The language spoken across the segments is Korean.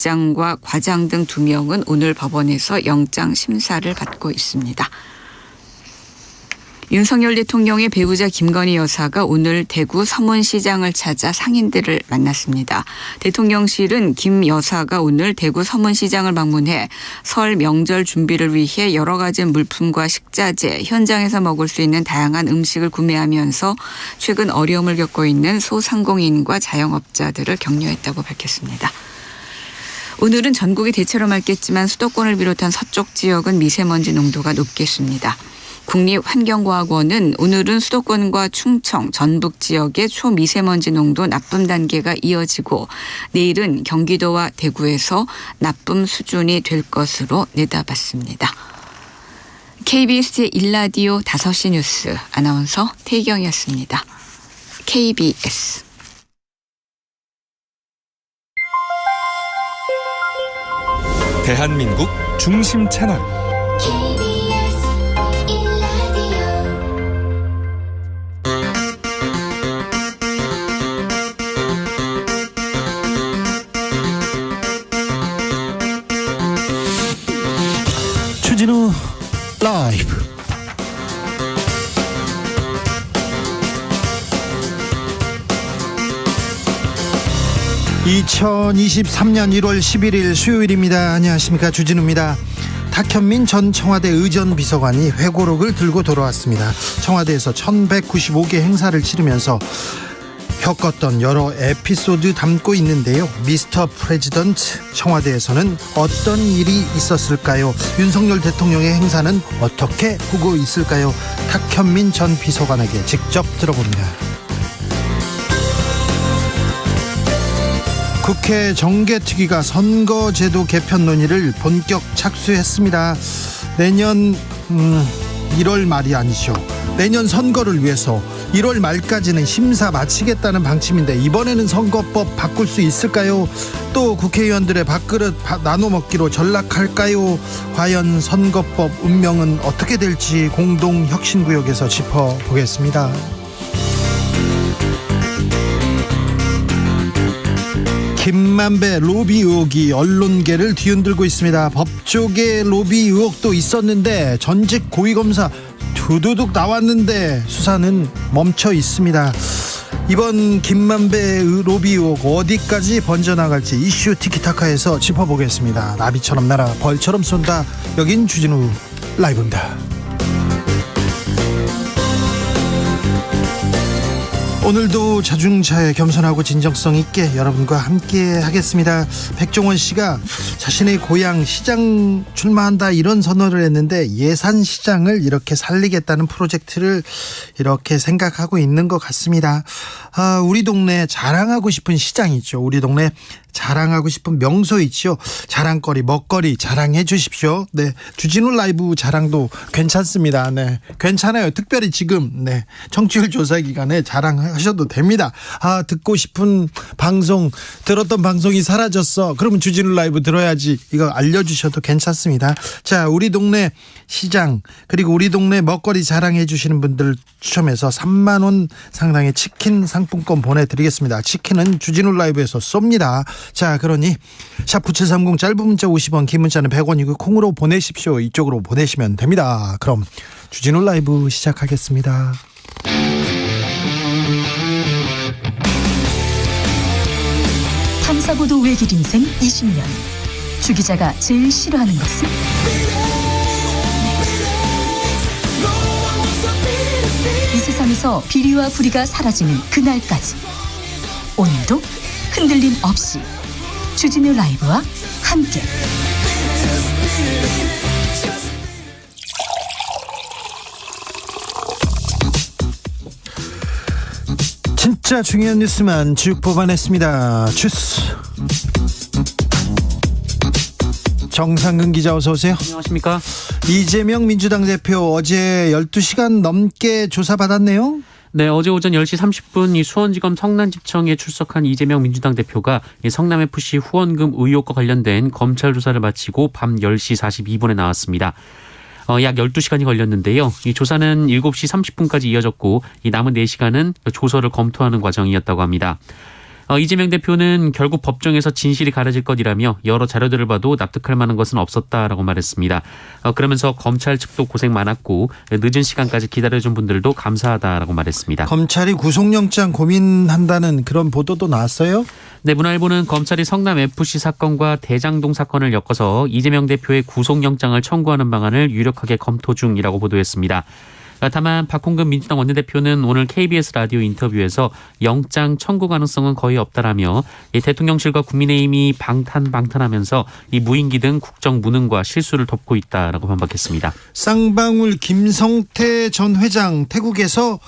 장과 과장 등 2명은 오늘 법원에서 영장 심사를 받고 있습니다. 윤석열 대통령의 배우자 김건희 여사가 오늘 대구 서문시장을 찾아 상인들을 만났습니다. 대통령실은 김 여사가 오늘 대구 서문시장을 방문해 설 명절 준비를 위해 여러 가지 물품과 식자재, 현장에서 먹을 수 있는 다양한 음식을 구매하면서 최근 어려움을 겪고 있는 소상공인과 자영업자들을 격려했다고 밝혔습니다. 오늘은 전국이 대체로 맑겠지만 수도권을 비롯한 서쪽 지역은 미세먼지 농도가 높겠습니다. 국립환경과학원은 오늘은 수도권과 충청, 전북 지역의 초미세먼지 농도 나쁨 단계가 이어지고 내일은 경기도와 대구에서 나쁨 수준이 될 것으로 내다봤습니다. KBS의 1라디오 5시 뉴스 아나운서 태희경이었습니다. KBS 대한민국 중심 채널 주진우 라이브. (2023년 1월 11일) 수요일입니다. 안녕하십니까, 주진우입니다. 탁현민 전 청와대 의전비서관이 회고록을 들고 돌아왔습니다. 청와대에서 1195개 행사를 치르면서 겪었던 여러 에피소드 담고 있는데요. 미스터 프레지던트, 청와대에서는 어떤 일이 있었을까요? 윤석열 대통령의 행사는 어떻게 보고 있을까요? 탁현민 전 비서관에게 직접 들어봅니다. 국회 정개특위가 선거제도 개편 논의를 본격 착수했습니다. 내년 1월 말이 아니죠. 내년 선거를 위해서 1월 말까지는 심사 마치겠다는 방침인데 이번에는 선거법 바꿀 수 있을까요? 또 국회의원들의 밥그릇 나눠 먹기로 전락할까요? 과연 선거법 운명은 어떻게 될지 공동혁신구역에서 짚어보겠습니다. 김만배 로비 의혹이 언론계를 뒤흔들고 있습니다. 법조계 로비 의혹도 있었는데 전직 고위검사 두두둑 나왔는데 수사는 멈춰 있습니다. 이번 김만배 로비 의혹 어디까지 번져나갈지 이슈 티키타카에서 짚어보겠습니다. 나비처럼 날아 벌처럼 쏜다. 여긴 주진우 라이브입니다. 오늘도 자중차에 겸손하고 진정성 있게 여러분과 함께 하겠습니다. 백종원 씨가 자신의 고향 시장 출마한다 이런 선언을 했는데 예산시장을 이렇게 살리겠다는 프로젝트를 이렇게 생각하고 있는 것 같습니다. 우리 동네 자랑하고 싶은 시장 있죠. 우리 동네 자랑하고 싶은 명소 있죠. 자랑거리, 먹거리 자랑해 주십시오. 네, 주진우 라이브 자랑도 괜찮습니다. 네, 괜찮아요. 특별히 지금 청취율 조사 기간에 자랑하셔도 됩니다. 듣고 싶은 방송, 들었던 방송이 사라졌어. 그러면 주진우 라이브 들어야지. 이거 알려주셔도 괜찮습니다. 자, 우리 동네 시장 그리고 우리 동네 먹거리 자랑해 주시는 분들 추첨해서 3만 원 상당의 치킨 상품권 보내드리겠습니다. 치킨은 주진우 라이브에서 쏩니다. 자, 그러니 샵 9730 짧은 문자 50원, 긴 문자는 100원이고 콩으로 보내십시오. 이쪽으로 보내시면 됩니다. 그럼 주진우 라이브 시작하겠습니다. 탐사보도 외길 인생 20년. 주 기자가 제일 싫어하는 것은? 이 세상에서 비리와 부리가 사라지는 그날까지 오늘도 흔들림 없이 주진우 라이브와 함께 진짜 중요한 뉴스만 쭉 뽑아냈습니다. 주스 정상근 기자 어서 오세요. 안녕하십니까. 이재명 민주당 대표 어제 12시간 넘게 조사받았네요. 네, 어제 오전 10시 30분 이 수원지검 성남지청에 출석한 이재명 민주당 대표가 이 성남FC 후원금 의혹과 관련된 검찰 조사를 마치고 밤 10시 42분에 나왔습니다. 약 12시간이 걸렸는데요. 이 조사는 7시 30분까지 이어졌고 이 남은 4시간은 조서를 검토하는 과정이었다고 합니다. 이재명 대표는 결국 법정에서 진실이 가려질 것이라며 여러 자료들을 봐도 납득할 만한 것은 없었다라고 말했습니다. 그러면서 검찰 측도 고생 많았고 늦은 시간까지 기다려준 분들도 감사하다라고 말했습니다. 검찰이 구속영장 고민한다는 그런 보도도 나왔어요? 네, 문화일보는 검찰이 성남FC 사건과 대장동 사건을 엮어서 이재명 대표의 구속영장을 청구하는 방안을 유력하게 검토 중이라고 보도했습니다. 다만 박홍근 민주당 원내대표는 오늘 KBS 라디오 인터뷰에서 영장 청구 가능성은 거의 없다라며 대통령실과 국민의힘이 방탄하면서 이 무인기 등 국정 무능과 실수를 덮고 있다라고 반박했습니다. 쌍방울 김성태 전 회장 태국에서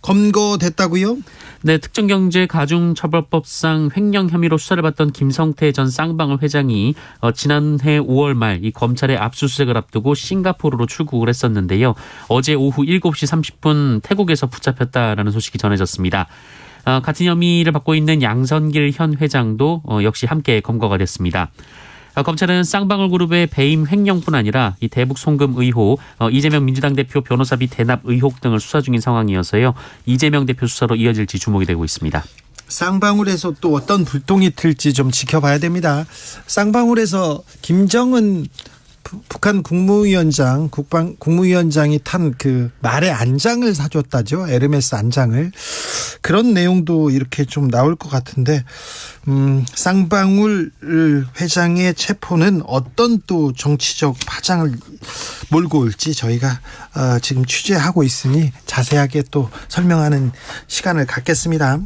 검거됐다고요? 네, 특정경제가중처벌법상 횡령 혐의로 수사를 받던 김성태 전 쌍방울 회장이 지난해 5월 말 이 검찰의 압수수색을 앞두고 싱가포르로 출국을 했었는데요. 어제 오후 7시 30분 태국에서 붙잡혔다라는 소식이 전해졌습니다. 같은 혐의를 받고 있는 양선길 현 회장도 역시 함께 검거가 됐습니다. 검찰은 쌍방울 그룹의 배임 횡령뿐 아니라 이 대북 송금 의혹, 이재명 민주당 대표 변호사비 대납 의혹 등을 수사 중인 상황이어서요. 이재명 대표 수사로 이어질지 주목이 되고 있습니다. 쌍방울에서 또 어떤 불똥이 튈지 좀 지켜봐야 됩니다. 쌍방울에서 김정은 북한 국무위원장이 탄 그 말의 안장을 사줬다죠. 에르메스 안장을. 그런 내용도 이렇게 좀 나올 것 같은데 쌍방울 회장의 체포는 어떤 또 정치적 파장을 몰고 올지 저희가 지금 취재하고 있으니 자세하게 또 설명하는 시간을 갖겠습니다.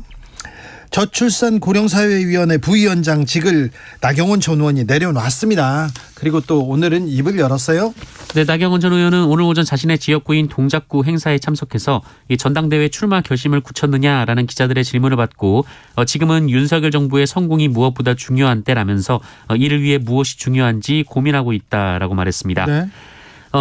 저출산 고령사회위원회 부위원장직을 나경원 전 의원이 내려놨습니다. 그리고 또 오늘은 입을 열었어요. 네, 나경원 전 의원은 오늘 오전 자신의 지역구인 동작구 행사에 참석해서 이 전당대회 출마 결심을 굳혔느냐라는 기자들의 질문을 받고 지금은 윤석열 정부의 성공이 무엇보다 중요한 때라면서 이를 위해 무엇이 중요한지 고민하고 있다라고 말했습니다. 네.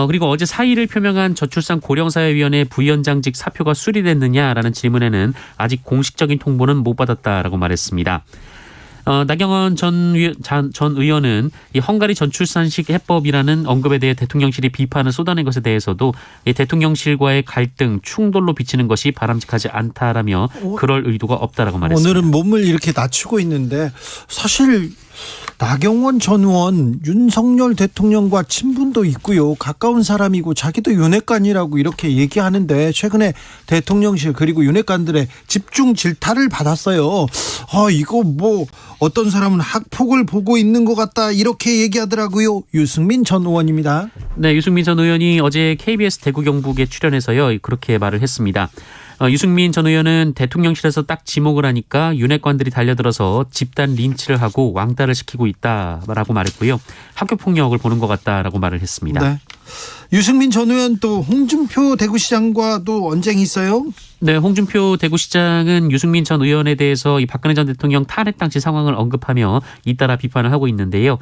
그리고 어제 사의를 표명한 저출산 고령사회위원회 부위원장직 사표가 수리됐느냐라는 질문에는 아직 공식적인 통보는 못 받았다라고 말했습니다. 나경원 전 의원은 이 헝가리 전출산식 해법이라는 언급에 대해 대통령실이 비판을 쏟아낸 것에 대해서도 이 대통령실과의 갈등, 충돌로 비치는 것이 바람직하지 않다라며 그럴 의도가 없다라고 말했습니다. 오늘은 몸을 이렇게 낮추고 있는데 사실 나경원 전 의원 윤석열 대통령과 친분도 있고요. 가까운 사람이고 자기도 윤핵관이라고 이렇게 얘기하는데 최근에 대통령실 그리고 윤핵관들의 집중 질타를 받았어요. 이거 뭐 어떤 사람은 학폭을 보고 있는 것 같다 이렇게 얘기하더라고요. 유승민 전 의원입니다. 네, 유승민 전 의원이 어제 KBS 대구 경북에 출연해서요. 그렇게 말을 했습니다. 유승민 전 의원은 대통령실에서 딱 지목을 하니까 윤핵관들이 달려들어서 집단 린치를 하고 왕따를 시키고 있다라고 말했고요. 학교폭력을 보는 것 같다라고 말을 했습니다. 네. 유승민 전 의원 또 홍준표 대구시장과도 언쟁이 있어요? 네, 홍준표 대구시장은 유승민 전 의원에 대해서 이 박근혜 전 대통령 탄핵 당시 상황을 언급하며 잇따라 비판을 하고 있는데요.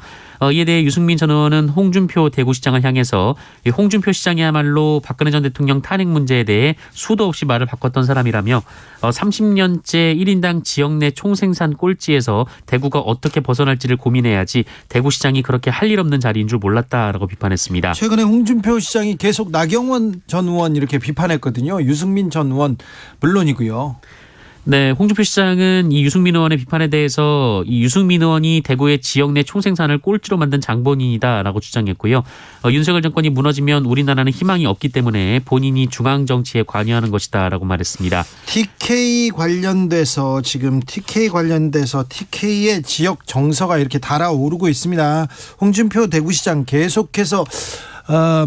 이에 대해 유승민 전 의원은 홍준표 대구시장을 향해서 이 홍준표 시장이야말로 박근혜 전 대통령 탄핵 문제에 대해 수도 없이 말을 바꿨던 사람이라며 30년째 1인당 지역 내 총생산 꼴찌에서 대구가 어떻게 벗어날지를 고민해야지 대구시장이 그렇게 할 일 없는 자리인 줄 몰랐다라고 비판했습니다. 최근에 홍준표 시장이 계속 나경원 전 의원 이렇게 비판했거든요. 유승민 전 의원 물론이고요. 네, 홍준표 시장은 이 유승민 의원의 비판에 대해서 이 유승민 의원이 대구의 지역 내 총생산을 꼴찌로 만든 장본인이다라고 주장했고요. 윤석열 정권이 무너지면 우리나라는 희망이 없기 때문에 본인이 중앙 정치에 관여하는 것이다라고 말했습니다. TK 관련돼서 TK의 지역 정서가 이렇게 달아오르고 있습니다. 홍준표 대구시장 계속해서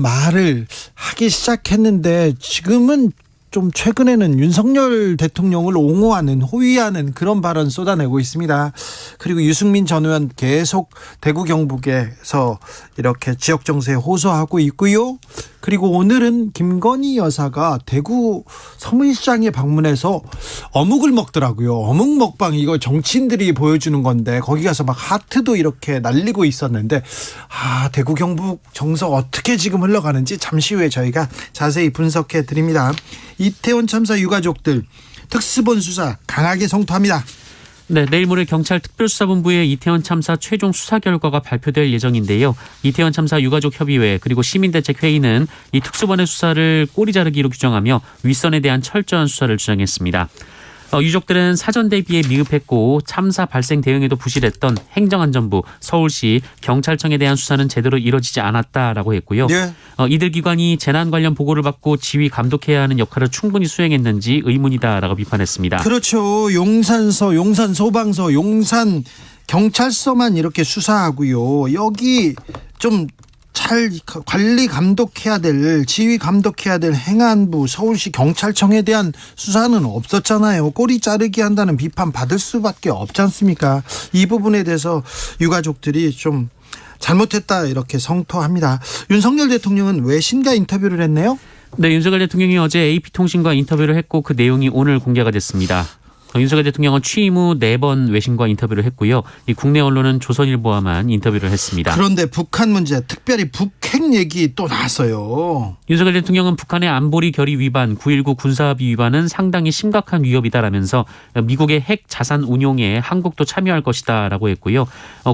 말을 하기 시작했는데 지금은 좀 최근에는 윤석열 대통령을 옹호하는 호위하는 그런 발언 쏟아내고 있습니다. 그리고 유승민 전 의원 계속 대구 경북에서 이렇게 지역 정세에 호소하고 있고요. 그리고 오늘은 김건희 여사가 대구 서문시장에 방문해서 어묵을 먹더라고요. 어묵 먹방 이거 정치인들이 보여주는 건데 거기 가서 막 하트도 이렇게 날리고 있었는데 대구 경북 정서 어떻게 지금 흘러가는지 잠시 후에 저희가 자세히 분석해 드립니다. 이태원 참사 유가족들 특수본 수사 강하게 성토합니다. 네, 내일 모레 경찰 특별수사본부의 이태원 참사 최종 수사 결과가 발표될 예정인데요. 이태원 참사 유가족협의회 그리고 시민대책회의는 이 특수본의 수사를 꼬리 자르기로 규정하며 윗선에 대한 철저한 수사를 주장했습니다. 유족들은 사전 대비에 미흡했고 참사 발생 대응에도 부실했던 행정안전부, 서울시, 경찰청에 대한 수사는 제대로 이뤄지지 않았다라고 했고요. 네. 이들 기관이 재난 관련 보고를 받고 지휘 감독해야 하는 역할을 충분히 수행했는지 의문이다라고 비판했습니다. 그렇죠. 용산서, 용산소방서, 용산 경찰서만 이렇게 수사하고요. 여기 좀 잘 관리 감독해야 될, 지휘 감독해야 될 행안부, 서울시 경찰청에 대한 수사는 없었잖아요. 꼬리 자르기 한다는 비판 받을 수밖에 없지 않습니까? 이 부분에 대해서 유가족들이 좀 잘못했다 이렇게 성토합니다. 윤석열 대통령은 외신과 인터뷰를 했네요. 네, 윤석열 대통령이 어제 AP통신과 인터뷰를 했고 그 내용이 오늘 공개가 됐습니다. 윤석열 대통령은 취임 후 4번 외신과 인터뷰를 했고요. 이 국내 언론은 조선일보와만 인터뷰를 했습니다. 그런데 북한 문제, 특별히 북핵 얘기 또 나왔어요. 윤석열 대통령은 북한의 안보리 결의 위반, 9.19 군사합의 위반은 상당히 심각한 위협이다라면서 미국의 핵 자산 운용에 한국도 참여할 것이다라고 했고요.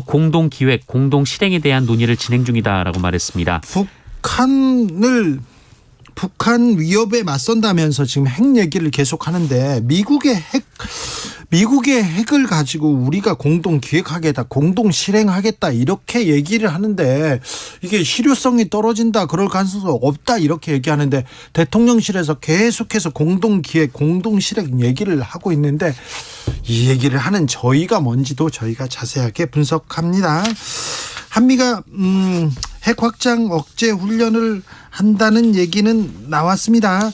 공동 기획, 공동 실행에 대한 논의를 진행 중이다라고 말했습니다. 북한 위협에 맞선다면서 지금 핵 얘기를 계속 하는데 미국의 핵을 가지고 우리가 공동 기획하겠다, 공동 실행하겠다 이렇게 얘기를 하는데 이게 실효성이 떨어진다, 그럴 가능성도 없다 이렇게 얘기하는데 대통령실에서 계속해서 공동 기획, 공동 실행 얘기를 하고 있는데 이 얘기를 하는 저희가 뭔지도 저희가 자세하게 분석합니다. 한미가 핵 확장 억제 훈련을 한다는 얘기는 나왔습니다.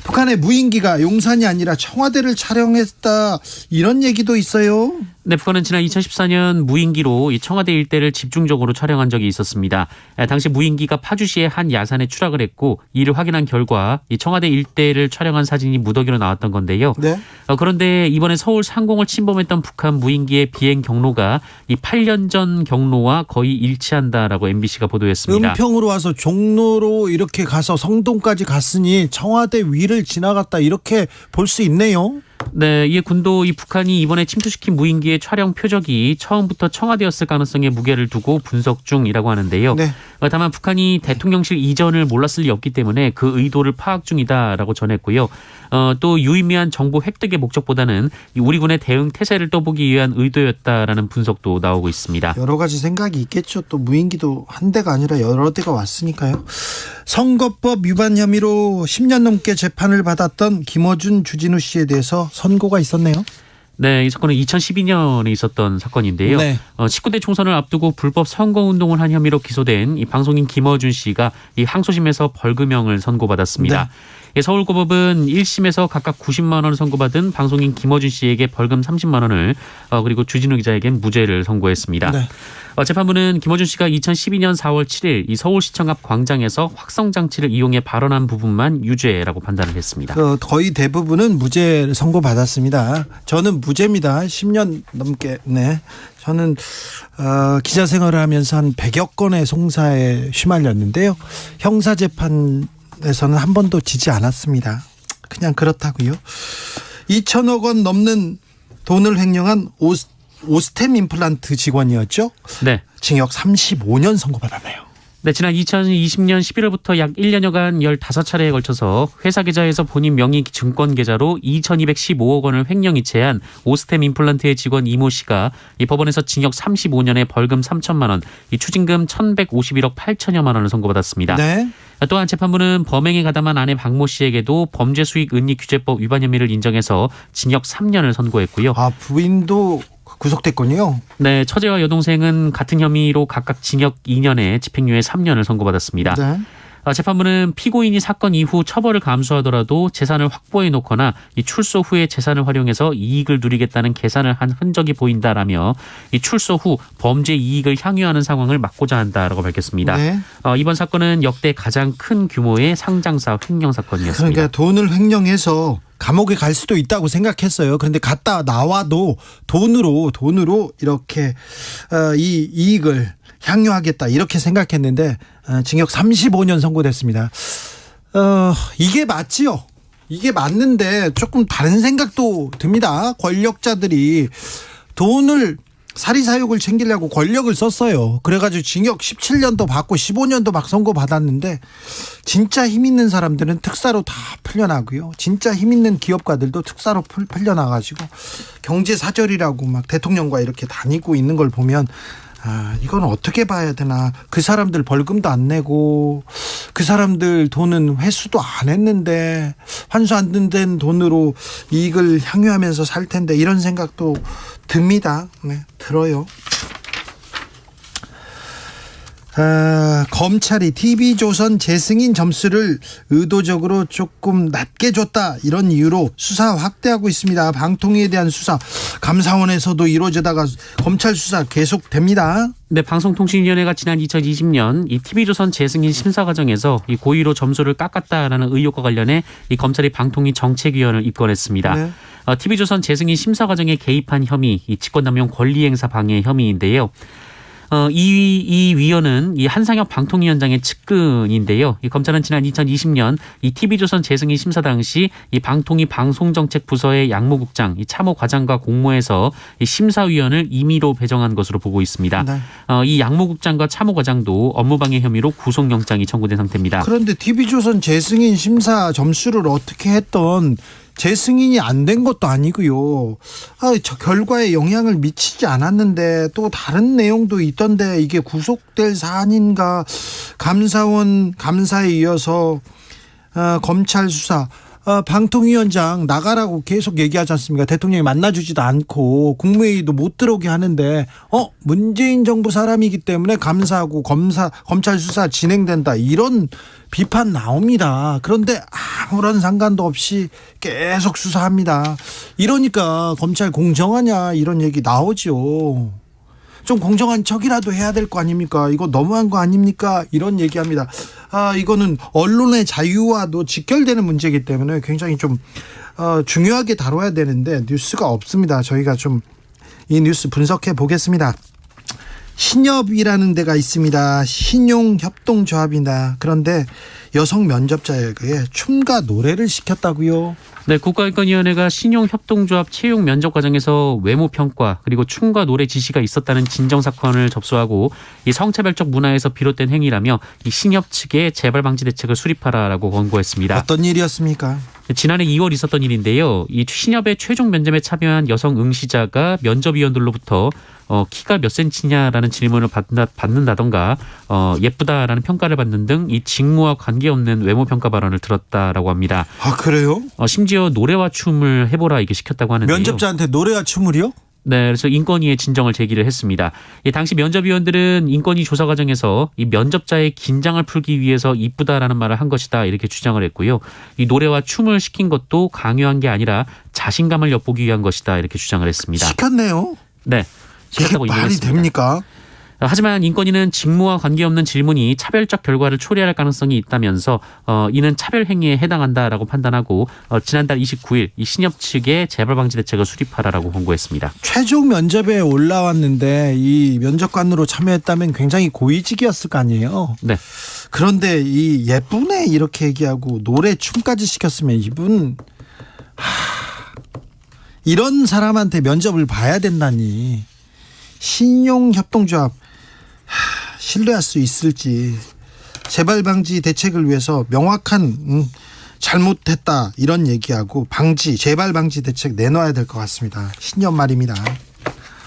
북한의 무인기가 용산이 아니라 청와대를 촬영했다 이런 얘기도 있어요. 네, 북한은 지난 2014년 무인기로 이 청와대 일대를 집중적으로 촬영한 적이 있었습니다. 당시 무인기가 파주시의 한 야산에 추락을 했고 이를 확인한 결과 이 청와대 일대를 촬영한 사진이 무더기로 나왔던 건데요. 네. 그런데 이번에 서울 상공을 침범했던 북한 무인기의 비행 경로가 이 8년 전 경로와 거의 일치한다라고 MBC가 보도했습니다. 은평으로 와서 종로로 이렇게 가서 성동까지 갔으니 청와대 위를 지나갔다 이렇게 볼 수 있네요. 네, 이에 군도 이 북한이 이번에 침투시킨 무인기의 촬영 표적이 처음부터 청와대였을 가능성에 무게를 두고 분석 중이라고 하는데요. 네. 다만 북한이 대통령실 이전을 몰랐을 리 없기 때문에 그 의도를 파악 중이다라고 전했고요. 또 유의미한 정보 획득의 목적보다는 우리 군의 대응 태세를 떠보기 위한 의도였다라는 분석도 나오고 있습니다. 여러 가지 생각이 있겠죠. 또 무인기도 한 대가 아니라 여러 대가 왔으니까요. 선거법 위반 혐의로 10년 넘게 재판을 받았던 김어준, 주진우 씨에 대해서 선고가 있었네요. 네, 이 사건은 2012년에 있었던 사건인데요. 네. 19대 총선을 앞두고 불법 선거운동을 한 혐의로 기소된 이 방송인 김어준 씨가 이 항소심에서 벌금형을 선고받았습니다. 네. 서울고법은 1심에서 각각 90만 원을 선고받은 방송인 김어준 씨에게 벌금 30만 원을 그리고 주진우 기자에겐 무죄를 선고했습니다. 네. 재판부는 김어준 씨가 2012년 4월 7일 이 서울시청 앞 광장에서 확성장치를 이용해 발언한 부분만 유죄라고 판단을 했습니다. 거의 대부분은 무죄를 선고받았습니다. 저는 무죄입니다. 10년 넘게. 네. 저는 기자 생활을 하면서 한 100여 건의 송사에 휘말렸는데요. 형사재판에서는 한 번도 지지 않았습니다. 그냥 그렇다고요. 2천억 원 넘는 돈을 횡령한 오스템 임플란트 직원이었죠? 네. 징역 35년 선고받았네요. 네, 지난 2020년 11월부터 약 1년여간 15차례에 걸쳐서 회사 계좌에서 본인 명의 증권 계좌로 2,215억 원을 횡령이체한 오스템 임플란트의 직원 이모 씨가 이 법원에서 징역 35년에 벌금 3천만 원, 이 추징금 1,151억 8천여만 원을 선고받았습니다. 네. 또한 재판부는 범행에 가담한 아내 박모 씨에게도 범죄수익은닉규제법 위반 혐의를 인정해서 징역 3년을 선고했고요. 부인도 구속됐군요. 네, 처제와 여동생은 같은 혐의로 각각 징역 2년에 집행유예 3년을 선고받았습니다. 네. 재판부는 피고인이 사건 이후 처벌을 감수하더라도 재산을 확보해 놓거나 이 출소 후에 재산을 활용해서 이익을 누리겠다는 계산을 한 흔적이 보인다라며 이 출소 후 범죄 이익을 향유하는 상황을 막고자 한다라고 밝혔습니다. 네. 이번 사건은 역대 가장 큰 규모의 상장사 횡령 사건이었습니다. 그러니까 돈을 횡령해서 감옥에 갈 수도 있다고 생각했어요. 그런데 갔다 나와도 돈으로 이렇게 이 이익을 향유하겠다 이렇게 생각했는데 징역 35년 선고됐습니다. 이게 맞지요? 이게 맞는데 조금 다른 생각도 듭니다. 권력자들이 돈을 사리사욕을 챙기려고 권력을 썼어요. 그래가지고 징역 17년도 받고 15년도 막 선고받았는데 진짜 힘 있는 사람들은 특사로 다 풀려나고요. 진짜 힘 있는 기업가들도 특사로 풀려나가지고 경제사절이라고 막 대통령과 이렇게 다니고 있는 걸 보면 이건 어떻게 봐야 되나. 그 사람들 벌금도 안 내고 그 사람들 돈은 회수도 안 했는데 환수 안 된 돈으로 이익을 향유하면서 살 텐데 이런 생각도 듭니다. 네, 들어요. 검찰이 TV조선 재승인 점수를 의도적으로 조금 낮게 줬다 이런 이유로 수사 확대하고 있습니다. 방통위에 대한 수사 감사원에서도 이루어지다가 검찰 수사 계속됩니다. 네, 방송통신위원회가 지난 2020년 이 TV조선 재승인 심사 과정에서 이 고의로 점수를 깎았다라는 의혹과 관련해 이 검찰이 방통위 정책위원을 입건했습니다. 네. TV조선 재승인 심사 과정에 개입한 혐의, 이 직권남용 권리행사 방해 혐의인데요. 이 위원은 이 한상혁 방통위원장의 측근인데요. 이 검찰은 지난 2020년 이 TV조선 재승인 심사 당시 이 방통위 방송정책부서의 양모국장, 이 참모과장과 공모해서 이 심사위원을 임의로 배정한 것으로 보고 있습니다. 네. 이 양모국장과 참모과장도 업무방해 혐의로 구속영장이 청구된 상태입니다. 그런데 TV조선 재승인 심사 점수를 어떻게 했던 재승인이 안 된 것도 아니고요. 저 결과에 영향을 미치지 않았는데 또 다른 내용도 있던데 이게 구속될 사안인가. 감사원 감사에 이어서 검찰 수사. 방통위원장 나가라고 계속 얘기하지 않습니까? 대통령이 만나주지도 않고 국무회의도 못 들어오게 하는데 문재인 정부 사람이기 때문에 감사하고 검찰 수사 진행된다 이런 비판 나옵니다. 그런데 아무런 상관도 없이 계속 수사합니다. 이러니까 검찰 공정하냐 이런 얘기 나오죠. 좀 공정한 척이라도 해야 될 거 아닙니까? 이거 너무한 거 아닙니까? 이런 얘기합니다. 이거는 언론의 자유와도 직결되는 문제이기 때문에 굉장히 좀 중요하게 다뤄야 되는데 뉴스가 없습니다. 저희가 좀 이 뉴스 분석해 보겠습니다. 신협이라는 데가 있습니다. 신용협동조합이다. 그런데 여성 면접자에게 춤과 노래를 시켰다고요? 네, 국가인권위원회가 신용협동조합 채용 면접 과정에서 외모 평가 그리고 춤과 노래 지시가 있었다는 진정 사건을 접수하고 이 성차별적 문화에서 비롯된 행위라며 이 신협 측에 재발 방지 대책을 수립하라라고 권고했습니다. 어떤 일이었습니까? 지난해 2월 있었던 일인데요. 이 신협의 최종 면접에 참여한 여성 응시자가 면접위원들로부터 키가 몇 센치냐라는 질문을 받는다던가 예쁘다라는 평가를 받는 등 이 직무와 관계없는 외모 평가 발언을 들었다라고 합니다. 아, 그래요? 심지어 노래와 춤을 해보라 이게 시켰다고 하는데요. 면접자한테 노래와 춤을요? 네, 그래서 인권위에 진정을 제기를 했습니다. 당시 면접위원들은 인권위 조사 과정에서 이 면접자의 긴장을 풀기 위해서 이쁘다라는 말을 한 것이다 이렇게 주장을 했고요. 이 노래와 춤을 시킨 것도 강요한 게 아니라 자신감을 엿보기 위한 것이다 이렇게 주장을 했습니다. 시켰네요. 네, 시켰다고 이게 말이 인정했습니다. 됩니까? 하지만 인권위는 직무와 관계없는 질문이 차별적 결과를 초래할 가능성이 있다면서 이는 차별 행위에 해당한다라고 판단하고 지난달 29일 이 신협 측에 재발 방지 대책을 수립하라라고 권고했습니다. 최종 면접에 올라왔는데 이 면접관으로 참여했다면 굉장히 고위직이었을 거 아니에요. 네. 그런데 이 예쁘네 이렇게 얘기하고 노래 춤까지 시켰으면 이분 이런 사람한테 면접을 봐야 된다니. 신용협동조합 신뢰할 수 있을지. 재발 방지 대책을 위해서 명확한 잘못했다 이런 얘기하고 재발 방지 대책 내놔야 될 것 같습니다. 신년 말입니다.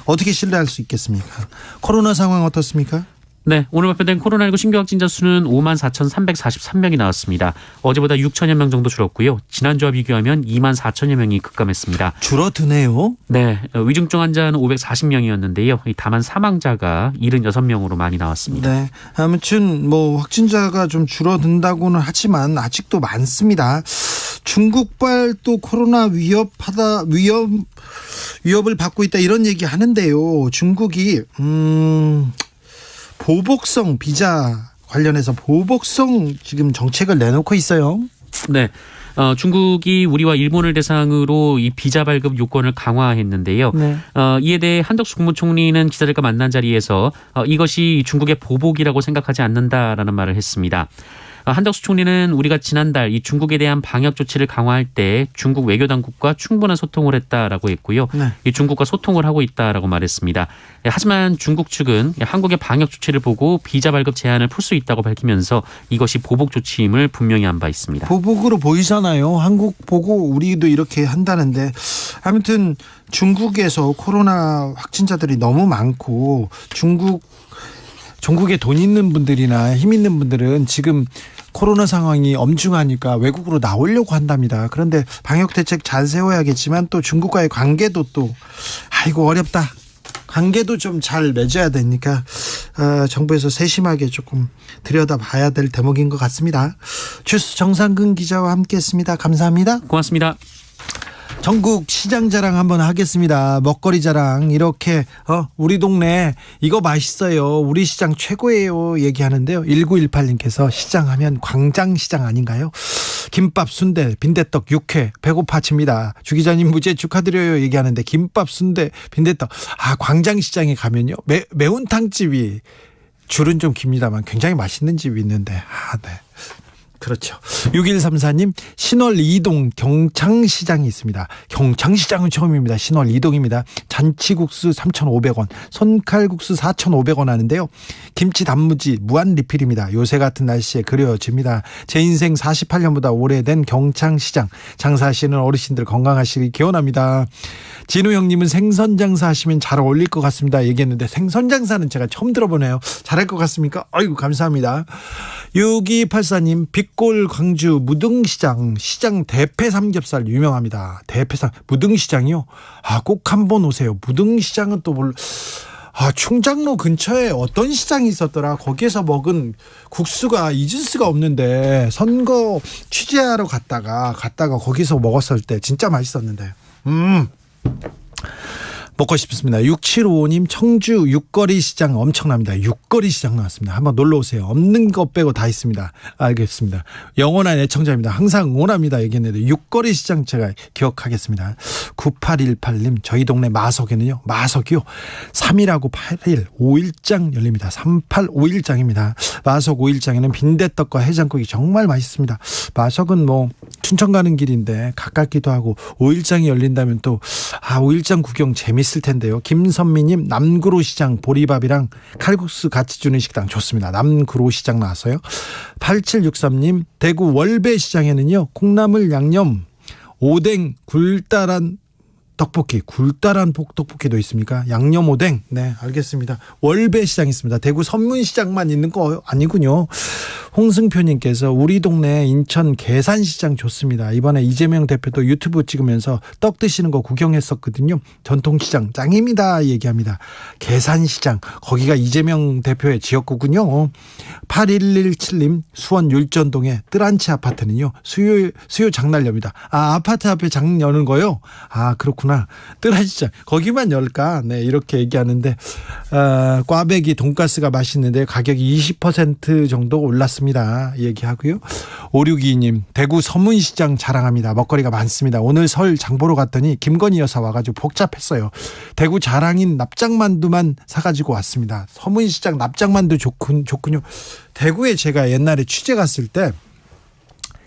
어떻게 신뢰할 수 있겠습니까? 코로나 상황 어떻습니까? 네, 오늘 발표된 코로나19 신규 확진자 수는 54,343명이 나왔습니다. 어제보다 6천여 명 정도 줄었고요. 지난주와 비교하면 24,000여 명이 급감했습니다. 줄어드네요. 네, 위중증 환자는 540명이었는데요. 다만 사망자가 76명으로 많이 나왔습니다. 네, 아무튼 확진자가 좀 줄어든다고는 하지만 아직도 많습니다. 중국발 또 코로나 위협을 받고 있다 이런 얘기 하는데요. 중국이 보복성 비자 관련해서 보복성 지금 정책을 내놓고 있어요. 네. 중국이 우리와 일본을 대상으로 이 비자 발급 요건을 강화했는데요. 네. 이에 대해 한덕수 국무총리는 기자들과 만난 자리에서 이것이 중국의 보복이라고 생각하지 않는다라는 말을 했습니다. 한덕수 총리는 우리가 지난달 이 중국에 대한 방역 조치를 강화할 때 중국 외교 당국과 충분한 소통을 했다라고 했고요. 네. 이 중국과 소통을 하고 있다라고 말했습니다. 하지만 중국 측은 한국의 방역 조치를 보고 비자 발급 제한을 풀 수 있다고 밝히면서 이것이 보복 조치임을 분명히 한 바 있습니다. 보복으로 보이잖아요. 한국 보고 우리도 이렇게 한다는데 아무튼 중국에서 코로나 확진자들이 너무 많고 중국에 돈 있는 분들이나 힘 있는 분들은 지금 코로나 상황이 엄중하니까 외국으로 나오려고 한답니다. 그런데 방역 대책 잘 세워야겠지만 또 중국과의 관계도 또 아이고 어렵다. 관계도 좀 잘 맺어야 되니까 정부에서 세심하게 조금 들여다봐야 될 대목인 것 같습니다. 주스 정상근 기자와 함께했습니다. 감사합니다. 고맙습니다. 전국 시장 자랑 한번 하겠습니다. 먹거리 자랑 이렇게 우리 동네 이거 맛있어요. 우리 시장 최고예요 얘기하는데요. 1918님께서 시장하면 광장시장 아닌가요? 김밥, 순대, 빈대떡, 육회 배고파집니다. 주 기자님 무죄 축하드려요 얘기하는데 김밥, 순대, 빈대떡 광장시장에 가면요 매운탕집이 줄은 좀 깁니다만 굉장히 맛있는 집이 있는데 네. 그렇죠. 6134님 신월 2동 경창시장이 있습니다. 경창시장은 처음입니다. 신월 2동입니다. 잔치국수 3,500원, 손칼국수 4,500원 하는데요. 김치 단무지 무한 리필입니다. 요새 같은 날씨에 그려집니다. 제 인생 48년보다 오래된 경창시장 장사하시는 어르신들 건강하시길 기원합니다. 진우 형님은 생선 장사 하시면 잘 어울릴 것 같습니다 얘기했는데 생선 장사는 제가 처음 들어보네요. 잘할 것 같습니까? 아이고 감사합니다. 6284님 빛골 광주 무등시장 시장 대패 삼겹살 유명합니다. 대패 무등시장이요? 꼭 한번 오세요. 무등시장은 또 충장로 근처에 어떤 시장이 있었더라. 거기에서 먹은 국수가 잊을 수가 없는데 선거 취재하러 갔다가 거기서 먹었을 때 진짜 맛있었는데 먹고 싶습니다. 6755님 청주 육거리 시장 엄청납니다. 육거리 시장 나왔습니다. 한번 놀러 오세요. 없는 것 빼고 다 있습니다. 알겠습니다. 영원한 애청자입니다. 항상 응원합니다. 얘기했는데 육거리 시장 제가 기억하겠습니다. 9818님 저희 동네 마석에는요. 마석이요. 3일하고 8일 5일장 열립니다. 38 5일장입니다. 마석 5일장에는 빈대떡과 해장국이 정말 맛있습니다. 마석은 춘천 가는 길인데 가깝기도 하고 5일장이 열린다면 또 5일장 구경 재밌을 텐데요. 김선미님 남구로 시장 보리밥이랑 칼국수 같이 주는 식당 좋습니다. 남구로 시장 나왔어요. 8763님 대구 월배 시장에는요 콩나물 양념 오뎅 굴다란 떡볶이 굴다란 떡볶이도 있습니까? 양념 오뎅 네 알겠습니다. 월배 시장 있습니다. 대구 선문시장만 있는 거 아니군요. 홍승표님께서 우리 동네 인천 계산시장 좋습니다. 이번에 이재명 대표도 유튜브 찍으면서 떡 드시는 거 구경했었거든요. 전통시장 짱입니다 얘기합니다. 계산시장 거기가 이재명 대표의 지역구군요. 8117님 수원 율전동의 뜰한치 아파트는요 수요 장날 엽니다. 아파트 앞에 장 여는 거요? 그렇구나. 뜰한시장 거기만 열까? 네 이렇게 얘기하는데 꽈배기 돈가스가 맛있는데 가격이 20% 정도 올랐습니다. 얘기하고요. 5622님 대구 서문시장 자랑합니다. 먹거리가 많습니다. 오늘 설 장보러 갔더니 김건희 여사 와가지고 복잡했어요. 대구 자랑인 납작만두만 사가지고 왔습니다. 서문시장 납작만두 좋군요. 대구에 제가 옛날에 취재 갔을 때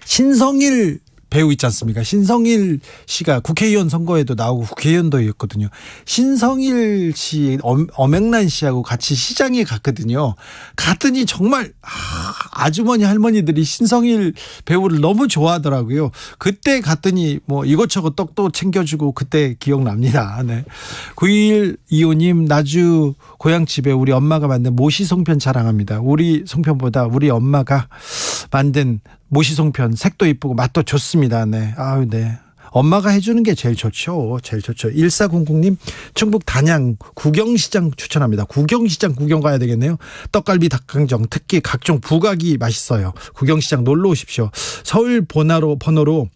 신성일 배우 있지 않습니까? 신성일 씨가 국회의원 선거에도 나오고 국회의원도였거든요. 신성일 씨, 엄앵란 씨하고 같이 시장에 갔거든요. 갔더니 정말 아주머니 할머니들이 신성일 배우를 너무 좋아하더라고요. 그때 갔더니 이것저것 떡도 챙겨주고 그때 기억납니다. 네. 9125님 나주 고향집에 우리 엄마가 만든 모시 송편 자랑합니다. 우리 송편보다 우리 엄마가 만든 모시 송편 색도 이쁘고 맛도 좋습니다. 네. 네. 엄마가 해주는 게 제일 좋죠. 1400님 충북 단양 구경시장 추천합니다. 구경시장 구경 가야 되겠네요. 떡갈비 닭강정 특히 각종 부각이 맛있어요. 구경시장 놀러 오십시오. 서울 번호로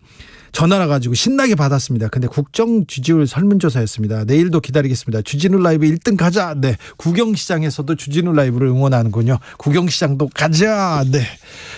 전화라 가지고 신나게 받았습니다. 근데 국정 지지율 설문조사였습니다. 내일도 기다리겠습니다. 주진우 라이브 1등 가자. 네, 구경시장에서도 주진우 라이브를 응원하는군요. 구경시장도 가자. 네,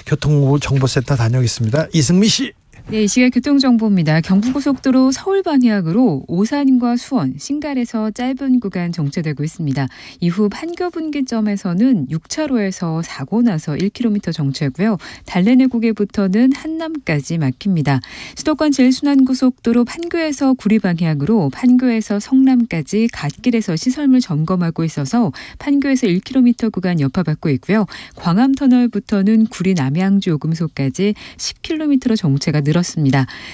교통정보센터 다녀오겠습니다. 이승미 씨. 네, 이 시각 교통정보입니다. 경부고속도로 서울 방향으로 오산과 수원, 신갈에서 짧은 구간 정체되고 있습니다. 이후 판교분기점에서는 6차로에서 사고 나서 1km 정체고요. 달래내국에부터는 한남까지 막힙니다. 수도권 제일순환고속도로 판교에서 구리 방향으로 판교에서 성남까지 갓길에서 시설물 점검하고 있어서 판교에서 1km 구간 여파받고 있고요. 광암터널부터는 구리 남양주 요금소까지 10km로 정체가 늘었습니다.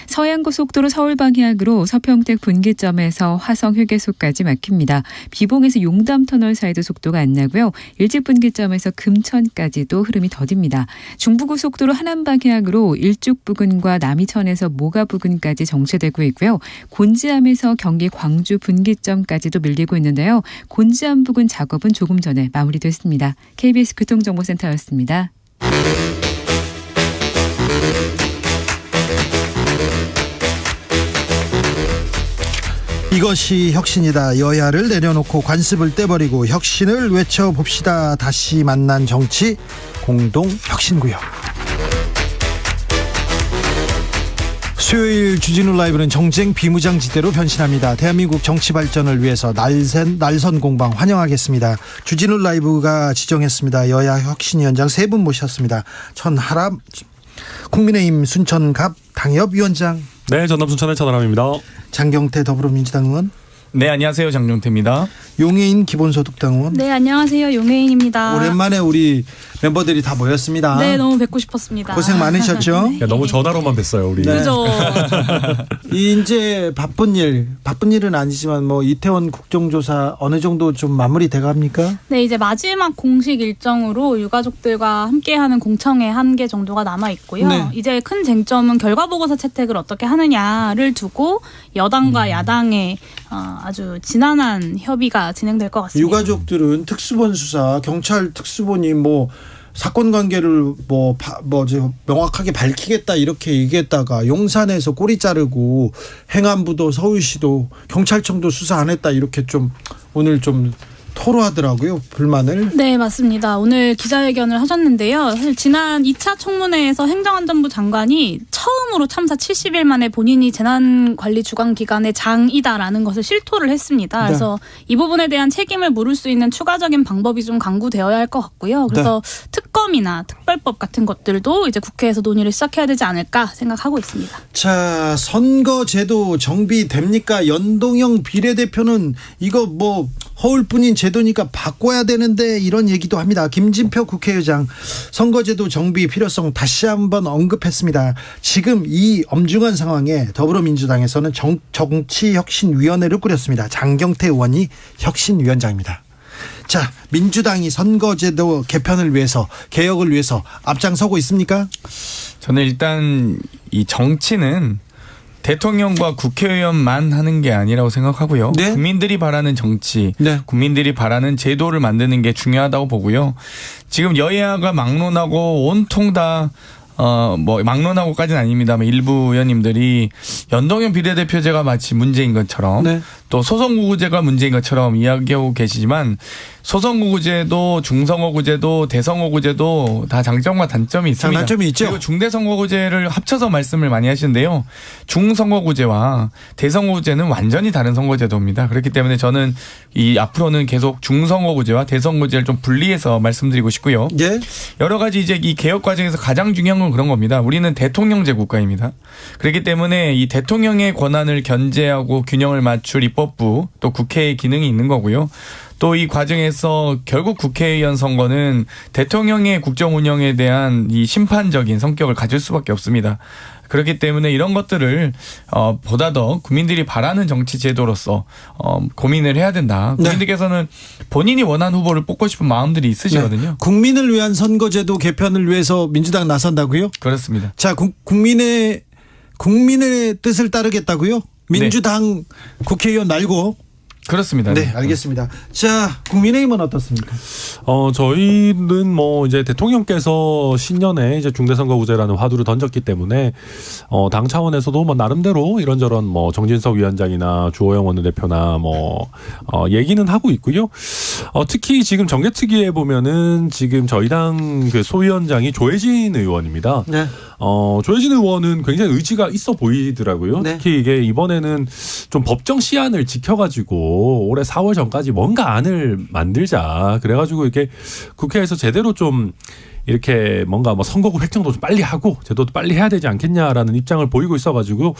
서해안고속도로 서울 방향으로 서평택 분기점에서 화성 휴게소까지 막힙니다. 비봉에서 용담터널 사이도 속도가 안 나고요. 일찍 분기점에서 금천까지도 흐름이 더딥니다. 중부고속도로 하남 방향으로 일죽 부근과 남이천에서 모가 부근까지 정체되고 있고요. 곤지암에서 경기 광주 분기점까지도 밀리고 있는데요. 곤지암 부근 작업은 조금 전에 마무리됐습니다. KBS 교통정보센터였습니다. 이것이 혁신이다. 여야를 내려놓고 관습을 떼버리고 혁신을 외쳐봅시다. 다시 만난 정치 공동혁신구역. 수요일 주진우 라이브는 정쟁 비무장지대로 변신합니다. 대한민국 정치 발전을 위해서 날선 공방 환영하겠습니다. 주진우 라이브가 지정했습니다. 여야 혁신위원장 3분 모셨습니다. 천하람 국민의힘 순천갑 당협위원장. 네, 전남 순천의 천하람입니다. 장경태 더불어민주당 의원. 네, 안녕하세요. 장경태입니다. 용해인 기본소득당 의원. 네, 안녕하세요. 용해인입니다. 오랜만에 우리 멤버들이 다 모였습니다. 네, 너무 뵙고 싶었습니다. 고생 많으셨죠? 네. 야, 너무 전화로만 뵀어요, 우리. 네. 그죠. 이제 바쁜 일은 아니지만 뭐 이태원 국정조사 어느 정도 좀 마무리돼 갑니까? 네, 이제 마지막 공식 일정으로 유가족들과 함께하는 공청회 1개 정도가 남아 있고요. 네. 이제 큰 쟁점은 결과보고서 채택을 어떻게 하느냐를 두고 여당과 야당의 아주 지난한 협의가 진행될 것 같습니다. 유가족들은 특수본 수사, 경찰 특수본이 뭐 사건 관계를 명확하게 밝히겠다 이렇게 얘기했다가 용산에서 꼬리 자르고 행안부도 서울시도 경찰청도 수사 안 했다 이렇게 좀 오늘 좀 토로하더라고요, 불만을. 네, 맞습니다. 오늘 기자회견을 하셨는데요. 사실 지난 2차 청문회에서 행정안전부 장관이 처음으로 참사 70일 만에 본인이 재난관리주관기관의 장이다라는 것을 실토를 했습니다. 그래서 이 부분에 대한 책임을 물을 수 있는 추가적인 방법이 좀 강구되어야 할 것 같고요. 그래서 특검이나 특별법 같은 것들도 이제 국회에서 논의를 시작해야 되지 않을까 생각하고 있습니다. 자, 선거제도 정비됩니까? 연동형 비례대표는 이거 뭐 허울뿐인 제도니까 바꿔야 되는데 이런 얘기도 합니다. 김진표 국회의장 선거제도 정비 필요성 다시 한번 언급했습니다. 지금 이 엄중한 상황에 더불어민주당에서는 정치혁신위원회를 꾸렸습니다. 장경태 의원이 혁신위원장입니다. 자, 민주당이 선거제도 개편을 위해서, 개혁을 위해서 앞장서고 있습니까? 저는 일단 이 정치는 대통령과 국회의원만 하는 게 아니라고 생각하고요. 네? 국민들이 바라는 정치, 네. 국민들이 바라는 제도를 만드는 게 중요하다고 보고요. 지금 여야가 막론하고 온통 다 막론하고까지는 아닙니다만 일부 의원님들이 연동형 비례대표제가 마치 문제인 것처럼 네. 또 소선거구제가 문제인 것처럼 이야기하고 계시지만 소선거구제도 중선거구제도 대선거구제도 다 장점과 단점이 있습니다. 장단점이 있죠. 그리고 중대선거구제를 합쳐서 말씀을 많이 하시는데요. 중선거구제와 대선거구제는 완전히 다른 선거제도입니다. 그렇기 때문에 저는 이 앞으로는 계속 중선거구제와 대선거구제를 좀 분리해서 말씀드리고 싶고요. 예. 여러 가지 이제 이 개혁 과정에서 가장 중요한 건 그런 겁니다. 우리는 대통령제 국가입니다. 그렇기 때문에 이 대통령의 권한을 견제하고 균형을 맞출 입법부 또 국회의 기능이 있는 거고요. 또 이 과정에서 결국 국회의원 선거는 대통령의 국정 운영에 대한 이 심판적인 성격을 가질 수밖에 없습니다. 그렇기 때문에 이런 것들을 보다 더 국민들이 바라는 정치 제도로서 고민을 해야 된다. 국민들께서는 본인이 원하는 후보를 뽑고 싶은 마음들이 있으시거든요. 네. 국민을 위한 선거제도 개편을 위해서 민주당 나선다고요? 그렇습니다. 자, 국민의 뜻을 따르겠다고요? 민주당 국회의원 말고. 그렇습니다. 네, 알겠습니다. 자, 국민의힘은 어떻습니까? 저희는 뭐 이제 대통령께서 신년에 이제 중대선거구제라는 화두를 던졌기 때문에 당 차원에서도 뭐 나름대로 이런저런 뭐 정진석 위원장이나 주호영 원내대표나 뭐 얘기는 하고 있고요. 특히 지금 정개특위에 보면은 지금 저희 당 그 소위원장이 조혜진 의원입니다. 네. 조혜진 의원은 굉장히 의지가 있어 보이더라고요. 네. 특히 이게 이번에는 좀 법정 시한을 지켜가지고 올해 4월 전까지 뭔가 안을 만들자. 그래가지고 이렇게 국회에서 제대로 좀 이렇게 뭔가 뭐 선거구 획정도 좀 빨리 하고 제도도 빨리 해야 되지 않겠냐라는 입장을 보이고 있어가지고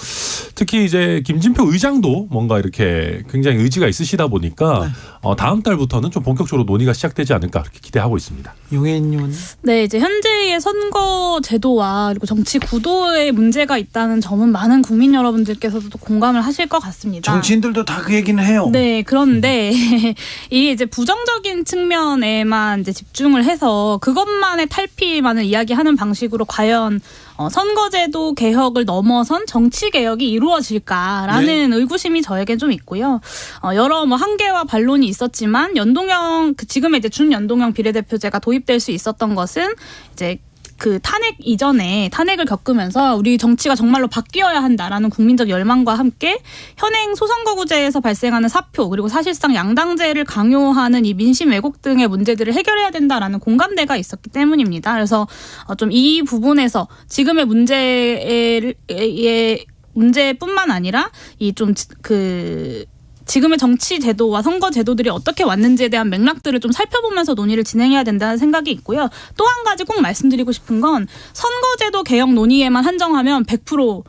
특히 이제 김진표 의장도 뭔가 이렇게 굉장히 의지가 있으시다 보니까 다음 달부터는 좀 본격적으로 논의가 시작되지 않을까 그렇게 기대하고 있습니다. 용혜인 의원. 네, 이제 현재의 선거 제도와 그리고 정치 구도에 문제가 있다는 점은 많은 국민 여러분들께서도 공감을 하실 것 같습니다. 정치인들도 다 그 얘기는 해요. 네, 그런데 이게 이제 부정적인 측면에만 이제 집중을 해서 그것만의 탈피만을 이야기하는 방식으로 과연 선거제도 개혁을 넘어선 정치 개혁이 이루어질까라는 의구심이 저에겐 좀 있고요. 여러 뭐 한계와 반론이 있었지만 연동형 지금의 이제 준연동형 비례대표제가 도입될 수 있었던 것은 이제 그 탄핵 이전에 탄핵을 겪으면서 우리 정치가 정말로 바뀌어야 한다라는 국민적 열망과 함께 현행 소선거구제에서 발생하는 사표 그리고 사실상 양당제를 강요하는 이 민심 왜곡 등의 문제들을 해결해야 된다라는 공감대가 있었기 때문입니다. 그래서 좀 이 부분에서 지금의 문제뿐만 아니라 이 좀 지금의 정치 제도와 선거 제도들이 어떻게 왔는지에 대한 맥락들을 좀 살펴보면서 논의를 진행해야 된다는 생각이 있고요. 또 한 가지 꼭 말씀드리고 싶은 건 선거제도 개혁 논의에만 한정하면 100%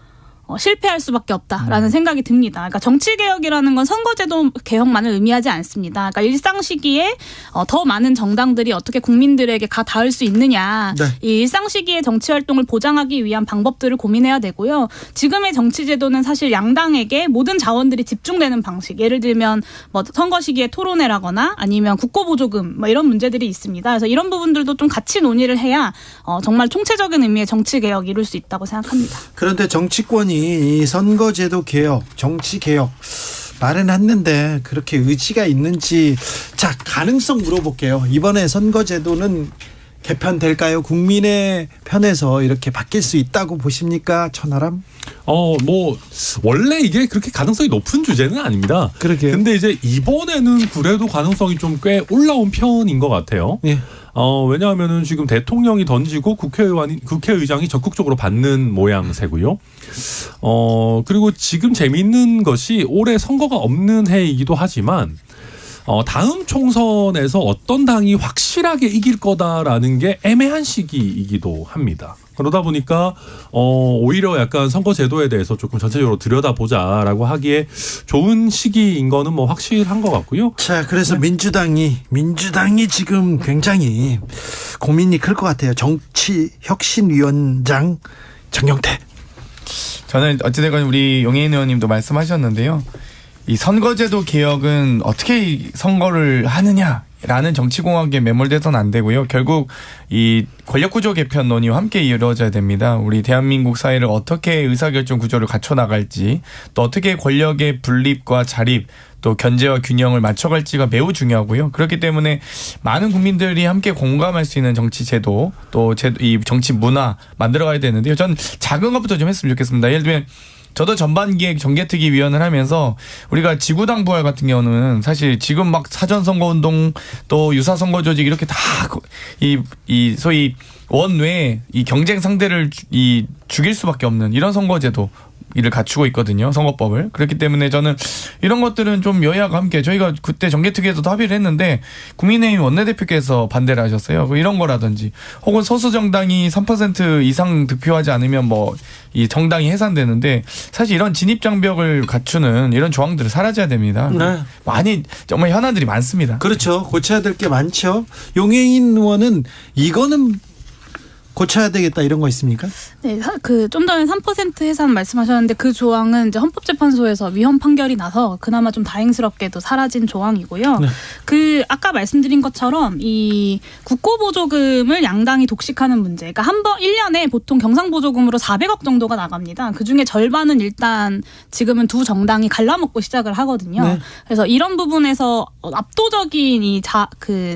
실패할 수밖에 없다라는 생각이 듭니다. 그러니까 정치개혁이라는 건 선거제도 개혁만을 의미하지 않습니다. 그러니까 일상 시기에 더 많은 정당들이 어떻게 국민들에게 가 닿을 수 있느냐. 네. 이 일상 시기의 정치활동을 보장하기 위한 방법들을 고민해야 되고요. 지금의 정치제도는 사실 양당에게 모든 자원들이 집중되는 방식. 예를 들면 뭐 선거 시기에 토론회라거나 아니면 국고보조금 뭐 이런 문제들이 있습니다. 그래서 이런 부분들도 좀 같이 논의를 해야 정말 총체적인 의미의 정치개혁이 이룰 수 있다고 생각합니다. 그런데 정치권이 이 선거제도 개혁, 정치 개혁 마련했는데 그렇게 의지가 있는지 자 가능성 물어볼게요. 이번에 선거제도는 개편될까요? 국민의 편에서 이렇게 바뀔 수 있다고 보십니까, 천하람? 뭐 원래 이게 그렇게 가능성이 높은 주제는 아닙니다. 그러게요. 근데 이제 이번에는 그래도 가능성이 좀 꽤 올라온 편인 것 같아요. 예. 왜냐하면은 지금 대통령이 던지고 국회의장이 적극적으로 받는 모양새고요. 그리고 지금 재미있는 것이 올해 선거가 없는 해이기도 하지만 다음 총선에서 어떤 당이 확실하게 이길 거다라는 게 애매한 시기이기도 합니다. 그러다 보니까 오히려 약간 선거 제도에 대해서 조금 전체적으로 들여다보자라고 하기에 좋은 시기인 거는 뭐 확실한 것 같고요. 자, 그래서 민주당이 지금 굉장히 고민이 클 것 같아요. 정치혁신위원장 정경태. 저는 어찌됐건 우리 용혜인 의원님도 말씀하셨는데요. 이 선거제도 개혁은 어떻게 선거를 하느냐라는 정치공학에 매몰돼서는 안 되고요. 결국 이 권력구조 개편 논의와 함께 이루어져야 됩니다. 우리 대한민국 사회를 어떻게 의사결정 구조를 갖춰나갈지 또 어떻게 권력의 분립과 자립 또 견제와 균형을 맞춰갈지가 매우 중요하고요. 그렇기 때문에 많은 국민들이 함께 공감할 수 있는 정치 제도 또 이 정치 문화 만들어가야 되는데요. 전 작은 것부터 좀 했으면 좋겠습니다. 예를 들면 저도 전반기획 정개특위 위원을 하면서 우리가 지구당 부활 같은 경우는 사실 지금 막 사전선거운동 또 유사선거조직 이렇게 다 이 소위 원외 이 경쟁 상대를 죽일 수밖에 없는 이런 선거제도 이를 갖추고 있거든요. 선거법을. 그렇기 때문에 저는 이런 것들은 좀 여야가 함께 저희가 그때 정개특위에서도 합의를 했는데 국민의힘 원내대표께서 반대를 하셨어요. 이런 거라든지 혹은 소수 정당이 3% 이상 득표하지 않으면 뭐 이 정당이 해산되는데 사실 이런 진입장벽을 갖추는 이런 조항들은 사라져야 됩니다. 네. 많이 정말 현안들이 많습니다. 그렇죠. 고쳐야 될 게 많죠. 용혜인 의원은 이거는 고쳐야 되겠다 이런 거 있습니까? 네, 좀 전에 3% 해산 말씀하셨는데 그 조항은 이제 헌법재판소에서 위헌 판결이 나서 그나마 좀 다행스럽게도 사라진 조항이고요. 네. 아까 말씀드린 것처럼 이 국고보조금을 양당이 독식하는 문제. 그러니까 한 번 1년에 보통 경상보조금으로 400억 정도가 나갑니다. 그 중에 절반은 일단 지금은 두 정당이 갈라먹고 시작을 하거든요. 네. 그래서 이런 부분에서 압도적인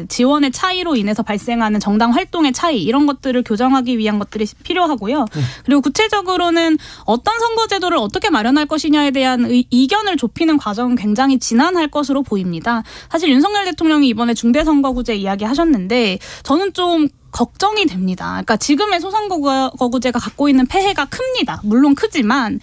지원의 차이로 인해서 발생하는 정당 활동의 차이 이런 것들을 교정하기 위한 것들이 필요하고요. 그리고 구체적으로는 어떤 선거제도를 어떻게 마련할 것이냐에 대한 이견을 좁히는 과정은 굉장히 지난할 것으로 보입니다. 사실 윤석열 대통령이 이번에 중대선거구제 이야기하셨는데 저는 좀 걱정이 됩니다. 그러니까 지금의 소선거구제가 갖고 있는 폐해가 큽니다. 물론 크지만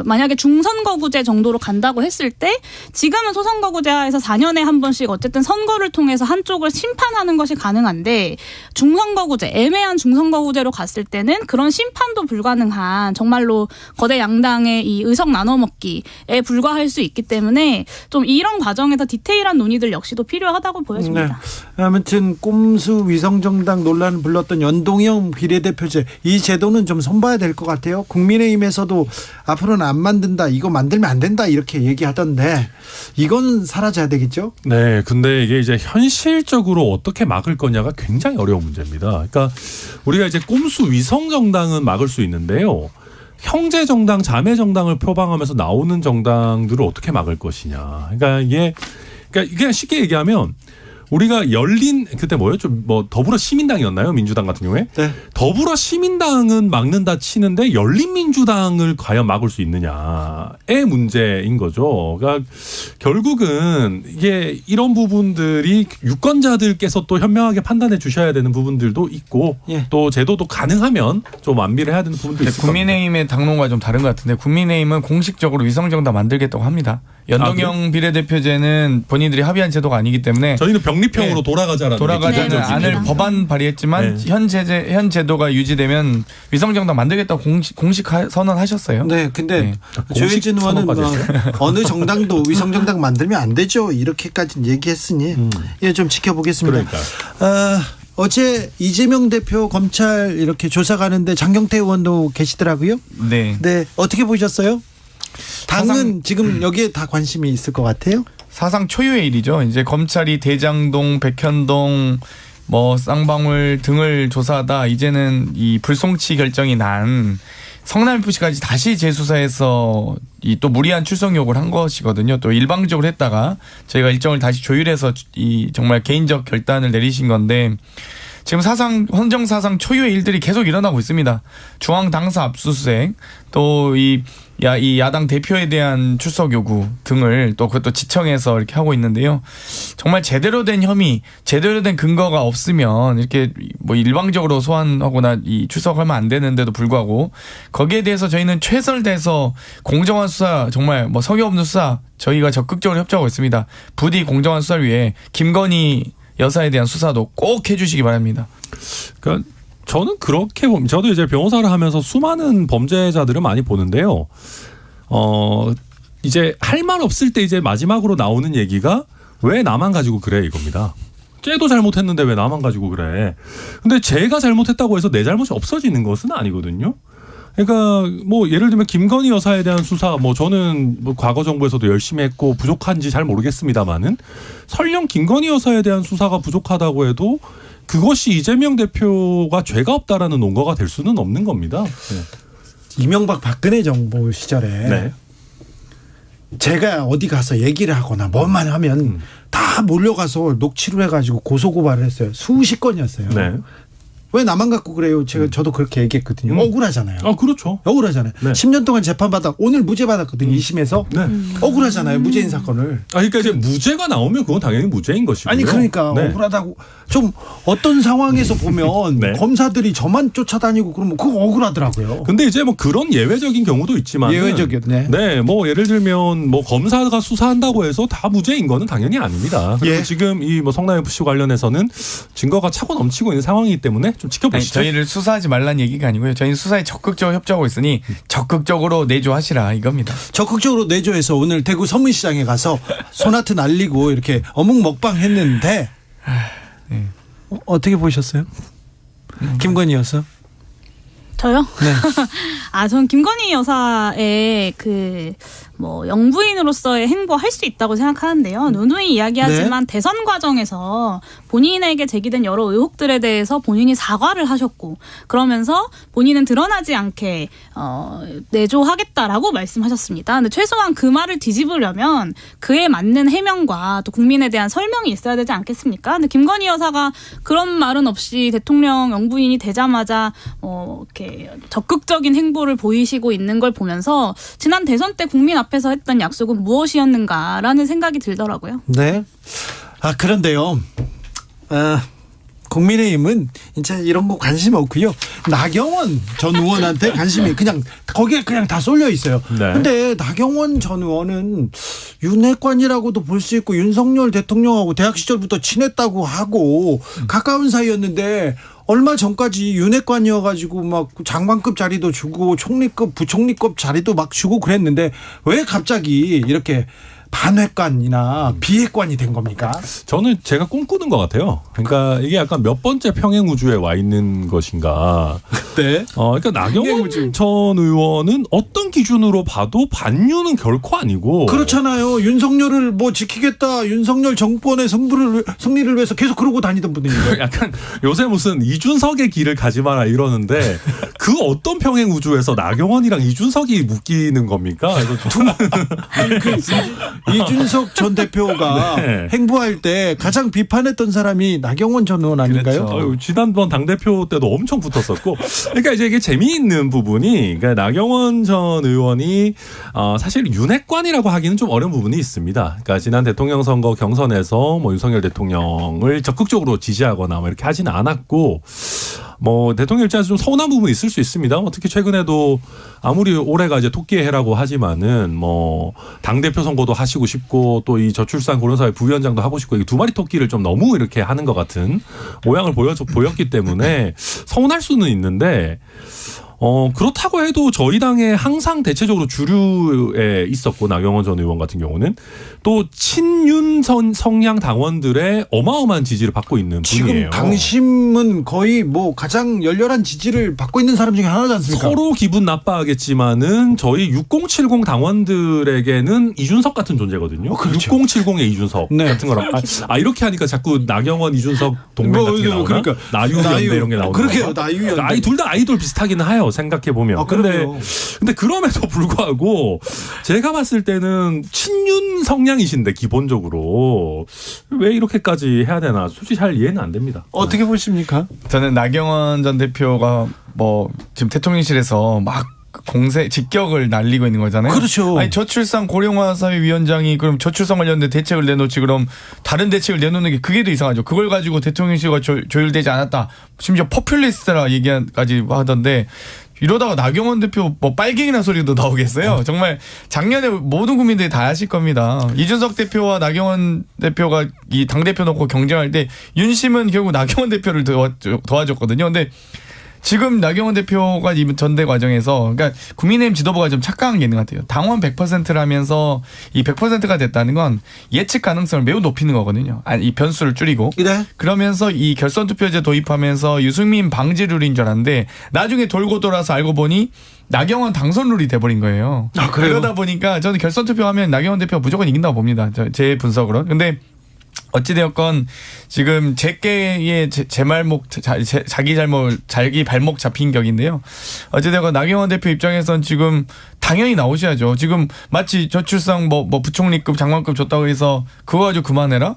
만약에 중선거구제 정도로 간다고 했을 때 지금은 소선거구제하에서 4년에 한 번씩 어쨌든 선거를 통해서 한쪽을 심판하는 것이 가능한데 중선거구제, 애매한 중선거구제로 갔을 때는 그런 심판도 불가능한 정말로 거대 양당의 이 의석 나눠먹기에 불과할 수 있기 때문에 좀 이런 과정에서 디테일한 논의들 역시도 필요하다고 보여집니다. 네. 아무튼 꼼수 위성정당 논란을 불렀던 연동형 비례대표제 이 제도는 좀 손봐야 될 것 같아요. 국민의힘에서도 앞으로는 안 만든다, 이거 만들면 안 된다 이렇게 얘기하던데 이건 사라져야 되겠죠? 네, 근데 이게 이제 현실적으로 어떻게 막을 거냐가 굉장히 어려운 문제입니다. 그러니까 우리가 이제 꼼수 위성 정당은 막을 수 있는데요. 형제 정당, 자매 정당을 표방하면서 나오는 정당들을 어떻게 막을 것이냐. 그러니까 이게 쉽게 얘기하면 우리가 열린 그때 뭐였죠? 뭐 더불어 시민당이었나요? 민주당 같은 경우에 네. 더불어 시민당은 막는다 치는데 열린민주당을 과연 막을 수 있느냐의 문제인 거죠. 그러니까 결국은 이게 이런 부분들이 유권자들께서 또 현명하게 판단해 주셔야 되는 부분들도 있고 예. 또 제도도 가능하면 좀 완비를 해야 되는 부분도 있습니다. 국민의힘의 당론과 좀 다른 것 같은데 국민의힘은 공식적으로 위성정당 만들겠다고 합니다. 연동형 비례대표제는 본인들이 합의한 제도가 아니기 때문에 저희는 병립형으로 돌아가자라는 안을 법안 발의했지만 네. 현 제도가 유지되면 위성정당 만들겠다고 공식 선언하셨어요. 네, 근데 네. 조혜진 의원은 뭐 선언까지 어느 정당도 위성정당 만들면 안 되죠. 이렇게까지 얘기했으니 예, 좀 지켜보겠습니다. 그러니까. 어제 이재명 대표 검찰 이렇게 조사 가는데 장경태 의원도 계시더라고요. 네. 네, 어떻게 보셨어요? 당은 지금 여기에 다 관심이 있을 것 같아요. 사상 초유의 일이죠. 이제 검찰이 대장동, 백현동, 뭐 쌍방울 등을 조사하다 이제는 이 불송치 결정이 난 성남FC까지 다시 재수사해서 이 또 무리한 출석 요구를 한 것이거든요. 또 일방적으로 했다가 저희가 일정을 다시 조율해서 이 정말 개인적 결단을 내리신 건데 지금 헌정사상 초유의 일들이 계속 일어나고 있습니다. 중앙 당사 압수수색, 또 이 야당 대표에 대한 출석 요구 등을 또 그것도 지청해서 이렇게 하고 있는데요. 정말 제대로 된 혐의, 제대로 된 근거가 없으면 이렇게 뭐 일방적으로 소환하거나 이 출석하면 안 되는데도 불구하고 거기에 대해서 저희는 최선을 다해서 공정한 수사, 정말 뭐 성의 없는 수사 저희가 적극적으로 협조하고 있습니다. 부디 공정한 수사를 위해 김건희 여사에 대한 수사도 꼭 해주시기 바랍니다. 그러니까 저는 그렇게 봅니다. 저도 이제 변호사를 하면서 수많은 범죄자들을 많이 보는데요. 이제 할 말 없을 때 이제 마지막으로 나오는 얘기가 왜 나만 가지고 그래 이겁니다. 쟤도 잘못했는데 왜 나만 가지고 그래. 근데 제가 잘못했다고 해서 내 잘못이 없어지는 것은 아니거든요. 그러니까 뭐 예를 들면 김건희 여사에 대한 수사 뭐 저는 뭐 과거 정부에서도 열심히 했고 부족한지 잘 모르겠습니다만은 설령 김건희 여사에 대한 수사가 부족하다고 해도 그것이 이재명 대표가 죄가 없다라는 논거가 될 수는 없는 겁니다. 네. 이명박 박근혜 정부 시절에 네. 제가 어디 가서 얘기를 하거나 뭐만 하면 다 몰려가서 녹취를 해가지고 고소고발을 했어요. 수십 건이었어요. 네. 왜 나만 갖고 그래요? 저도 그렇게 얘기했거든요. 억울하잖아요. 그렇죠. 억울하잖아요. 네. 10년 동안 재판받아 오늘 무죄 받았거든요. 2심에서. 네. 억울하잖아요. 무죄인 사건을. 그러니까 이제 무죄가 나오면 그건 당연히 무죄인 것이고요. 아니 그러니까 네. 억울하다고 좀 어떤 상황에서 보면 네. 검사들이 저만 쫓아다니고 그러면 그거 억울하더라고요. 근데 이제 뭐 그런 예외적인 경우도 있지만 예외적이었네. 네, 뭐 예를 들면 뭐 검사가 수사한다고 해서 다 무죄인 거는 당연히 아닙니다. 그리고 예. 지금 이 뭐 성남FC 관련해서는 증거가 차고 넘치고 있는 상황이기 때문에 좀 지켜보시죠. 저희를 수사하지 말라는 얘기가 아니고요. 저희는 수사에 적극적으로 협조하고 있으니 적극적으로 내조하시라 이겁니다. 적극적으로 내조해서 오늘 대구 서문시장에 가서 소나트 날리고 이렇게 어묵 먹방 했는데 네. 어떻게 보셨어요? 김건희 여사? 저요? 네. 전 김건희 여사의 영부인으로서의 행보 할 수 있다고 생각하는데요. 누누이 이야기하지만 대선 과정에서 본인에게 제기된 여러 의혹들에 대해서 본인이 사과를 하셨고 그러면서 본인은 드러나지 않게 내조하겠다라고 말씀하셨습니다. 근데 최소한 그 말을 뒤집으려면 그에 맞는 해명과 또 국민에 대한 설명이 있어야 되지 않겠습니까? 근데 김건희 여사가 그런 말은 없이 대통령 영부인이 되자마자 이렇게 적극적인 행보를 보이시고 있는 걸 보면서 지난 대선 때 국민 앞에서 했던 약속은 무엇이었는가라는 생각이 들더라고요. 네. 그런데요. 국민의힘은 진짜 이런 거 관심 없고요. 나경원 전 의원한테 관심이 그냥 거기에 그냥 다 쏠려 있어요. 네. 근데 나경원 전 의원은 윤핵관이라고도 볼 수 있고 윤석열 대통령하고 대학 시절부터 친했다고 하고 가까운 사이였는데 얼마 전까지 윤핵관이어가지고 막 장관급 자리도 주고 총리급 부총리급 자리도 막 주고 그랬는데 왜 갑자기 이렇게 반핵관이나 비핵관이 된 겁니까? 저는 제가 꿈꾸는 것 같아요. 그러니까 이게 약간 몇 번째 평행 우주에 와 있는 것인가. 네. 그러니까 나경원 전 의원은 어떤 기준으로 봐도 반윤은 결코 아니고. 그렇잖아요. 윤석열을 뭐 지키겠다. 윤석열 정권의 승리를 위해서 계속 그러고 다니던 분이에요. 약간 요새 무슨 이준석의 길을 가지 마라 이러는데 그 어떤 평행 우주에서 나경원이랑 이준석이 묶이는 겁니까? 이준석 전 대표가 네. 행보할 때 가장 비판했던 사람이 나경원 전 의원 아닌가요? 그렇죠. 지난번 당대표 때도 엄청 붙었었고. 그러니까 이제 이게 재미있는 부분이, 그러니까 나경원 전 의원이 사실 윤핵관이라고 하기는 좀 어려운 부분이 있습니다. 그러니까 지난 대통령 선거 경선에서 뭐 윤석열 대통령을 적극적으로 지지하거나 뭐 이렇게 하지는 않았고, 뭐 대통령 입장에서 좀 서운한 부분이 있을 수 있습니다. 뭐 특히 최근에도 아무리 올해가 이제 토끼의 해라고 하지만은 뭐 당대표 선거도 하시고 싶고 또 이 저출산 고령사회 부위원장도 하고 싶고 이 두 마리 토끼를 좀 너무 이렇게 하는 것 같은 모양을 보였기 때문에 서운할 수는 있는데 그렇다고 해도 저희 당에 항상 대체적으로 주류에 있었고 나경원 전 의원 같은 경우는 또 친윤 성향 당원들의 어마어마한 지지를 받고 있는 지금 분이에요. 당심은 거의 뭐 가장 열렬한 지지를 받고 있는 사람 중에 하나지 않습니까? 서로 기분 나빠하겠지만은 저희 6070 당원들에게는 이준석 같은 존재거든요. 그렇죠. 6070의 이준석 네. 같은 거라. 이렇게 하니까 자꾸 나경원 이준석 동맹 같은 게 나오나? 그러니까 나유연대 이런 게 나오는 그렇게요. 나유연대. 둘 다 아이돌 비슷하기는 해요. 생각해 보면. 근데 그럼에도 불구하고 제가 봤을 때는 친윤 성향이신데 기본적으로 왜 이렇게까지 해야 되나 솔직히 잘 이해는 안 됩니다. 어떻게 보십니까? 저는 나경원 전 대표가 뭐 지금 대통령실에서 막 직격을 날리고 있는 거잖아요. 그렇죠. 아니 저출산 고령화 사회 위원장이 그럼 저출산 관련된 대책을 내놓지 그럼 다른 대책을 내놓는 게 그게 더 이상하죠. 그걸 가지고 대통령실과 조율되지 않았다. 심지어 포퓰리스트라 얘기까지 하던데 이러다가 나경원 대표 뭐 빨갱이나 소리도 나오겠어요. 정말 작년에 모든 국민들이 다 아실 겁니다. 이준석 대표와 나경원 대표가 이 당대표 놓고 경쟁할 때 윤심은 결국 나경원 대표를 도와줬거든요. 근데 지금 나경원 대표가 이 전대 과정에서 그러니까 국민의힘 지도부가 좀 착각한 게 있는 것 같아요. 당원 100%라면서 이 100%가 됐다는 건 예측 가능성을 매우 높이는 거거든요. 이 변수를 줄이고. 네. 그러면서 이 결선 투표제 도입하면서 유승민 방지 룰인 줄 알았는데 나중에 돌고 돌아서 알고 보니 나경원 당선 룰이 돼버린 거예요. 그래요? 그러다 보니까 저는 결선 투표하면 나경원 대표가 무조건 이긴다고 봅니다. 제 분석으로. 근데 어찌되었건 지금 제께의 자기 발목 잡힌 격인데요. 어찌되었건 나경원 대표 입장에선 지금 당연히 나오셔야죠. 지금 마치 저출산 뭐 부총리급 장관급 줬다고 해서 그거 가지고 그만해라?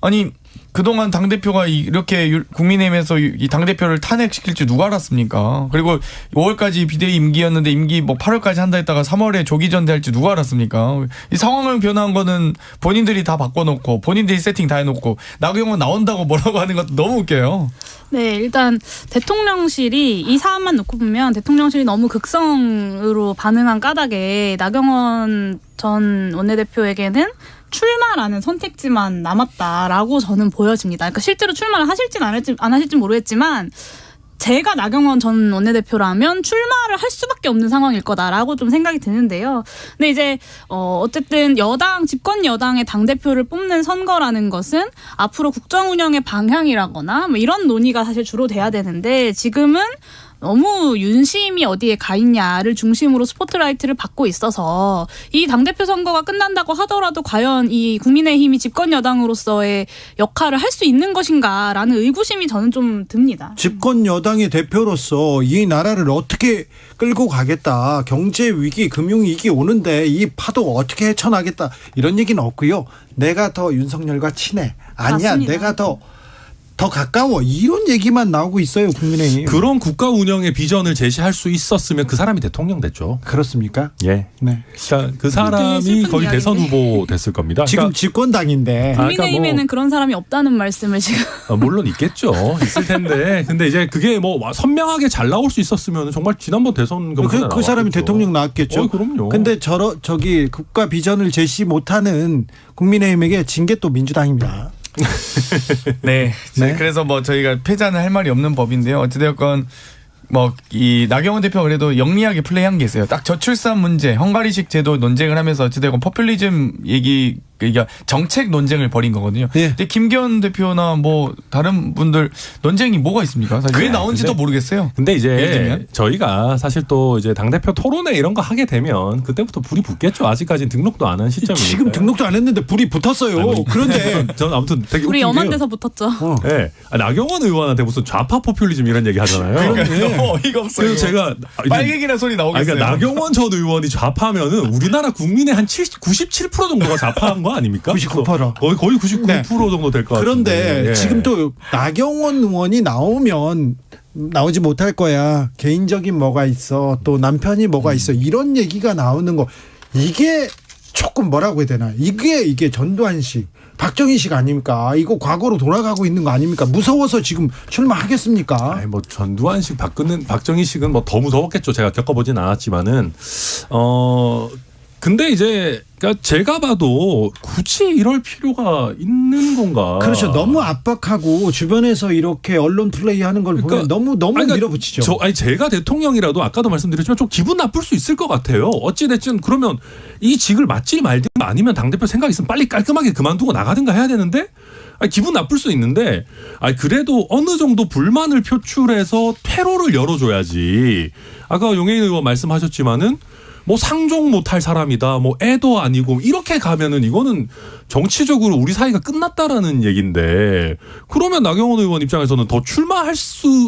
아니 그동안 당대표가 이렇게 국민의힘에서 이 당대표를 탄핵시킬 줄 누가 알았습니까? 그리고 5월까지 비대위 임기였는데 임기 뭐 8월까지 한다 했다가 3월에 조기 전대할 줄 누가 알았습니까? 이 상황을 변화한 거는 본인들이 다 바꿔놓고 본인들이 세팅 다 해놓고 나경원 나온다고 뭐라고 하는 것도 너무 웃겨요. 네, 일단 대통령실이 이 사안만 놓고 보면 대통령실이 너무 극성으로 반응한 까닭에 나경원 전 원내대표에게는 출마라는 선택지만 남았다라고 저는 보여집니다. 그러니까 실제로 출마를 하실진 안 하실진 모르겠지만 제가 나경원 전 원내대표라면 출마를 할 수밖에 없는 상황일 거다라고 좀 생각이 드는데요. 근데 이제 어쨌든 집권 여당의 당대표를 뽑는 선거라는 것은 앞으로 국정 운영의 방향이라거나 뭐 이런 논의가 사실 주로 돼야 되는데 지금은 너무 윤심이 어디에 가 있냐를 중심으로 스포트라이트를 받고 있어서 이 당대표 선거가 끝난다고 하더라도 과연 이 국민의힘이 집권 여당으로서의 역할을 할 수 있는 것인가라는 의구심이 저는 좀 듭니다. 집권 여당의 대표로서 이 나라를 어떻게 끌고 가겠다. 경제 위기, 금융 위기 오는데 이 파도 어떻게 헤쳐나겠다. 이런 얘기는 없고요. 내가 더 윤석열과 친해. 아니야. 맞습니다. 내가 더 더 가까워 이런 얘기만 나오고 있어요. 국민의힘. 그런 국가 운영의 비전을 제시할 수 있었으면 그 사람이 대통령 됐죠. 그렇습니까? 예. 네. 그러니까 그 사람이 슬픈 거의 이야기인데. 대선 후보 됐을 겁니다. 지금 그러니까 집권당인데. 국민의힘에는 그런 사람이 없다는 말씀을 지금. 물론 있겠죠. 있을 텐데. 근데 이제 그게 뭐 선명하게 잘 나올 수 있었으면 정말 지난번 대선 경선에 그 사람이 나왔겠죠. 대통령 나왔겠죠. 그럼요. 근데 저기 국가 비전을 제시 못하는 국민의힘에게 진 게 또 민주당입니다. 네. 네. 그래서 뭐 저희가 패자는 할 말이 없는 법인데요. 어찌되었건 뭐 이 나경원 대표가 그래도 영리하게 플레이한 게 있어요. 딱 저출산 문제, 헝가리식 제도 논쟁을 하면서 어찌되건 포퓰리즘 얘기, 그러니까 정책 논쟁을 벌인 거거든요. 예. 근데 김기현 대표나 뭐 다른 분들 논쟁이 뭐가 있습니까? 사실 왜 나온지도 근데- 모르겠어요. 근데 예를 이제 들면? 저희가 사실 또 이제 당대표 토론회 이런 거 하게 되면 그때부터 불이 붙겠죠. 아직까지는 등록도 안 한 시점이니까. 지금 등록도 안 했는데 불이 붙었어요. 그런데 저는 아무튼 되게 우리 웃긴 게요. 연한데서 붙었죠. 네. 나경원 의원한테 무슨 좌파 포퓰리즘 이런 얘기 하잖아요. 그러네. 너무 어이가 없어요. 그래서 제가 빨갱이나 소리 나오겠어요. 그러니까 나경원 전 의원이 좌파면은 우리나라 국민의 한 97% 정도가 좌파한 거 아닙니까? 99%. 거의 99% 네. 정도 될 것 같은데. 그런데 예. 지금 또 나경원 의원이 나오면 나오지 못할 거야. 개인적인 뭐가 있어. 또 남편이 뭐가 있어. 이런 얘기가 나오는 거. 이게 조금 뭐라고 해야 되나. 이게 전두환식, 박정희식 아닙니까? 이거 과거로 돌아가고 있는 거 아닙니까? 무서워서 지금 출마하겠습니까? 아니 뭐 전두환식 박정희식은 뭐 더 무서웠겠죠. 제가 겪어보진 않았지만은 근데 이제 그러니까 제가 봐도 굳이 이럴 필요가 있는 건가? 그렇죠. 너무 압박하고 주변에서 이렇게 언론 플레이하는 걸 보면 너무 아니, 그러니까 밀어붙이죠. 제가 대통령이라도 아까도 말씀드렸지만 좀 기분 나쁠 수 있을 것 같아요. 어찌됐든 그러면 이 직을 맡지 말든가 아니면 당대표 생각 있으면 빨리 깔끔하게 그만두고 나가든가 해야 되는데 기분 나쁠 수 있는데 그래도 어느 정도 불만을 표출해서 퇴로를 열어줘야지. 아까 용해인 의원 말씀하셨지만은 뭐 상종 못할 사람이다, 뭐 애도 아니고 이렇게 가면은 이거는 정치적으로 우리 사이가 끝났다라는 얘기인데 그러면 나경원 의원 입장에서는 더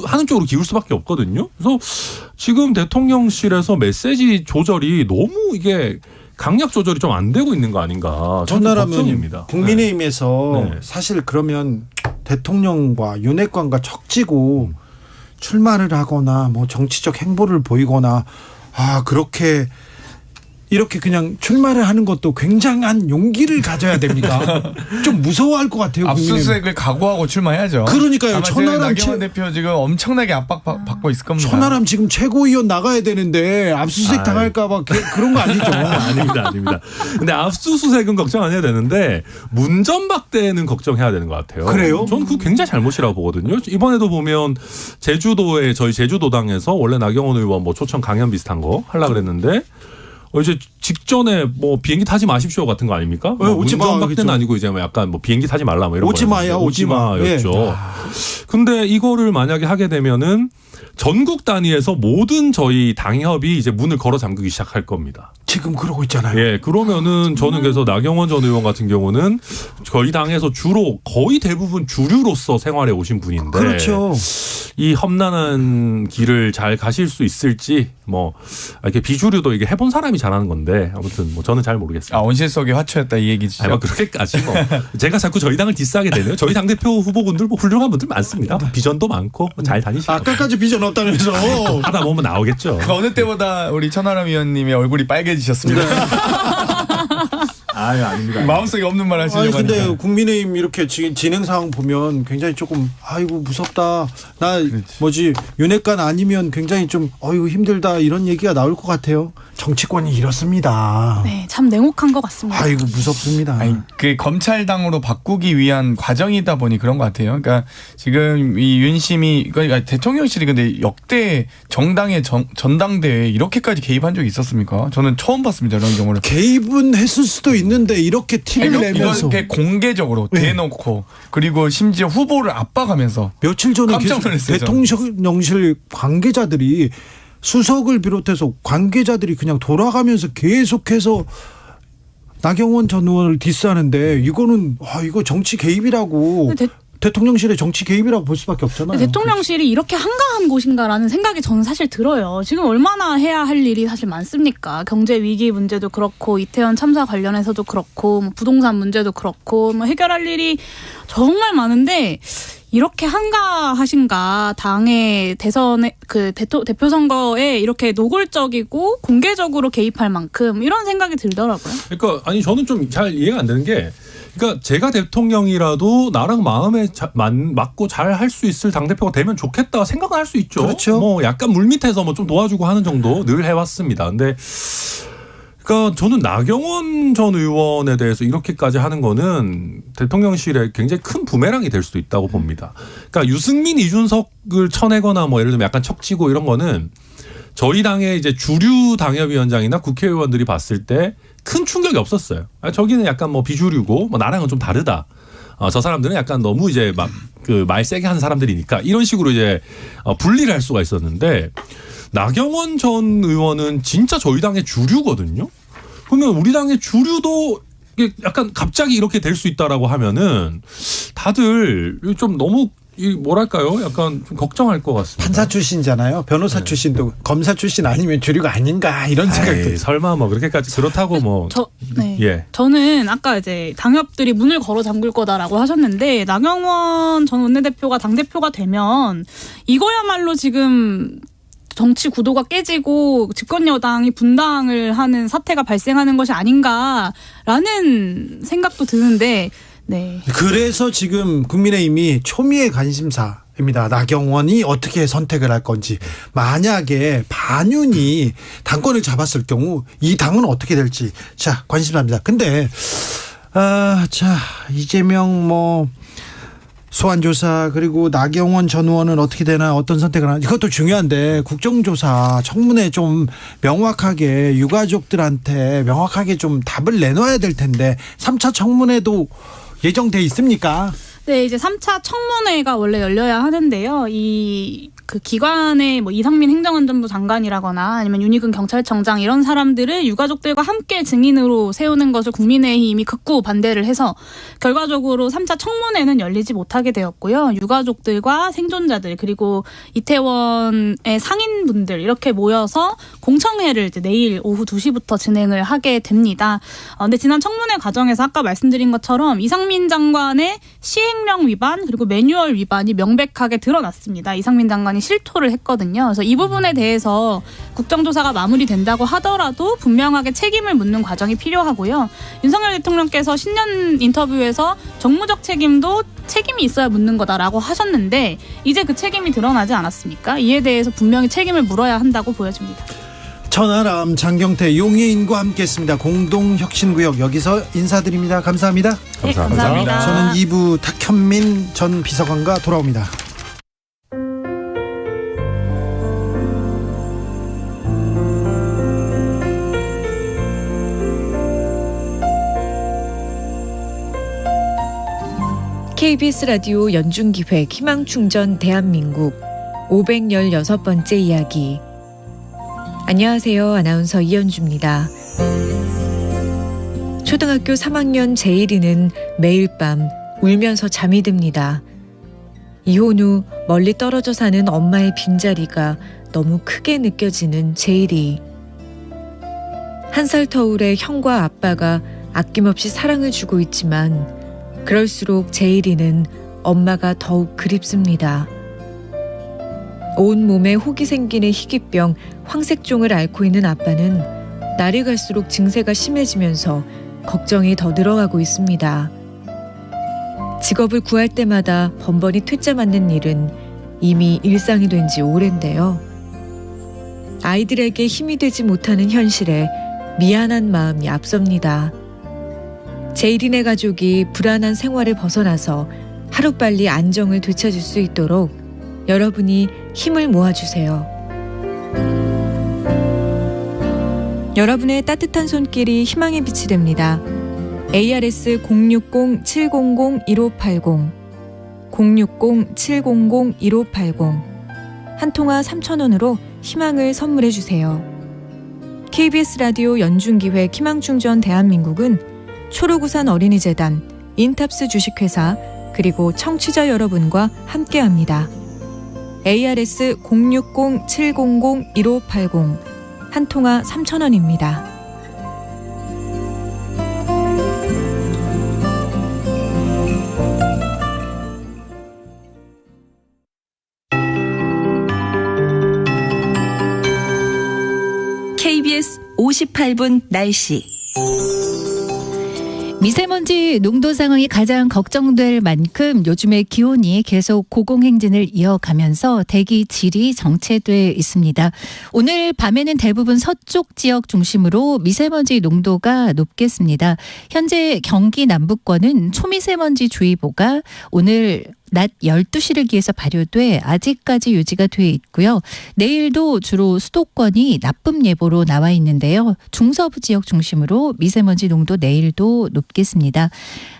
하는 쪽으로 기울 수밖에 없거든요. 그래서 지금 대통령실에서 메시지 조절이 너무 이게 강약 조절이 좀 안 되고 있는 거 아닌가. 저는 걱정입니다. 국민의힘에서 네. 사실 그러면 대통령과 윤핵관과 척지고 출마를 하거나 뭐 정치적 행보를 보이거나 그렇게 이렇게 그냥 출마를 하는 것도 굉장한 용기를 가져야 됩니다. 좀 무서워할 것 같아요. 압수수색을 각오하고 출마해야죠. 그러니까 아마 나경원 대표 지금 엄청나게 압박받고 있을 겁니다. 천하람 지금 최고위원 나가야 되는데 압수수색 당할까봐 그런 거 아니죠? 아닙니다. 근데 압수수색은 걱정 안 해야 되는데 문전박대는 걱정해야 되는 것 같아요. 그래요? 저는 그거 굉장히 잘못이라고 보거든요. 이번에도 보면 제주도에 저희 제주도당에서 원래 나경원 의원 뭐 초청 강연 비슷한 거 하려고 그랬는데 이제 직전에 뭐 비행기 타지 마십시오 같은 거 아닙니까? 네, 오지 마. 문전박대는 아니고 이제 뭐 약간 뭐 비행기 타지 말라 뭐 이런 오지 마야, 오지 마. 오지마였죠. 근데 이거를 만약에 하게 되면은 전국 단위에서 모든 저희 당협이 이제 문을 걸어 잠그기 시작할 겁니다. 지금 그러고 있잖아요. 예, 그러면은 저는 그래서 나경원 전 의원 같은 경우는 저희 당에서 주로 거의 대부분 주류로서 생활해 오신 분인데 그렇죠. 이 험난한 길을 잘 가실 수 있을지 뭐 이렇게 비주류도 이게 해본 사람이 잘하는 건데 아무튼 뭐 저는 잘 모르겠습니다. 온실 속의 화초였다 이 얘기죠. 뭐 그렇게까지 뭐 제가 자꾸 저희 당을 디스하게 되네요. 저희 당 대표 후보분들 뭐 훌륭한 분들 많습니다. 비전도 많고 잘 다니시고 아까까지 비전 없다면서. 하다 보면 나오겠죠. 어느 때보다 우리 천하람 위원님의 얼굴이 빨개지셨습니다. 아유 아닙니다. 마음속에 없는 말 아니 하시려고 근데 하니까. 국민의힘 이렇게 진행 상황 보면 굉장히 조금 아이고 무섭다. 나 뭐지 윤핵관 아니면 굉장히 좀 힘들다 이런 얘기가 나올 것 같아요. 정치권이 이렇습니다. 네, 참 냉혹한 것 같습니다. 아이고 무섭습니다. 아니, 그 검찰당으로 바꾸기 위한 과정이다 보니 그런 것 같아요. 그러니까 지금 이 윤심이 그러니까 대통령실이 근데 역대 정당의 전당대회에 이렇게까지 개입한 적이 있었습니까? 저는 처음 봤습니다. 이런 경우를. 개입은 했을 수도 있는데 이렇게 티를 내면서 이렇게 공개적으로 대놓고 그리고 심지어 후보를 압박하면서 며칠 전에 깜짝 놀랐어요, 대통령실 관계자들이 수석을 비롯해서 관계자들이 그냥 돌아가면서 계속해서 나경원 전 의원을 디스하는데 이거는 이거 정치 개입이라고 대통령실의 정치 개입이라고 볼 수밖에 없잖아요. 대통령실이 이렇게 한가한 곳인가라는 생각이 저는 사실 들어요. 지금 얼마나 해야 할 일이 사실 많습니까? 경제 위기 문제도 그렇고 이태원 참사 관련해서도 그렇고 뭐 부동산 문제도 그렇고 뭐 해결할 일이 정말 많은데 이렇게 한가하신가 당의 대선에 그 대표 선거에 이렇게 노골적이고 공개적으로 개입할 만큼 이런 생각이 들더라고요. 그러니까 아니 저는 좀 잘 이해가 안 되는 게 그러니까 제가 대통령이라도 나랑 마음에 맞고 잘 할 수 있을 당대표가 되면 좋겠다 생각은 할 수 있죠. 그렇죠. 뭐 약간 물밑에서 뭐 좀 도와주고 하는 정도 늘 해왔습니다. 근데 그러니까 저는 나경원 전 의원에 대해서 이렇게까지 하는 거는 대통령실에 굉장히 큰 부메랑이 될 수도 있다고 봅니다. 그러니까 유승민, 이준석을 쳐내거나 뭐 예를 들면 약간 척치고 이런 거는 저희 당의 이제 주류 당협위원장이나 국회의원들이 봤을 때 큰 충격이 없었어요. 저기는 약간 뭐 비주류고 뭐 나랑은 좀 다르다. 저 사람들은 약간 너무 이제 막 그 말 세게 하는 사람들이니까 이런 식으로 이제 분리를 할 수가 있었는데 나경원 전 의원은 진짜 저희 당의 주류거든요. 그러면 우리 당의 주류도 이게 약간 갑자기 이렇게 될 수 있다라고 하면은 다들 좀 너무 뭐랄까요? 약간 좀 걱정할 것 같습니다. 판사 출신이잖아요. 변호사 출신도 검사 출신 아니면 주류가 아닌가 이런 생각이 들어요. 설마 뭐 그렇게까지 그렇다고 뭐 예. 저는 아까 이제 당협들이 문을 걸어 잠글 거다라고 하셨는데 나경원 전 원내대표가 당대표가 되면 이거야말로 지금 정치 구도가 깨지고 집권 여당이 분당을 하는 사태가 발생하는 것이 아닌가라는 생각도 드는데 네. 그래서 지금 국민의힘이 초미의 관심사입니다. 나경원이 어떻게 선택을 할 건지. 만약에 반윤이 당권을 잡았을 경우 이 당은 어떻게 될지. 자, 관심사입니다. 근데 자, 이재명 뭐 소환조사 그리고 나경원 전 의원은 어떻게 되나 어떤 선택을 하나 이것도 중요한데 국정조사 청문회 좀 명확하게 유가족들한테 명확하게 좀 답을 내놔야 될 텐데 3차 청문회도 예정돼 있습니까? 네, 이제 3차 청문회가 원래 열려야 하는데요. 그 기관의 뭐 이상민 행정안전부 장관이라거나 아니면 윤희근 경찰청장 이런 사람들을 유가족들과 함께 증인으로 세우는 것을 국민의힘이 극구 반대를 해서 결과적으로 3차 청문회는 열리지 못하게 되었고요. 유가족들과 생존자들 그리고 이태원의 상인분들 이렇게 모여서 공청회를 이제 내일 오후 2시부터 진행을 하게 됩니다. 근데 지난 청문회 과정에서 아까 말씀드린 것처럼 이상민 장관의 시행령 위반 그리고 매뉴얼 위반이 명백하게 드러났습니다. 이상민 장관이 실토를 했거든요. 그래서 이 부분에 대해서 국정조사가 마무리된다고 하더라도 분명하게 책임을 묻는 과정이 필요하고요. 윤석열 대통령께서 신년 인터뷰에서 정무적 책임도 책임이 있어야 묻는 거다라고 하셨는데 이제 그 책임이 드러나지 않았습니까? 이에 대해서 분명히 책임을 물어야 한다고 보여집니다. 천하람, 장경태, 용해인과 함께했습니다. 공동혁신구역 여기서 인사드립니다. 감사합니다. 네, 감사합니다. 저는 2부 탁현민 전 비서관과 돌아옵니다. KBS 라디오 연중기획 희망충전 대한민국 516번째 이야기. 안녕하세요. 아나운서 이현주입니다. 초등학교 3학년 제1이는 매일 밤 울면서 잠이 듭니다. 이혼 후 멀리 떨어져 사는 엄마의 빈자리가 너무 크게 느껴지는 제1이. 1살 터울의 형과 아빠가 아낌없이 사랑을 주고 있지만 그럴수록 제1이는 엄마가 더욱 그립습니다. 온 몸에 혹이 생기는 희귀병 황색종을 앓고 있는 아빠는 날이 갈수록 증세가 심해지면서 걱정이 더 늘어가고 있습니다. 직업을 구할 때마다 번번이 퇴짜 맞는 일은 이미 일상이 된 지 오랜데요. 아이들에게 힘이 되지 못하는 현실에 미안한 마음이 앞섭니다. 제1인의 가족이 불안한 생활을 벗어나서 하루빨리 안정을 되찾을 수 있도록 여러분이 힘을 모아주세요. 여러분의 따뜻한 손길이 희망의 빛이 됩니다. ARS 060-700-1580 060-700-1580 한 통화 3,000원으로 희망을 선물해 주세요. KBS 라디오 연중기획 희망충전 대한민국은 초록우산 어린이재단, 인탑스 주식회사, 그리고 청취자 여러분과 함께합니다. ARS 060-700-1580 한 통화 3,000원입니다. KBS 58분 날씨. 미세먼지 농도 상황이 가장 걱정될 만큼 요즘에 기온이 계속 고공행진을 이어가면서 대기 질이 정체돼 있습니다. 오늘 밤에는 대부분 서쪽 지역 중심으로 미세먼지 농도가 높겠습니다. 현재 경기 남부권은 초미세먼지 주의보가 오늘 낮 12시를 기해서 발효돼 아직까지 유지가 돼 있고요. 내일도 주로 수도권이 나쁨 예보로 나와 있는데요. 중서부 지역 중심으로 미세먼지 농도 내일도 높겠습니다.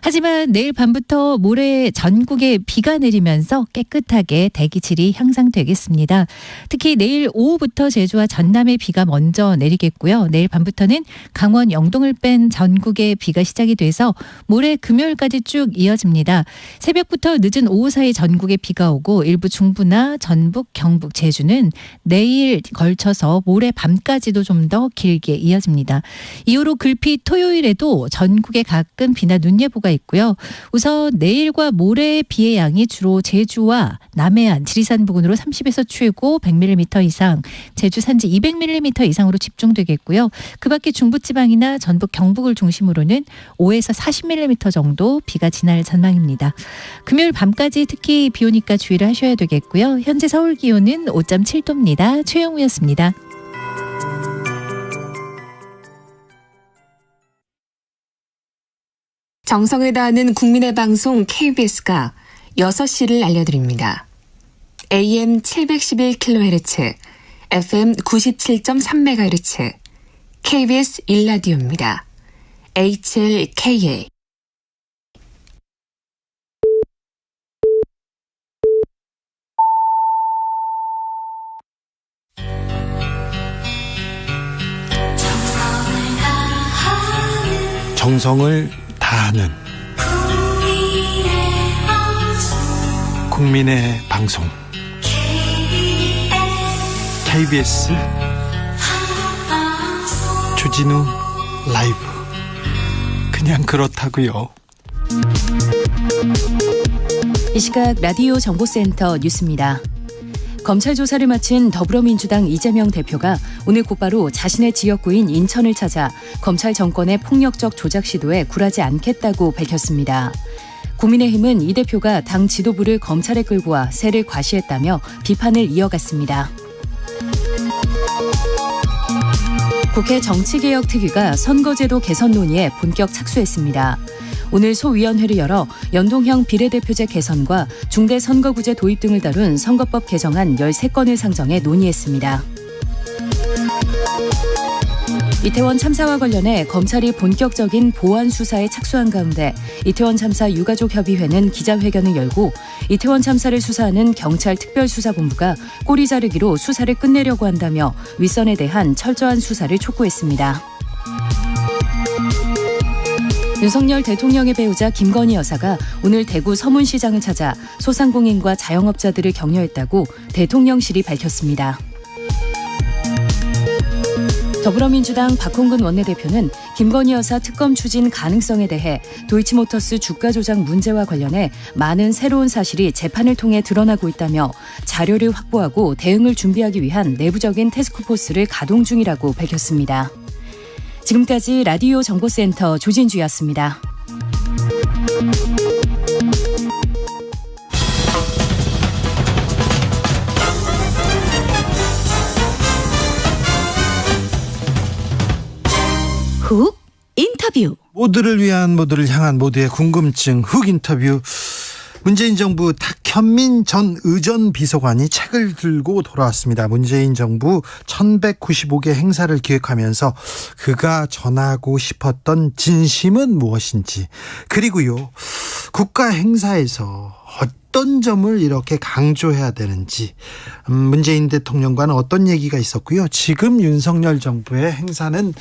하지만 내일 밤부터 모레 전국에 비가 내리면서 깨끗하게 대기질이 향상되겠습니다. 특히 내일 오후부터 제주와 전남에 비가 먼저 내리겠고요. 내일 밤부터는 강원 영동을 뺀 전국에 비가 시작이 돼서 모레 금요일까지 쭉 이어집니다. 새벽부터 늦은 오후 사이 전국에 비가 오고 일부 중부나 전북, 경북, 제주는 내일 걸쳐서 모레 밤까지도 좀 더 길게 이어집니다. 이후로 글피 토요일에도 전국에 가끔 비나 눈 예보가 있고요. 우선 내일과 모레의 비의 양이 주로 제주와 남해안, 지리산 부근으로 30에서 최고 100mm 이상, 제주 산지 200mm 이상으로 집중되겠고요. 그 밖에 중부지방이나 전북, 경북을 중심으로는 5에서 40mm 정도 비가 지날 전망입니다. 금요일 밤까지 특히 비 오니까 주의를 하셔야 되겠고요. 현재 서울 기온은 5.7도입니다. 최영우였습니다. 정성을 다하는 국민의 방송 KBS가 6시를 알려드립니다. AM 711kHz, FM 97.3MHz, KBS 1라디오입니다. HLKA. 정성을 다하는 국민의 방송 KBS 주진우 라이브. 그냥 그렇다고요. 이 시각 라디오 정보센터 뉴스입니다. 검찰 조사를 마친 더불어민주당 이재명 대표가 오늘 곧바로 자신의 지역구인 인천을 찾아 검찰 정권의 폭력적 조작 시도에 굴하지 않겠다고 밝혔습니다. 국민의힘은 이 대표가 당 지도부를 검찰에 끌고 와 세를 과시했다며 비판을 이어갔습니다. 국회 정치개혁특위가 선거제도 개선 논의에 본격 착수했습니다. 오늘 소위원회를 열어 연동형 비례대표제 개선과 중대선거구제 도입 등을 다룬 선거법 개정안 13건을 상정해 논의했습니다. 이태원 참사와 관련해 검찰이 본격적인 보완 수사에 착수한 가운데 이태원 참사 유가족협의회는 기자회견을 열고 이태원 참사를 수사하는 경찰 특별수사본부가 꼬리 자르기로 수사를 끝내려고 한다며 윗선에 대한 철저한 수사를 촉구했습니다. 윤석열 대통령의 배우자 김건희 여사가 오늘 대구 서문시장을 찾아 소상공인과 자영업자들을 격려했다고 대통령실이 밝혔습니다. 더불어민주당 박홍근 원내대표는 김건희 여사 특검 추진 가능성에 대해 도이치모터스 주가 조작 문제와 관련해 많은 새로운 사실이 재판을 통해 드러나고 있다며 자료를 확보하고 대응을 준비하기 위한 내부적인 태스크포스를 가동 중이라고 밝혔습니다. 지금까지 라디오 정보센터 조진주였습니다. 훅 인터뷰. 모두를 위한, 모두를 향한, 모두의 궁금증 훅 인터뷰. 문재인 정부 탁현민 전 의전 비서관이 책을 들고 돌아왔습니다. 문재인 정부 1195개 행사를 기획하면서 그가 전하고 싶었던 진심은 무엇인지, 그리고요, 국가 행사에서 어떤 점을 이렇게 강조해야 되는지, 문재인 대통령과는 어떤 얘기가 있었고요, 지금 윤석열 정부의 행사는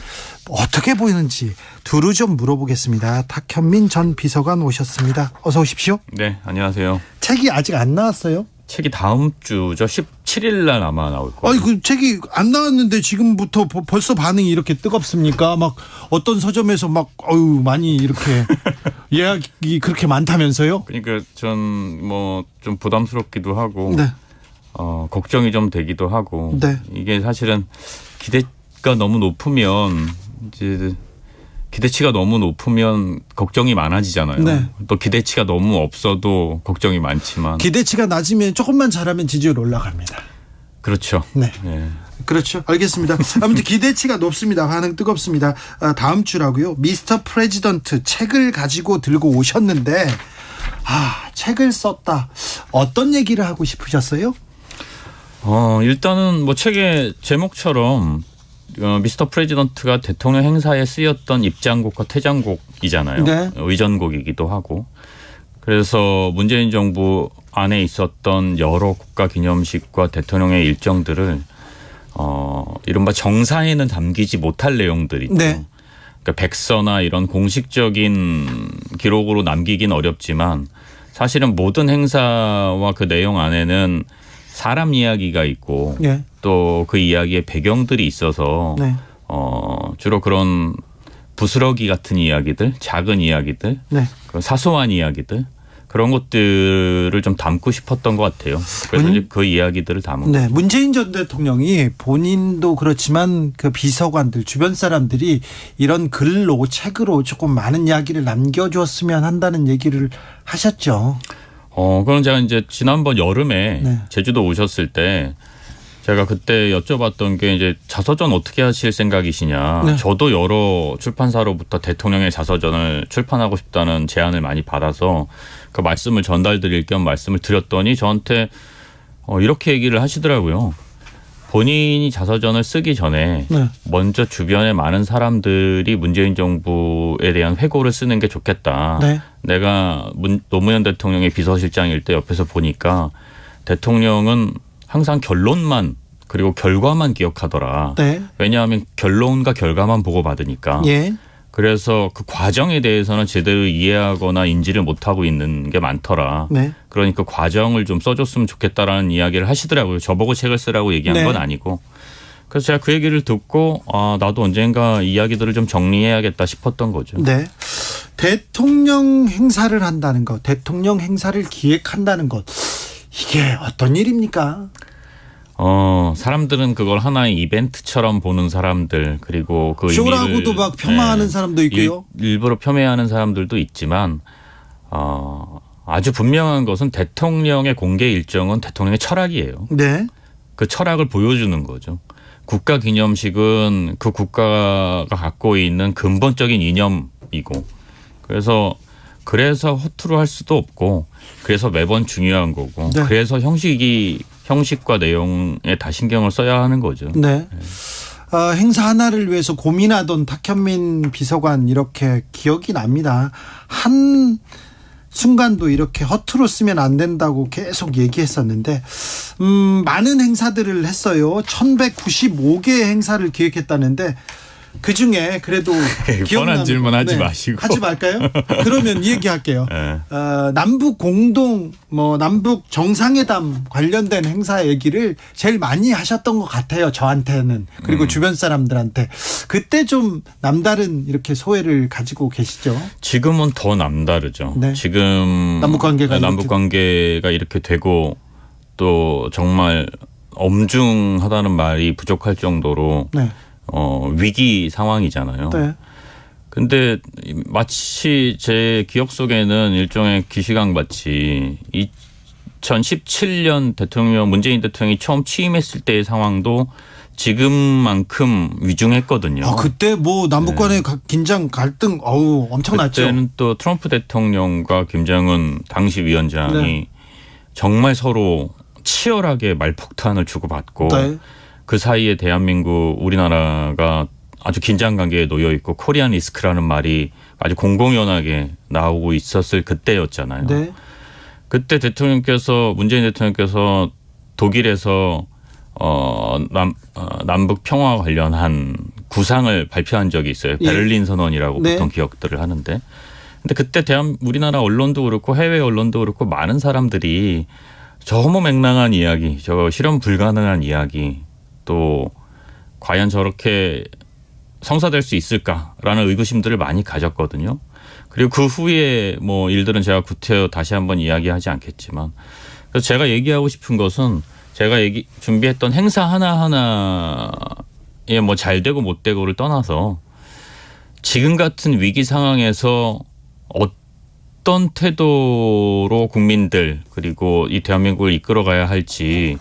어떻게 보이는지 두루 좀 물어보겠습니다. 탁현민 전 비서관 오셨습니다. 어서 오십시오. 네, 안녕하세요. 책이 아직 안 나왔어요? 책이 다음 주죠. 17일 날 아마 나올 거예요. 아니, 그 책이 안 나왔는데 지금부터 벌써 반응이 이렇게 뜨겁습니까? 막 어떤 서점에서 막 많이 이렇게 예약이 그렇게 많다면서요? 그러니까 전 뭐 좀 부담스럽기도 하고, 네. 걱정이 좀 되기도 하고, 네. 이게 사실은 기대치가 너무 높으면 이제 기대치가 너무 높으면 걱정이 많아지잖아요. 네. 또 기대치가 너무 없어도 걱정이 많지만 기대치가 낮으면 조금만 잘하면 지지율 올라갑니다. 그렇죠. 네. 예. 그렇죠. 알겠습니다. 아무튼 기대치가 높습니다. 반응 뜨겁습니다. 다음 주라고요. 미스터 프레지던트 책을 가지고 들고 오셨는데 책을 썼다. 어떤 얘기를 하고 싶으셨어요? 일단은 뭐 책의 제목처럼 미스터 프레지던트가 대통령 행사에 쓰였던 입장곡과 퇴장곡이잖아요. 네. 의전곡이기도 하고. 그래서 문재인 정부 안에 있었던 여러 국가 기념식과 대통령의 일정들을 이른바 정사에는 담기지 못할 내용들이죠. 네. 그러니까 백서나 이런 공식적인 기록으로 남기긴 어렵지만 사실은 모든 행사와 그 내용 안에는 사람 이야기가 있고 네. 또 그 이야기의 배경들이 있어서 네. 주로 그런 부스러기 같은 이야기들, 작은 이야기들, 네. 그 사소한 이야기들 그런 것들을 좀 담고 싶었던 것 같아요. 그래서 이제 그 이야기들을 담은 네, 문재인 전 대통령이 본인도 그렇지만 그 비서관들 주변 사람들이 이런 글로 책으로 조금 많은 이야기를 남겨주었으면 한다는 얘기를 하셨죠. 그럼 제가 이제 지난번 여름에 네. 제주도 오셨을 때 제가 그때 여쭤봤던 게 이제 자서전 어떻게 하실 생각이시냐. 네. 저도 여러 출판사로부터 대통령의 자서전을 출판하고 싶다는 제안을 많이 받아서 그 말씀을 전달드릴 겸 말씀을 드렸더니 저한테 이렇게 얘기를 하시더라고요. 본인이 자서전을 쓰기 전에 네. 먼저 주변에 많은 사람들이 문재인 정부에 대한 회고를 쓰는 게 좋겠다. 네. 내가 노무현 대통령의 비서실장일 때 옆에서 보니까 대통령은 항상 결론만 그리고 결과만 기억하더라. 네. 왜냐하면 결론과 결과만 보고받으니까. 예. 그래서 그 과정에 대해서는 제대로 이해하거나 인지를 못하고 있는 게 많더라. 네. 그러니까 과정을 좀 써줬으면 좋겠다라는 이야기를 하시더라고요. 저보고 책을 쓰라고 얘기한 네. 건 아니고. 그래서 제가 그 얘기를 듣고 나도 언젠가 이야기들을 좀 정리해야겠다 싶었던 거죠. 네. 대통령 행사를 한다는 것, 대통령 행사를 기획한다는 것, 이게 어떤 일입니까? 사람들은 그걸 하나의 이벤트처럼 보는 사람들 그리고 그 쇼라고도 막 폄하하는 사람도 있고요. 일부러 폄훼하는 사람들도 있지만 아주 분명한 것은 대통령의 공개 일정은 대통령의 철학이에요. 네. 그 철학을 보여주는 거죠. 국가 기념식은 그 국가가 갖고 있는 근본적인 이념이고 그래서 허투루 할 수도 없고 그래서 매번 중요한 거고 네. 그래서 형식과 내용에 다 신경을 써야 하는 거죠. 네. 행사 하나를 위해서 고민하던 탁현민 비서관 이렇게 기억이 납니다. 한 순간도 이렇게 허투루 쓰면 안 된다고 계속 얘기했었는데 많은 행사들을 했어요. 1195개의 행사를 기획했다는데 그중에 그래도 뻔한 질문 하지 마시고. 하지 말까요? 그러면 이 얘기할게요. 네. 남북 공동 남북 정상회담 관련된 행사 얘기를 제일 많이 하셨던 것 같아요. 저한테는. 그리고 주변 사람들한테. 그때 좀 남다른 이렇게 소회를 가지고 계시죠. 지금은 더 남다르죠. 네. 지금 남북관계가 이렇게 되고 또 정말 엄중하다는 말이 부족할 정도로 네. 위기 상황이잖아요. 네. 근데 마치 제 기억 속에는 일종의 기시강 같이 2017년 문재인 대통령이 처음 취임했을 때의 상황도 지금만큼 위중했거든요. 그때 남북 간의 긴장 갈등 엄청났죠. 그때는 또 트럼프 대통령과 김정은 당시 위원장이 네. 정말 서로 치열하게 말폭탄을 주고받고 네. 그 사이에 우리나라가 아주 긴장 관계에 놓여 있고 코리안 리스크라는 말이 아주 공공연하게 나오고 있었을 그때였잖아요. 네. 그때 문재인 대통령께서 독일에서 남북 평화 관련한 구상을 발표한 적이 있어요. 예. 베를린 선언이라고 네. 보통 기억들을 하는데. 근데 그때 우리나라 언론도 그렇고 해외 언론도 그렇고 많은 사람들이 저 허무맹랑한 이야기, 저 실현 불가능한 이야기, 또 과연 저렇게 성사될 수 있을까라는 의구심들을 많이 가졌거든요. 그리고 그 후에 일들은 제가 구태여 다시 한번 이야기하지 않겠지만 그래서 제가 얘기하고 싶은 것은 제가 준비했던 행사 하나하나에 뭐 잘 되고 못 되고를 떠나서 지금 같은 위기 상황에서 어떤 태도로 국민들 그리고 이 대한민국을 이끌어가야 할지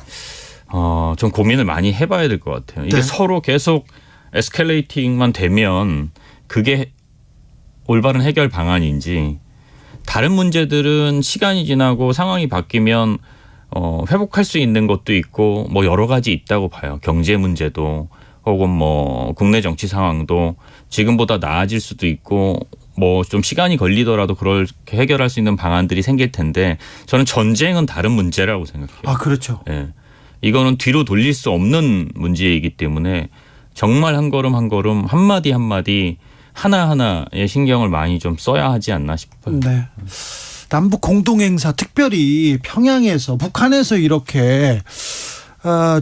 좀 고민을 많이 해봐야 될 것 같아요. 이게 네. 서로 계속 에스컬레이팅만 되면 그게 올바른 해결 방안인지 다른 문제들은 시간이 지나고 상황이 바뀌면 회복할 수 있는 것도 있고 뭐 여러 가지 있다고 봐요. 경제 문제도 혹은 뭐 국내 정치 상황도 지금보다 나아질 수도 있고 뭐 좀 시간이 걸리더라도 그렇게 해결할 수 있는 방안들이 생길 텐데 저는 전쟁은 다른 문제라고 생각해요. 아, 그렇죠. 예. 이거는 뒤로 돌릴 수 없는 문제이기 때문에 정말 한 걸음 한 걸음 한마디 한마디 하나하나에 신경을 많이 좀 써야 하지 않나 싶어요. 네. 남북 공동행사 특별히 평양에서 북한에서 이렇게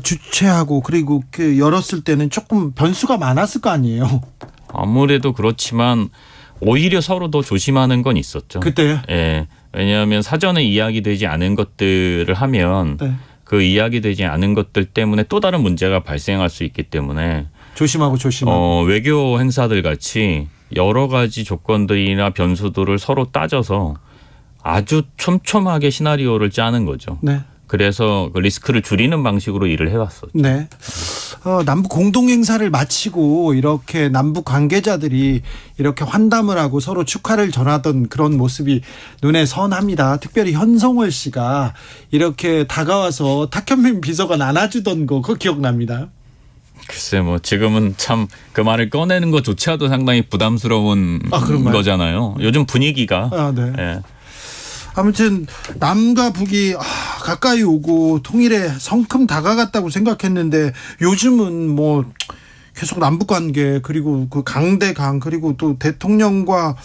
주최하고 그리고 열었을 때는 조금 변수가 많았을 거 아니에요. 아무래도 그렇지만 오히려 서로 더 조심하는 건 있었죠. 그때요? 예. 왜냐하면 사전에 이야기되지 않은 것들을 하면 네. 그 이야기되지 않은 것들 때문에 또 다른 문제가 발생할 수 있기 때문에 조심하고. 외교 행사들 같이 여러 가지 조건들이나 변수들을 서로 따져서 아주 촘촘하게 시나리오를 짜는 거죠. 네. 그래서 그 리스크를 줄이는 방식으로 일을 해왔었죠. 네. 남북 공동행사를 마치고 이렇게 남북 관계자들이 이렇게 환담을 하고 서로 축하를 전하던 그런 모습이 눈에 선합니다. 특별히 현성월 씨가 이렇게 다가와서 탁현민 비서관 안아주던 거 그거 기억납니다. 글쎄 뭐 지금은 참 그 말을 꺼내는 것조차도 상당히 부담스러운 거잖아요. 요즘 분위기가. 네. 예. 아무튼 남과 북이 가까이 오고 통일에 성큼 다가갔다고 생각했는데 요즘은 뭐 계속 남북 관계 그리고 그 강대강 그리고 또 대통령과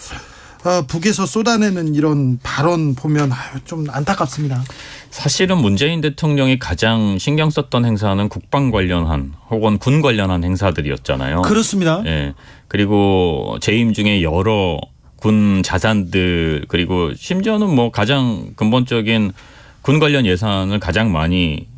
북에서 쏟아내는 이런 발언 보면 좀 안타깝습니다. 사실은 문재인 대통령이 가장 신경 썼던 행사는 국방 관련한 혹은 군 관련한 행사들이었잖아요. 그렇습니다. 예. 그리고 재임 중에 여러 군 자산들 그리고 심지어는 뭐 가장 근본적인 군 관련 예산을 가장 많이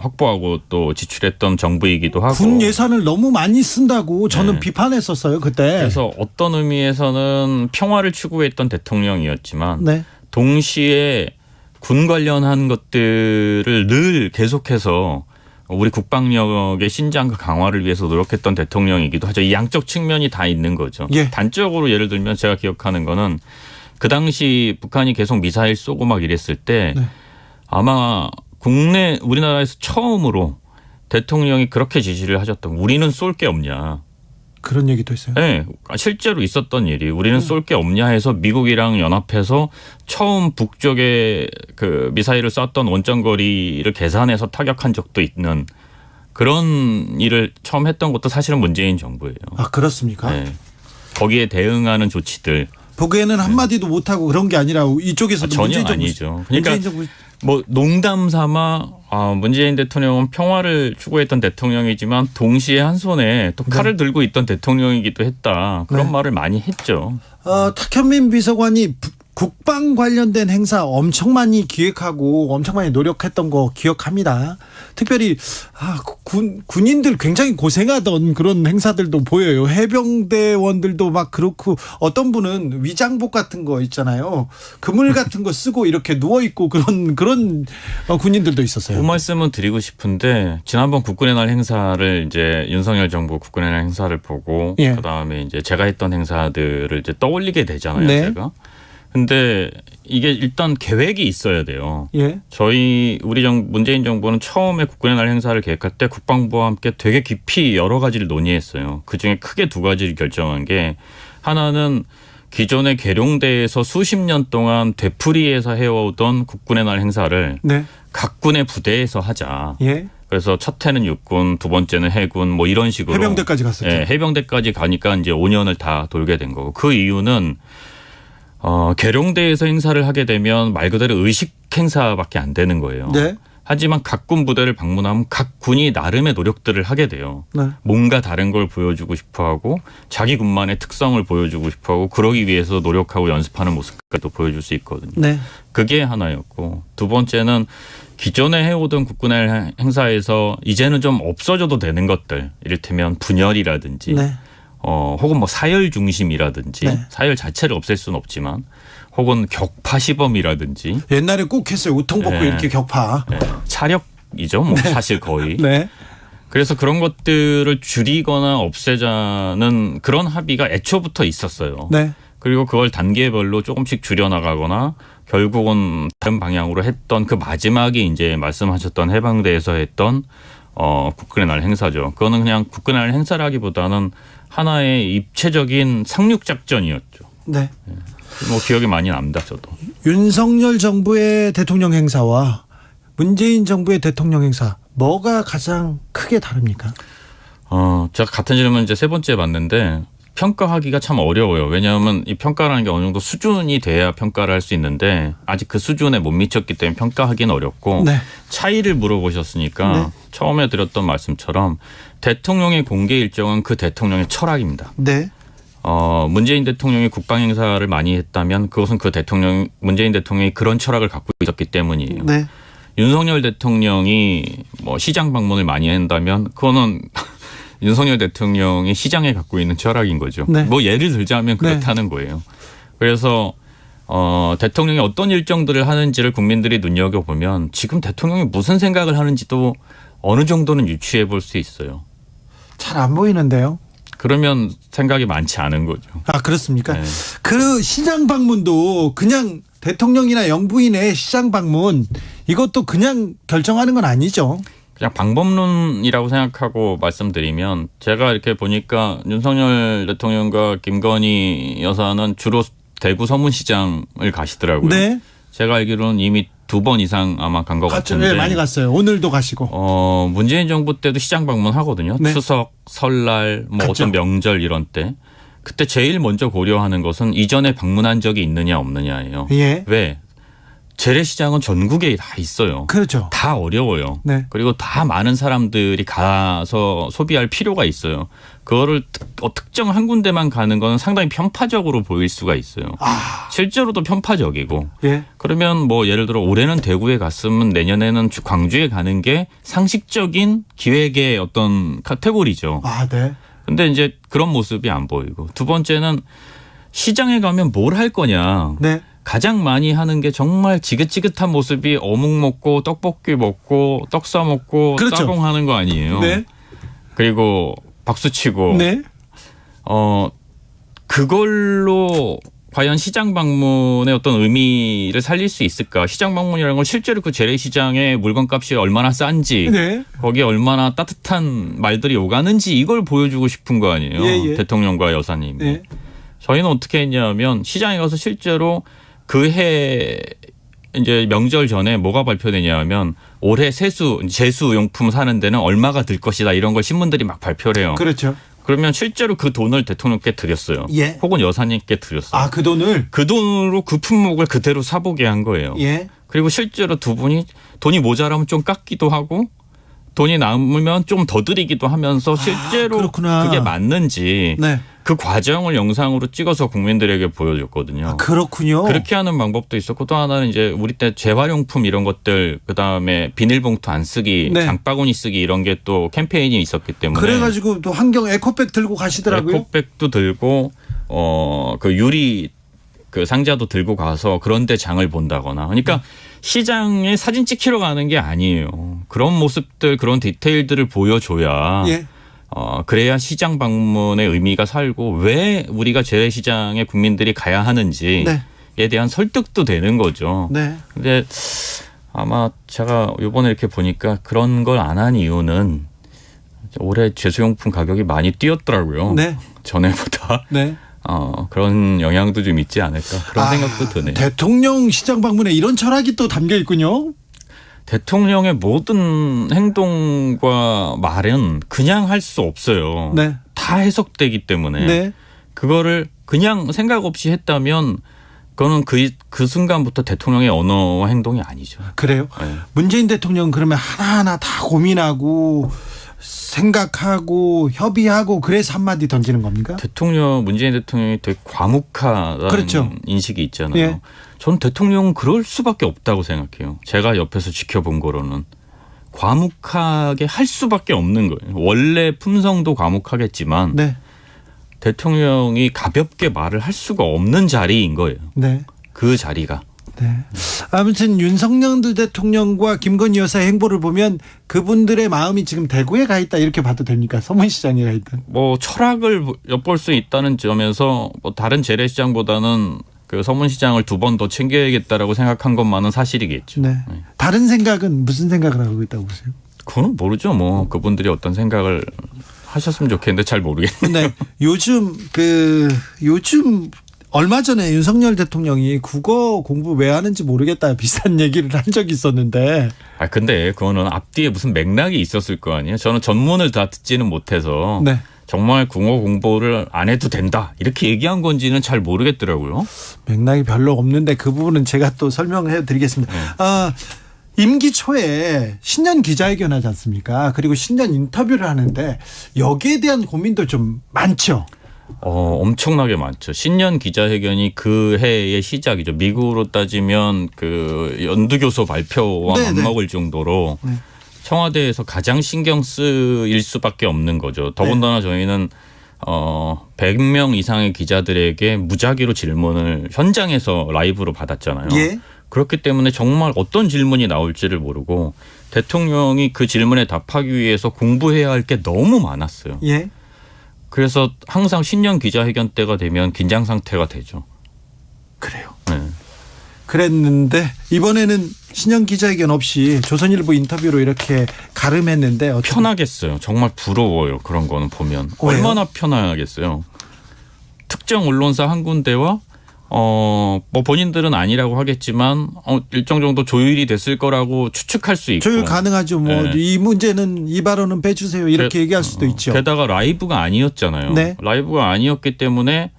확보하고 또 지출했던 정부이기도 하고 군 예산을 너무 많이 쓴다고 저는 네. 비판했었어요 그때. 그래서 어떤 의미에서는 평화를 추구했던 대통령이었지만 네. 동시에 군 관련한 것들을 늘 계속해서 우리 국방력의 신장과 강화를 위해서 노력했던 대통령이기도 하죠. 이 양적 측면이 다 있는 거죠. 예. 단적으로 예를 들면 제가 기억하는 거는 그 당시 북한이 계속 미사일 쏘고 막 이랬을 때 네. 아마 국내 우리나라에서 처음으로 대통령이 그렇게 지시를 하셨던 우리는 쏠 게 없냐. 그런 얘기도 있어요. 네, 실제로 있었던 일이 우리는 쏠 게 없냐 해서 미국이랑 연합해서 처음 북쪽에 그 미사일을 쐈던 원점거리를 계산해서 타격한 적도 있는 그런 일을 처음 했던 것도 사실은 문재인 정부예요. 아, 그렇습니까? 네. 거기에 대응하는 조치들. 보기에는 한마디도 못하고 그런 게 아니라 이쪽에서도 전혀 문재인 정부, 아니죠. 그러니까 문재인 정부 뭐 농담 삼아 문재인 대통령은 평화를 추구했던 대통령이지만 동시에 한 손에 또 칼을 들고 있던 대통령이기도 했다. 그런 말을 많이 했죠. 탁현민 비서관이 국방 관련된 행사 엄청 많이 기획하고 엄청 많이 노력했던 거 기억합니다. 특별히 군인들 굉장히 고생하던 그런 행사들도 보여요. 해병대원들도 막 그렇고 어떤 분은 위장복 같은 거 있잖아요. 그물 같은 거 쓰고 이렇게 누워 있고 그런 군인들도 있었어요. 그 말씀은 드리고 싶은데 지난번 국군의 날 행사를 이제 윤석열 정부 국군의 날 행사를 보고 예. 그다음에 이제 제가 했던 행사들을 이제 떠올리게 되잖아요. 네. 제가. 근데 이게 일단 계획이 있어야 돼요. 예. 문재인 정부는 처음에 국군의 날 행사를 계획할 때 국방부와 함께 되게 깊이 여러 가지를 논의했어요. 그중에 크게 두 가지를 결정한 게 하나는 기존의 계룡대에서 수십 년 동안 되풀이해서 해오던 국군의 날 행사를 네. 각 군의 부대에서 하자. 예. 그래서 첫 해는 육군, 두 번째는 해군 뭐 이런 식으로 해병대까지 갔었죠. 예, 해병대까지 가니까 이제 5년을 다 돌게 된 거고 그 이유는 계룡대에서 행사를 하게 되면 말 그대로 의식 행사밖에 안 되는 거예요. 네. 하지만 각 군 부대를 방문하면 각 군이 나름의 노력들을 하게 돼요. 네. 뭔가 다른 걸 보여주고 싶어하고 자기 군만의 특성을 보여주고 싶어하고 그러기 위해서 노력하고 연습하는 모습까지도 보여줄 수 있거든요. 네. 그게 하나였고 두 번째는 기존에 해오던 국군의 행사에서 이제는 좀 없어져도 되는 것들, 이를테면 분열이라든지 네. 혹은 뭐 사열 중심이라든지 네. 사열 자체를 없앨 수는 없지만 혹은 격파 시범이라든지 옛날에 꼭 했어요. 우통벗고 네. 이렇게 격파. 네. 차력이죠. 뭐 사실 거의. 네. 그래서 그런 것들을 줄이거나 없애자는 그런 합의가 애초부터 있었어요. 네. 그리고 그걸 단계별로 조금씩 줄여나가거나 결국은 다른 방향으로 했던 그 마지막이 이제 말씀하셨던 해방대에서 했던 국군의 날 행사죠. 그거는 그냥 국군의 날 행사라기보다는 하나의 입체적인 상륙작전이었죠. 네. 뭐 기억이 많이 납니다, 저도. 윤석열 정부의 대통령 행사와 문재인 정부의 대통령 행사 뭐가 가장 크게 다릅니까? 제가 같은 질문 이제 세 번째 봤는데 평가하기가 참 어려워요. 왜냐하면 이 평가라는 게 어느 정도 수준이 돼야 평가를 할 수 있는데 아직 그 수준에 못 미쳤기 때문에 평가하기는 어렵고 네. 차이를 물어보셨으니까 네. 처음에 드렸던 말씀처럼 대통령의 공개 일정은 그 대통령의 철학입니다. 네. 문재인 대통령이 국방 행사를 많이 했다면 그것은 문재인 대통령이 그런 철학을 갖고 있었기 때문이에요. 네. 윤석열 대통령이 뭐 시장 방문을 많이 한다면 그거는 윤석열 대통령이 시장에 갖고 있는 철학인 거죠. 네. 뭐 예를 들자면 그렇다는 거예요. 그래서 대통령이 어떤 일정들을 하는지를 국민들이 눈여겨보면 지금 대통령이 무슨 생각을 하는지도 어느 정도는 유추해 볼 수 있어요. 잘 안 보이는데요. 그러면 생각이 많지 않은 거죠. 아, 그렇습니까? 네. 그 시장 방문도 그냥 대통령이나 영부인의 시장 방문 이것도 그냥 결정하는 건 아니죠. 그냥 방법론이라고 생각하고 말씀드리면 제가 이렇게 보니까 윤석열 대통령과 김건희 여사는 주로 대구 서문시장을 가시더라고요. 네. 제가 알기로는 이미 2번 이상 아마 간 것 같은데. 네, 많이 갔어요. 오늘도 가시고. 문재인 정부 때도 시장 방문하거든요. 네. 추석, 설날, 뭐 갔죠. 어떤 명절 이런 때. 그때 제일 먼저 고려하는 것은 이전에 방문한 적이 있느냐 없느냐예요. 예. 왜? 재래시장은 전국에 다 있어요. 그렇죠. 다 어려워요. 네. 그리고 다 많은 사람들이 가서 소비할 필요가 있어요. 그거를 특정 한 군데만 가는 건 상당히 편파적으로 보일 수가 있어요. 실제로도 편파적이고. 예. 그러면 뭐 예를 들어 올해는 대구에 갔으면 내년에는 광주에 가는 게 상식적인 기획의 어떤 카테고리죠. 아, 네. 근데 이제 그런 모습이 안 보이고. 두 번째는 시장에 가면 뭘 할 거냐. 네. 가장 많이 하는 게 정말 지긋지긋한 모습이 어묵 먹고 떡볶이 먹고 떡 싸 먹고 그렇죠. 따봉하는 거 아니에요. 네. 그리고 박수 치고. 네. 그걸로 과연 시장 방문의 어떤 의미를 살릴 수 있을까? 시장 방문이라는 건 실제로 그 재래시장의 물건값이 얼마나 싼지, 네. 거기에 얼마나 따뜻한 말들이 오가는지 이걸 보여주고 싶은 거 아니에요. 예. 대통령과 여사님이. 네. 저희는 어떻게 했냐면 시장에 가서 실제로 그 해 이제 명절 전에 뭐가 발표되냐면 올해 제수용품 사는 데는 얼마가 들 것이다 이런 걸 신문들이 막 발표를 해요. 그렇죠. 그러면 실제로 그 돈을 대통령께 드렸어요. 예. 혹은 여사님께 드렸어요. 아, 그 돈을? 그 돈으로 그 품목을 그대로 사보게 한 거예요. 예. 그리고 실제로 두 분이 돈이 모자라면 좀 깎기도 하고 돈이 남으면 좀 더 드리기도 하면서 실제로 그렇구나. 그게 맞는지 네. 그 과정을 영상으로 찍어서 국민들에게 보여줬거든요. 아, 그렇군요. 그렇게 하는 방법도 있었고 또 하나는 이제 우리 때 재활용품 이런 것들 그다음에 비닐봉투 안 쓰기, 네. 장바구니 쓰기 이런 게 또 캠페인이 있었기 때문에 그래가지고 또 환경 에코백 들고 가시더라고요. 에코백도 들고 그 유리 그 상자도 들고 가서 그런데 장을 본다거나 그러니까 시장에 사진 찍히러 가는 게 아니에요. 그런 모습들 그런 디테일들을 보여줘야 예. 그래야 시장 방문의 의미가 살고 왜 우리가 재래시장에 국민들이 가야 하는지에 네. 대한 설득도 되는 거죠. 네. 근데 아마 제가 이번에 이렇게 보니까 그런 걸 안 한 이유는 올해 제수용품 가격이 많이 뛰었더라고요. 네. 전에보다. 네. 그런 영향도 좀 있지 않을까 그런 생각도 드네요. 대통령 시장 방문에 이런 철학이 또 담겨 있군요. 대통령의 모든 행동과 말은 그냥 할 수 없어요. 네. 다 해석되기 때문에 네. 그거를 그냥 생각 없이 했다면 그거는 그 순간부터 대통령의 언어와 행동이 아니죠. 그래요? 네. 문재인 대통령 그러면 하나하나 다 고민하고 생각하고 협의하고 그래서 한마디 던지는 겁니까? 문재인 대통령이 되게 과묵하다는 그렇죠. 인식이 있잖아요. 예. 저는 대통령은 그럴 수밖에 없다고 생각해요. 제가 옆에서 지켜본 거로는. 과묵하게 할 수밖에 없는 거예요. 원래 품성도 과묵하겠지만 네. 대통령이 가볍게 말을 할 수가 없는 자리인 거예요. 네. 그 자리가. 네. 아무튼 윤석열 대통령과 김건희 여사의 행보를 보면 그분들의 마음이 지금 대구에 가 있다 이렇게 봐도 됩니까? 서문시장에 가 있다. 뭐 철학을 엿볼 수 있다는 점에서 뭐 다른 재래시장보다는 그 서문시장을 2번 더 챙겨야겠다라고 생각한 것만은 사실이겠죠. 네. 다른 생각은 무슨 생각을 하고 있다고 보세요? 그건 모르죠. 뭐 그분들이 어떤 생각을 하셨으면 좋겠는데 잘 모르겠네요. 네. 요즘 얼마 전에 윤석열 대통령이 국어 공부 왜 하는지 모르겠다 비슷한 얘기를 한 적이 있었는데. 근데 그거는 앞뒤에 무슨 맥락이 있었을 거 아니에요. 저는 전문을 다 듣지는 못해서 네. 정말 국어 공부를 안 해도 된다 이렇게 얘기한 건지는 잘 모르겠더라고요. 맥락이 별로 없는데 그 부분은 제가 또 설명해 드리겠습니다. 네. 임기 초에 신년 기자회견 하지 않습니까? 그리고 신년 인터뷰를 하는데 여기에 대한 고민도 좀 많죠. 엄청나게 많죠. 신년 기자회견이 그 해의 시작이죠. 미국으로 따지면 그 연두교수 발표와 맞먹을 정도로 네. 청와대에서 가장 신경 쓰일 수밖에 없는 거죠. 더군다나 저희는 100명 이상의 기자들에게 무작위로 질문을 현장에서 라이브로 받았잖아요. 예. 그렇기 때문에 정말 어떤 질문이 나올지를 모르고 대통령이 그 질문에 답하기 위해서 공부해야 할 게 너무 많았어요. 예. 그래서 항상 신년 기자회견 때가 되면 긴장 상태가 되죠. 그래요. 네. 그랬는데 이번에는 신년 기자회견 없이 조선일보 인터뷰로 이렇게 가름했는데 편하겠어요. 정말 부러워요. 그런 거는 보면. 왜요? 얼마나 편하겠어요. 특정 언론사 한 군데와 뭐 본인들은 아니라고 하겠지만 일정 정도 조율이 됐을 거라고 추측할 수 있고. 조율 가능하죠. 뭐 이 문제는 이 발언은 빼주세요. 이렇게 얘기할 수도 있죠. 게다가 라이브가 아니었잖아요. 네. 라이브가 아니었기 때문에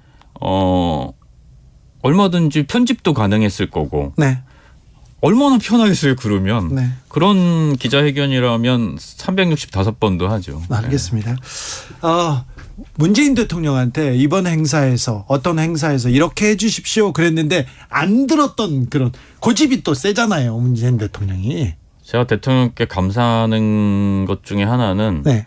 얼마든지 편집도 가능했을 거고. 네. 얼마나 편하겠어요. 그러면. 네. 그런 기자회견이라면 365번도 하죠. 알겠습니다. 문재인 대통령한테 이번 행사에서 어떤 행사에서 이렇게 해 주십시오 그랬는데 안 들었던 그런 고집이 또 세잖아요. 문재인 대통령이. 제가 대통령께 감사하는 것 중에 하나는 네.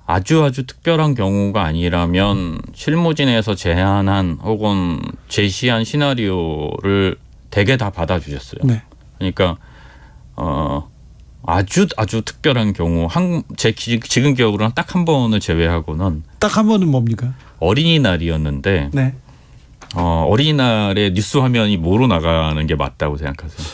아주 특별한 경우가 아니라면 실무진에서 제안한 혹은 제시한 시나리오를 대개 다 받아주셨어요. 네. 그러니까 아주 특별한 경우 제 지금 기억으로는 딱 한 번을 제외하고는 딱 한 번은 뭡니까? 어린이날이었는데 네. 어린이날에 뉴스 화면이 뭐로 나가는 게 맞다고 생각하세요?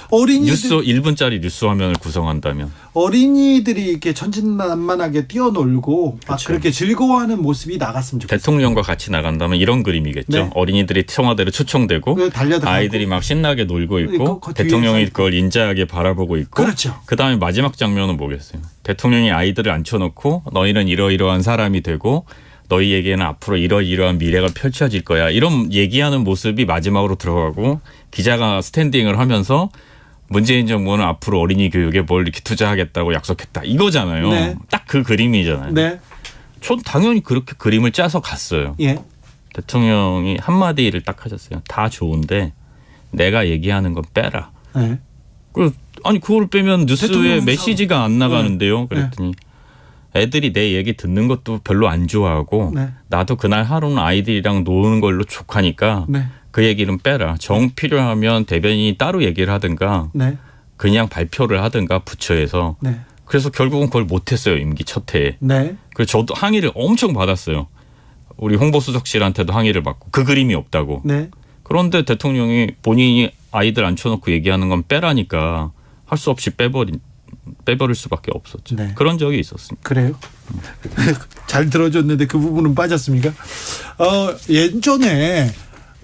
뉴스 1분짜리 뉴스 화면을 구성한다면 어린이들이 이렇게 천진난만하게 뛰어놀고 막 그렇죠. 그렇게 즐거워하는 모습이 나갔으면 좋겠어요. 대통령과 같이 나간다면 이런 그림이겠죠. 네. 어린이들이 청와대로 초청되고 달려들고 아이들이 막 신나게 놀고 있고 대통령이 그걸 인자하게 바라보고 있고 그렇죠. 그다음에 마지막 장면은 뭐겠어요. 대통령이 아이들을 앉혀놓고 너희는 이러이러한 사람이 되고 너희에게는 앞으로 이러이러한 미래가 펼쳐질 거야. 이런 얘기하는 모습이 마지막으로 들어가고 기자가 스탠딩을 하면서 문재인 정부는 앞으로 어린이 교육에 뭘 이렇게 투자하겠다고 약속했다. 이거잖아요. 네. 딱 그 그림이잖아요. 네. 전 당연히 그렇게 그림을 짜서 갔어요. 예. 대통령이 한마디를 딱 하셨어요. 다 좋은데 내가 얘기하는 건 빼라. 네. 아니 그걸 빼면 뉴스에 메시지가 안 나가는데요. 네. 그랬더니 애들이 내 얘기 듣는 것도 별로 안 좋아하고 네. 나도 그날 하루는 아이들이랑 노는 걸로 족하니까 네. 그 얘기는 빼라. 정 필요하면 대변인이 따로 얘기를 하든가 네. 그냥 발표를 하든가 부처에서. 네. 그래서 결국은 그걸 못했어요. 임기 첫 해에. 네. 그래서 저도 항의를 엄청 받았어요. 우리 홍보수석실한테도 항의를 받고 그 그림이 없다고. 네. 그런데 대통령이 본인이 아이들 앉혀놓고 얘기하는 건 빼라니까 할 수 없이 빼버릴 수밖에 없었죠. 네. 그런 적이 있었습니다. 그래요? 잘 들어줬는데 그 부분은 빠졌습니까?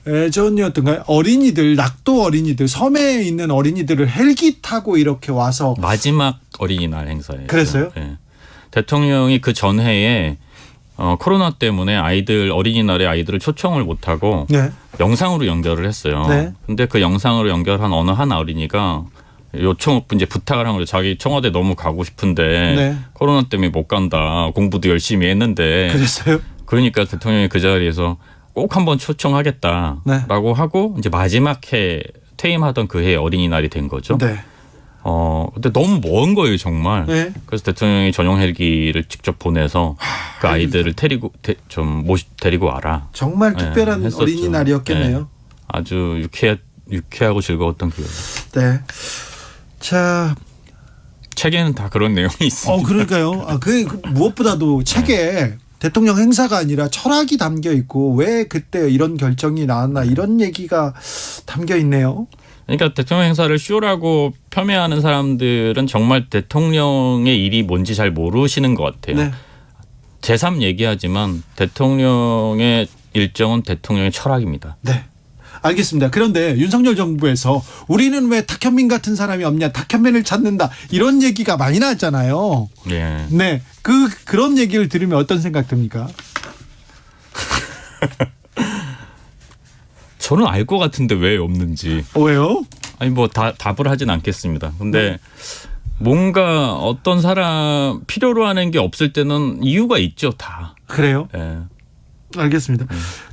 예전이었던가요? 어린이들, 낙도 어린이들, 섬에 있는 어린이들을 헬기 타고 이렇게 와서 마지막 어린이날 행사예요. 그랬어요? 네. 대통령이 그 전해에 코로나 때문에 어린이날에 아이들을 초청을 못하고 네. 영상으로 연결을 했어요. 네. 근데 그 영상으로 연결한 어느 한 어린이가 이제 부탁을 한 거죠. 자기 청와대 너무 가고 싶은데 네. 코로나 때문에 못 간다. 공부도 열심히 했는데. 그랬어요? 그러니까 대통령이 그 자리에서 꼭 한번 초청하겠다라고 네. 하고 이제 마지막 해 퇴임하던 그 해 어린이날이 된 거죠. 네. 근데 너무 먼 거예요, 정말. 네. 그래서 대통령이 전용 헬기를 직접 보내서 그 아이들을 데리고 와라. 정말 특별한 네, 했었죠. 어린이날이었겠네요. 네. 아주 유쾌하고 즐거웠던 기억. 네. 자, 책에는 다 그런 내용이 있습니다. 그러니까요. 그 무엇보다도 책에 대통령 행사가 아니라 철학이 담겨 있고 왜 그때 이런 결정이 나왔나 이런 얘기가 담겨 있네요. 그러니까 대통령 행사를 쇼라고 폄훼하는 사람들은 정말 대통령의 일이 뭔지 잘 모르시는 것 같아요. 네. 제3 얘기하지만 대통령의 일정은 대통령의 철학입니다. 네. 알겠습니다. 그런데 윤석열 정부에서 우리는 왜 탁현민 같은 사람이 없냐, 탁현민을 찾는다 이런 얘기가 많이 나왔잖아요. 네. 네. 그런 얘기를 들으면 어떤 생각 듭니까? 저는 알 것 같은데 왜 없는지. 왜요? 아니 뭐 답을 하진 않겠습니다. 근데 뭔가 어떤 사람 필요로 하는 게 없을 때는 이유가 있죠, 다. 그래요? 네. 알겠습니다.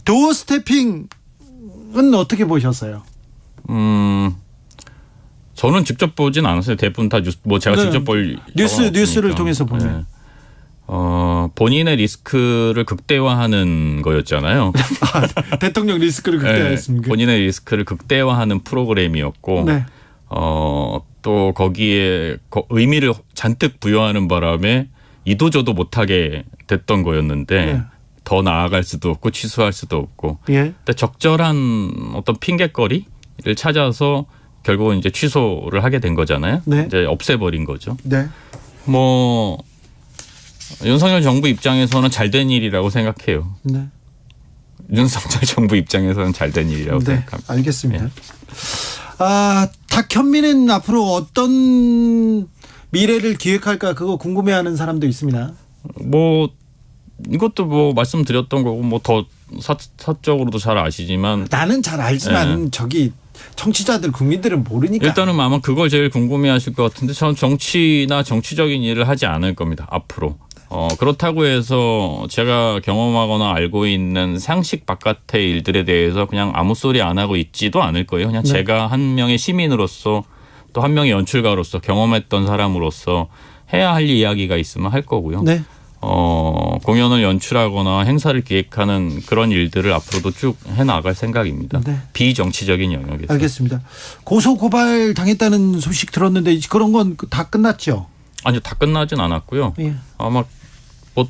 도어 스태핑은 어떻게 보셨어요? 저는 직접 보진 않았어요. 대부분 다 제가 네. 직접 볼 뉴스를 통해서 보면. 네. 본인의 리스크를 극대화하는 거였잖아요. 대통령 리스크를 극대화했습니까? 네, 본인의 리스크를 극대화하는 프로그램이었고, 네. 또 거기에 의미를 잔뜩 부여하는 바람에 이도저도 못하게 됐던 거였는데, 네. 더 나아갈 수도 없고 취소할 수도 없고, 예. 근데 적절한 어떤 핑계거리를 찾아서 결국은 이제 취소를 하게 된 거잖아요. 네. 이제 없애버린 거죠. 네. 윤석열 정부 입장에서는 잘된 일이라고 생각해요. 네. 윤석열 정부 입장에서는 잘된 일이라고 생각합니다. 알겠습니다. 네. 탁현민은 앞으로 어떤 미래를 기획할까 그거 궁금해하는 사람도 있습니다. 이것도 말씀드렸던 거고 더 사적으로도 잘 아시지만 나는 잘 알지만 저기 청취자들 국민들은 모르니까. 일단은 아마 그걸 제일 궁금해하실 것 같은데 저는 정치나 정치적인 일을 하지 않을 겁니다. 앞으로. 그렇다고 해서 제가 경험하거나 알고 있는 상식 바깥의 일들에 대해서 그냥 아무 소리 안 하고 있지도 않을 거예요. 그냥 네. 제가 한 명의 시민으로서 또 한 명의 연출가로서 경험했던 사람으로서 해야 할 이야기가 있으면 할 거고요. 네. 공연을 연출하거나 행사를 기획하는 그런 일들을 앞으로도 쭉 해나갈 생각입니다. 네. 비정치적인 영역에서. 알겠습니다. 고소 고발 당했다는 소식 들었는데 그런 건 다 끝났죠? 아니요, 다 끝나진 않았고요. 예. 아마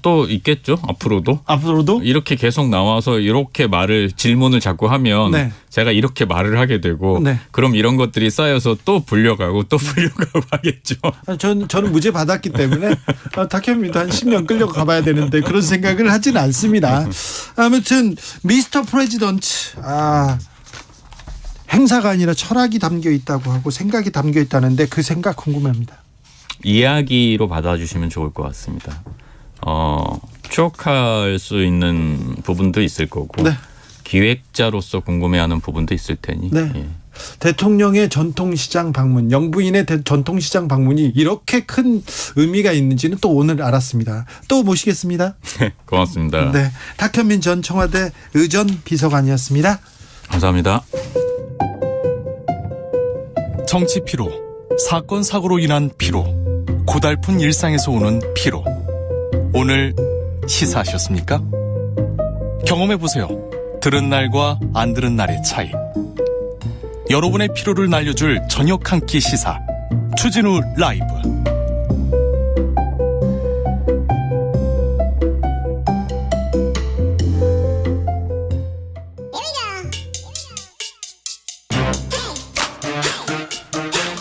또 있겠죠. 앞으로도 이렇게 계속 나와서 이렇게 질문을 자꾸 하면 네. 제가 이렇게 말을 하게 되고 네. 그럼 이런 것들이 쌓여서 또 불려가고 하겠죠. 저는 무죄 받았기 때문에 탁현민도 한 10년 끌려가봐야 되는데 그런 생각을 하지는 않습니다. 아무튼 미스터 프레지던트 행사가 아니라 철학이 담겨 있다고 하고 생각이 담겨 있다는데 그 생각 궁금합니다. 이야기로 받아주시면 좋을 것 같습니다. 추억할 수 있는 부분도 있을 거고 네. 기획자로서 궁금해하는 부분도 있을 테니. 네. 예. 대통령의 전통시장 방문, 영부인의 전통시장 방문이 이렇게 큰 의미가 있는지는 또 오늘 알았습니다. 또 모시겠습니다. 고맙습니다. 네, 탁현민 전 청와대 의전 비서관이었습니다. 감사합니다. 정치 피로, 사건 사고로 인한 피로, 고달픈 일상에서 오는 피로. 오늘 시사하셨습니까? 경험해보세요. 들은 날과 안 들은 날의 차이. 여러분의 피로를 날려줄 저녁 한 끼 시사. 추진우 라이브.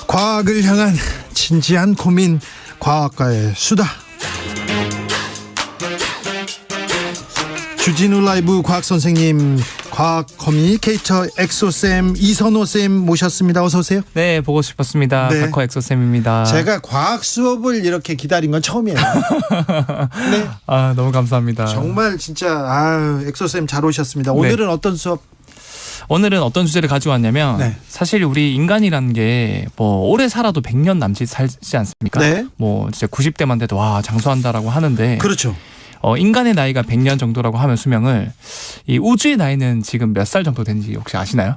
과학을 향한 진지한 고민, 과학과의 수다. 주진우 라이브 과학 선생님, 과학 커뮤니케이터 엑소쌤 이선호쌤 모셨습니다. 어서 오세요. 네, 보고 싶었습니다. 네. 닥터 엑소쌤입니다. 제가 과학 수업을 이렇게 기다린 건 처음이에요. 네. 너무 감사합니다. 정말 진짜 엑소쌤 잘 오셨습니다. 오늘은 어떤 수업? 오늘은 어떤 주제를 가지고 왔냐면 네. 사실 우리 인간이라는 게 뭐 오래 살아도 100년 남짓 살지 않습니까? 네. 뭐 진짜 90대만 돼도 와 장수한다라고 하는데 그렇죠. 인간의 나이가 100년 정도라고 하면 수명을 이 우주의 나이는 지금 몇 살 정도 되는지 혹시 아시나요?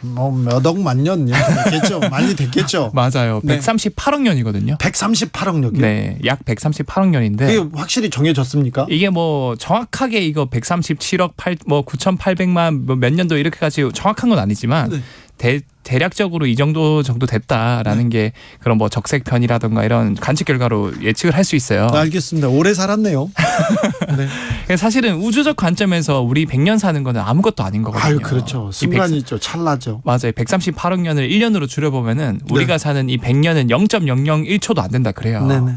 뭐 몇 억만 년 됐겠죠. 많이 됐겠죠. 맞아요. 네. 138억 년이거든요. 138억 년이요? 네, 약 138억 년인데 그게 확실히 정해졌습니까? 이게 뭐 정확하게 이거 137억 9,800만 뭐 몇 년도 이렇게까지 정확한 건 아니지만 네. 대략적으로 이 정도 됐다라는 게 그런 뭐 적색편이라든가 이런 관측 결과로 예측을 할 수 있어요. 알겠습니다. 오래 살았네요. 네. 사실은 우주적 관점에서 우리 100년 사는 거는 아무것도 아닌 거거든요. 아유, 그렇죠. 순간이죠. 찰나죠. 맞아요. 138억 년을 1년으로 줄여보면은 우리가 네. 사는 이 100년은 0.001초도 안 된다 그래요. 네네.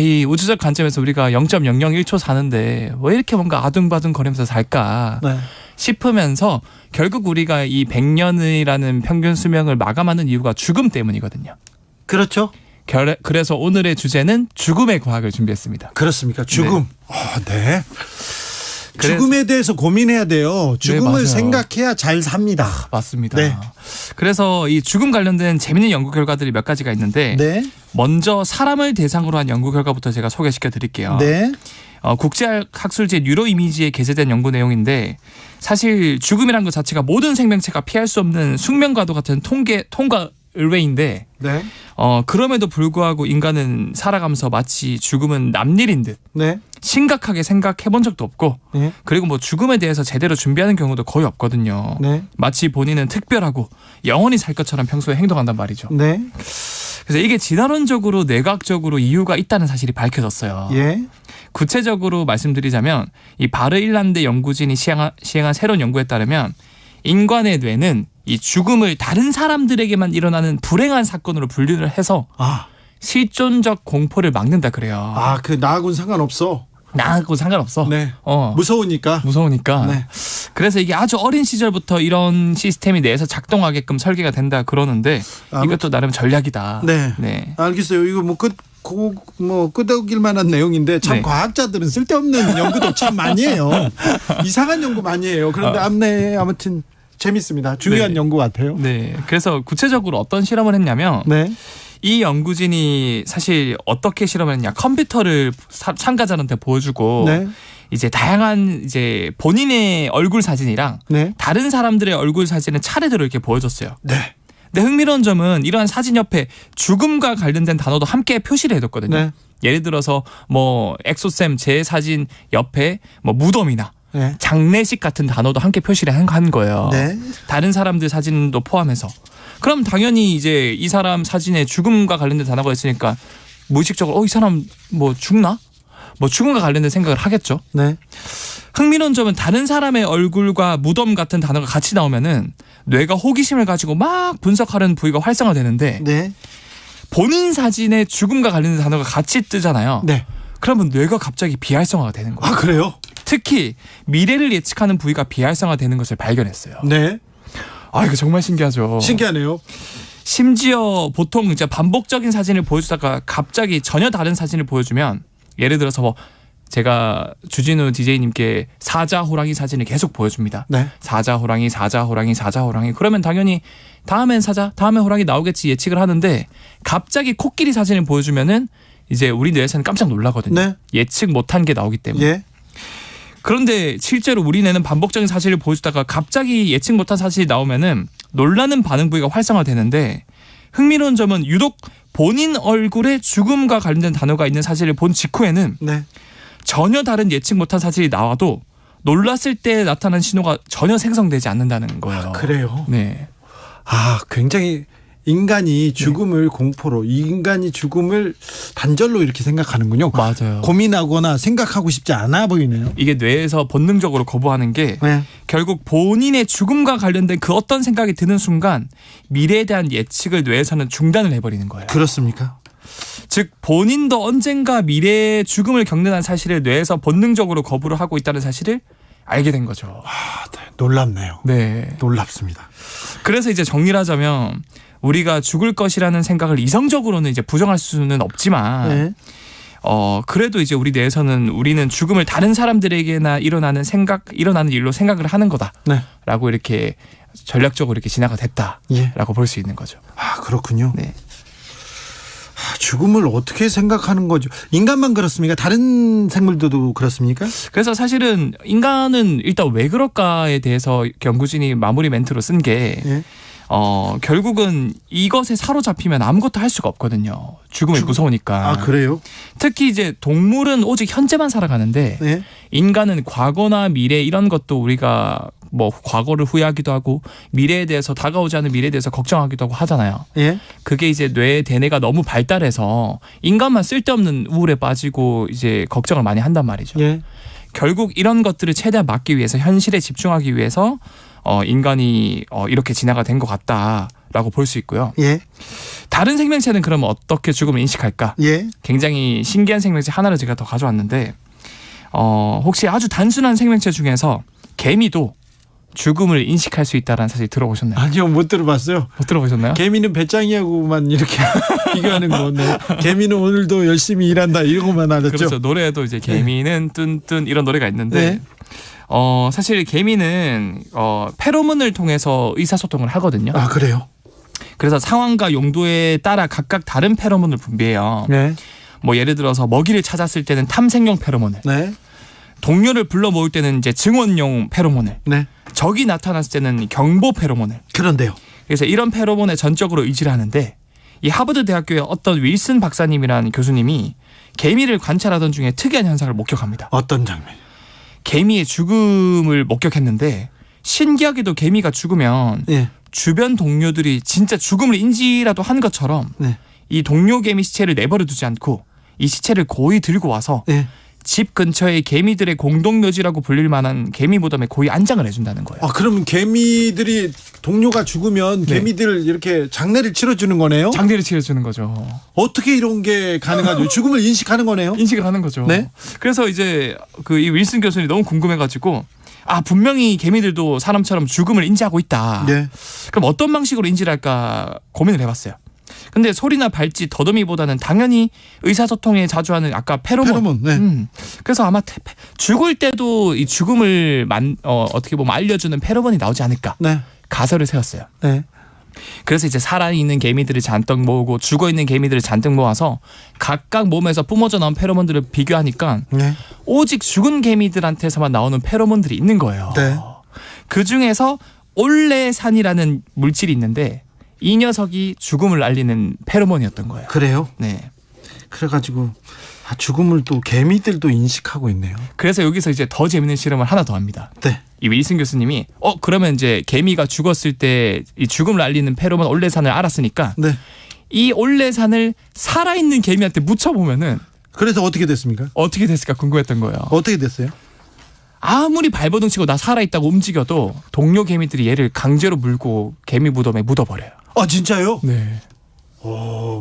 이 우주적 관점에서 우리가 0.001초 사는데 왜 이렇게 뭔가 아둥바둥 거리면서 살까 네. 싶으면서 결국 우리가 이 100년이라는 평균 수명을 마감하는 이유가 죽음 때문이거든요. 그렇죠. 그래서 오늘의 주제는 죽음의 과학을 준비했습니다. 그렇습니까? 죽음. 네. 네. 죽음에 대해서 고민해야 돼요. 죽음을 맞아요. 생각해야 잘 삽니다. 맞습니다. 네. 그래서 이 죽음 관련된 재밌는 연구 결과들이 몇 가지가 있는데 네. 먼저 사람을 대상으로 한 연구 결과부터 제가 소개시켜 드릴게요. 네. 국제학술지 뉴로 이미지에 게재된 연구 내용인데 사실 죽음이란 것 자체가 모든 생명체가 피할 수 없는 숙명과도 같은 통과 의뢰인데 네. 그럼에도 불구하고 인간은 살아가면서 마치 죽음은 남일인 듯 네. 심각하게 생각해 본 적도 없고 네. 그리고 뭐 죽음에 대해서 제대로 준비하는 경우도 거의 없거든요. 네. 마치 본인은 특별하고 영원히 살 것처럼 평소에 행동한단 말이죠. 네. 그래서 이게 진화론적으로 뇌과학적으로 이유가 있다는 사실이 밝혀졌어요. 예. 구체적으로 말씀드리자면 이 바르일란드 연구진이 시행한 새로운 연구에 따르면 인간의 뇌는 이 죽음을 다른 사람들에게만 일어나는 불행한 사건으로 분류를 해서 실존적 공포를 막는다 그래요. 그 나하고는 상관없어. 나하고 상관없어. 네. 무서우니까. 네. 그래서 이게 아주 어린 시절부터 이런 시스템이 뇌에서 작동하게끔 설계가 된다 그러는데 이것도 나름 전략이다. 네. 알겠어요. 이거 뭐 끄덕일 만한 내용인데 참 과학자들은 쓸데없는 연구도 참 많이 해요. 이상한 연구 많이 해요. 그런데 아무튼 재밌습니다. 중요한 연구 같아요. 네. 그래서 구체적으로 어떤 실험을 했냐면 이 연구진이 사실 어떻게 실험을 했냐. 컴퓨터를 참가자한테 보여주고 이제 다양한 이제 본인의 얼굴 사진이랑 다른 사람들의 얼굴 사진을 차례대로 이렇게 보여줬어요. 근데 흥미로운 점은 이러한 사진 옆에 죽음과 관련된 단어도 함께 표시를 해뒀거든요. 예를 들어서 뭐 엑소쌤 제 사진 옆에 뭐 무덤이나 장례식 같은 단어도 함께 표시를 한 거예요. 다른 사람들 사진도 포함해서. 그럼 당연히 이제 이 사람 사진에 죽음과 관련된 단어가 있으니까 무의식적으로 이 사람 뭐 죽나? 뭐 죽음과 관련된 생각을 하겠죠. 흥미로운 점은 다른 사람의 얼굴과 무덤 같은 단어가 같이 나오면은 뇌가 호기심을 가지고 막 분석하려는 부위가 활성화되는데 본인 사진에 죽음과 관련된 단어가 같이 뜨잖아요. 그러면 뇌가 갑자기 비활성화가 되는 거예요. 그래요? 특히 미래를 예측하는 부위가 비활성화되는 것을 발견했어요. 이거 정말 신기하죠. 신기하네요. 심지어 보통 이제 반복적인 사진을 보여주다가 갑자기 전혀 다른 사진을 보여주면 예를 들어서 뭐 제가 주진우 DJ님께 사자 호랑이 사진을 계속 보여줍니다. 사자 호랑이 그러면 당연히 다음엔 사자 다음엔 호랑이 나오겠지 예측을 하는데 갑자기 코끼리 사진을 보여주면은 이제 우리 뇌에서는 깜짝 놀라거든요. 예측 못한 게 나오기 때문에. 그런데 실제로 우리 뇌는 반복적인 사실을 보여주다가 갑자기 예측 못한 사실이 나오면은 놀라는 반응 부위가 활성화되는데 흥미로운 점은 유독 본인 얼굴에 죽음과 관련된 단어가 있는 사실을 본 직후에는 전혀 다른 예측 못한 사실이 나와도 놀랐을 때 나타난 신호가 전혀 생성되지 않는다는 거예요. 그래요? 네. 굉장히 인간이 죽음을 공포로, 인간이 죽음을 단절로 이렇게 생각하는군요. 맞아요. 고민하거나 생각하고 싶지 않아 보이네요. 이게 뇌에서 본능적으로 거부하는 게 결국 본인의 죽음과 관련된 그 어떤 생각이 드는 순간 미래에 대한 예측을 뇌에서는 중단을 해버리는 거예요. 그렇습니까? 즉 본인도 언젠가 미래의 죽음을 겪는 사실을 뇌에서 본능적으로 거부를 하고 있다는 사실을 알게 된 거죠. 놀랍네요. 네. 놀랍습니다. 그래서 이제 정리를 하자면 우리가 죽을 것이라는 생각을 이성적으로는 이제 부정할 수는 없지만 그래도 이제 우리 뇌에서는 우리는 죽음을 다른 사람들에게나 일어나는 일로 생각을 하는 거다라고 이렇게 전략적으로 이렇게 진화가 됐다라고 예. 볼 수 있는 거죠. 아, 그렇군요. 네. 죽음을 어떻게 생각하는 거죠? 인간만 그렇습니까? 다른 생물들도 그렇습니까? 그래서 사실은 인간은 일단 왜 그럴까에 대해서 연구진이 마무리 멘트로 쓴 게 예. 결국은 이것에 사로잡히면 아무것도 할 수가 없거든요. 죽음이 무서우니까. 아, 그래요? 특히 이제 동물은 오직 현재만 살아가는데 예. 인간은 과거나 미래 이런 것도 우리가 뭐 과거를 후회하기도 하고 미래에 대해서 다가오지 않은 미래에 대해서 걱정하기도 하고 하잖아요. 예. 그게 이제 뇌 대뇌가 너무 발달해서 인간만 쓸데없는 우울에 빠지고 이제 걱정을 많이 한단 말이죠. 예. 결국 이런 것들을 최대한 막기 위해서 현실에 집중하기 위해서 인간이 이렇게 진화가 된 것 같다라고 볼 수 있고요. 예. 다른 생명체는 그러면 어떻게 죽음을 인식할까? 예. 굉장히 신기한 생명체 하나를 제가 더 가져왔는데 혹시 아주 단순한 생명체 중에서 개미도 죽음을 인식할 수 있다는 사실 들어보셨나요? 아니요, 못 들어봤어요. 못 들어보셨나요? 개미는 배짱이하고만 이렇게 비교하는 건데 개미는 오늘도 열심히 일한다 이러고만 알았죠. 그렇죠. 노래에도 이제 개미는 뚠뚠 이런 노래가 있는데 네. 사실 개미는 페로몬을 통해서 의사소통을 하거든요. 아, 그래요? 그래서 상황과 용도에 따라 각각 다른 페로몬을 분비해요. 네. 뭐 예를 들어서 먹이를 찾았을 때는 탐색용 페로몬을, 네. 동료를 불러 모을 때는 이제 증언용 페로몬을, 네. 적이 나타났을 때는 경보 페로몬을. 그런데요. 그래서 이런 페로몬에 전적으로 의지를 하는데 이 하버드 대학교의 어떤 윌슨 박사님이라는 교수님이 개미를 관찰하던 중에 특이한 현상을 목격합니다. 어떤 장면? 개미의 죽음을 목격했는데 신기하게도 개미가 죽으면 예. 주변 동료들이 진짜 죽음을 인지라도 한 것처럼 네. 이 동료 개미 시체를 내버려 두지 않고 이 시체를 고이 들고 와서 예. 집 근처의 개미들의 공동묘지라고 불릴 만한 개미 무덤에 고이 안장을 해준다는 거예요. 아, 그러면 개미들이 동료가 죽으면 네. 개미들 이렇게 장례를 치러주는 거네요? 장례를 치러주는 거죠. 어떻게 이런 게 가능하죠? 죽음을 인식하는 거네요? 인식을 하는 거죠. 네. 그래서 이제 이 윌슨 교수님이 너무 궁금해가지고 분명히 개미들도 사람처럼 죽음을 인지하고 있다. 네. 그럼 어떤 방식으로 인지를 할까 고민을 해봤어요. 근데 소리나 발짓, 더듬이보다는 당연히 의사소통에 자주 하는 아까 페로몬. 네. 그래서 아마 죽을 때도 이 죽음을 어떻게 보면 알려주는 페로몬이 나오지 않을까. 네. 가설을 세웠어요. 네. 그래서 이제 살아있는 개미들을 잔뜩 모으고 죽어있는 개미들을 잔뜩 모아서 각각 몸에서 뿜어져 나온 페로몬들을 비교하니까 네. 오직 죽은 개미들한테서만 나오는 페로몬들이 있는 거예요. 네. 그중에서 올레산이라는 물질이 있는데 이 녀석이 죽음을 알리는 페로몬이었던 거예요. 그래요? 네. 그래가지고 죽음을 또 개미들도 인식하고 있네요. 그래서 여기서 이제 더 재밌는 실험을 하나 더 합니다. 네. 이 윌슨 교수님이 그러면 이제 개미가 죽었을 때 이 죽음을 알리는 페로몬 올레산을 알았으니까 네. 이 올레산을 살아있는 개미한테 묻혀보면은 그래서 어떻게 됐습니까? 어떻게 됐을까 궁금했던 거예요. 어떻게 됐어요? 아무리 발버둥 치고 나 살아있다고 움직여도 동료 개미들이 얘를 강제로 물고 개미 무덤에 묻어버려요. 아, 진짜요? 네.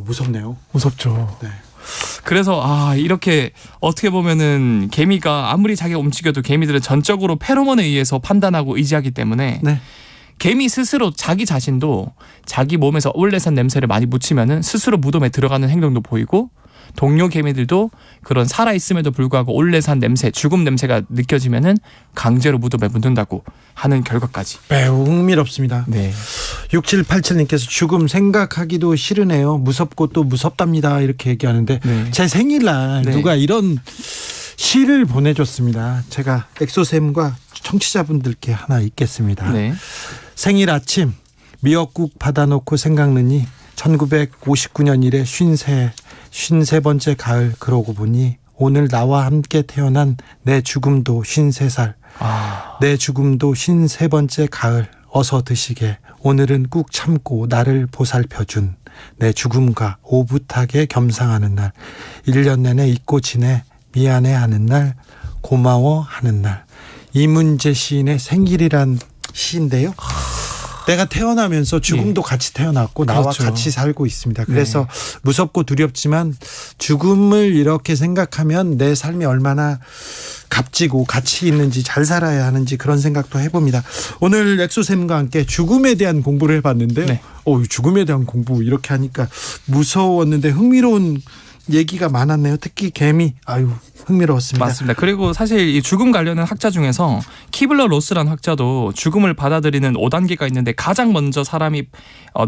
무섭네요. 무섭죠. 네. 그래서 이렇게 어떻게 보면은 개미가 아무리 자기가 움직여도 개미들은 전적으로 페로몬에 의해서 판단하고 의지하기 때문에 네. 개미 스스로 자기 자신도 자기 몸에서 올레산 냄새를 많이 묻히면은 스스로 무덤에 들어가는 행동도 보이고 동료 개미들도 그런 살아있음에도 불구하고 올레산 냄새, 죽음 냄새가 느껴지면은 강제로 무덤에 묻는다고 하는 결과까지. 매우 흥미롭습니다. 네. 6787님께서 죽음 생각하기도 싫으네요. 무섭고 또 무섭답니다. 이렇게 얘기하는데 네. 제 생일날 네. 누가 이런 시를 보내줬습니다. 제가 엑소쌤과 청취자분들께 하나 읽겠습니다. 네. 생일 아침 미역국 받아놓고 생각느니 1959년 이래 53번째 가을. 그러고 보니 오늘 나와 함께 태어난 내 죽음도 53살. 내 죽음도 53번째 가을. 어서 드시게. 오늘은 꾹 참고 나를 보살펴준 내 죽음과 오붓하게 겸상하는 날. 1년 내내 잊고 지내. 미안해하는 날. 고마워하는 날. 이문재 시인의 생일이란 시인데요. 내가 태어나면서 죽음도 같이 태어났고 나와 그렇죠. 같이 살고 있습니다. 그래서 무섭고 두렵지만 죽음을 이렇게 생각하면 내 삶이 얼마나 값지고 가치 있는지 잘 살아야 하는지 그런 생각도 해봅니다. 오늘 엑소쌤과 함께 죽음에 대한 공부를 해봤는데요. 네. 죽음에 대한 공부 이렇게 하니까 무서웠는데 흥미로운 얘기가 많았네요. 특히 개미. 아유, 흥미로웠습니다. 맞습니다. 그리고 사실 이 죽음 관련한 학자 중에서 키블러 로스라는 학자도 죽음을 받아들이는 5단계가 있는데 가장 먼저 사람이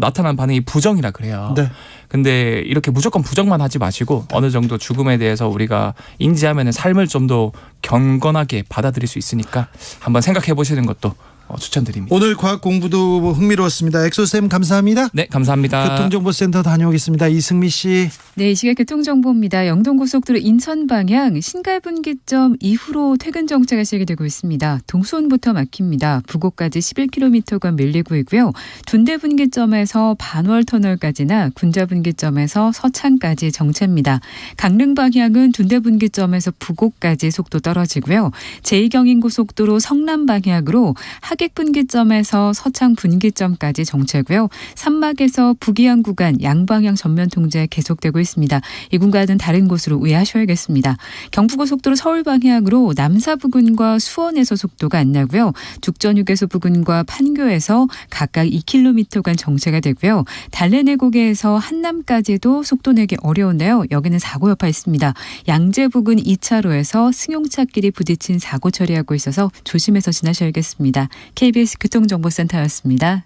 나타난 반응이 부정이라 그래요. 네. 근데 이렇게 무조건 부정만 하지 마시고 어느 정도 죽음에 대해서 우리가 인지하면 삶을 좀 더 경건하게 받아들일 수 있으니까 한번 생각해 보시는 것도 추천드립니다. 오늘 과학 공부도 흥미로웠습니다. 엑소쌤 감사합니다. 네, 감사합니다. 교통정보센터 다녀오겠습니다. 이승미 씨. 네, 이 시각 교통정보입니다. 영동고속도로 인천 방향 신갈분기점 이후로 퇴근 정체가 시작되고 있습니다. 동수원부터 막힙니다. 부곡까지 11km간 밀리고 있고요. 둔대분기점에서 반월터널까지나 군자분기점에서 서창까지 정체입니다. 강릉 방향은 둔대분기점에서 부곡까지 속도 떨어지고요. 제2경인고속도로 성남 방향으로 하객분기점에서 서창분기점까지 정체고요. 산막에서 북이안 구간 양방향 전면 통제 계속되고 있습니다. 이 구간은 다른 곳으로 우회하셔야겠습니다. 경부고속도로 서울 방향으로 남사 부근과 수원에서 속도가 안 나고요. 죽전휴게소 부근과 판교에서 각각 2km간 정체가 되고요. 달래내고개에서 한남까지도 속도 내기 어려운데요. 여기는 사고 여파 있습니다. 양재 부근 2차로에서 승용차끼리 부딪힌 사고 처리하고 있어서 조심해서 지나셔야겠습니다. KBS 교통정보센터였습니다.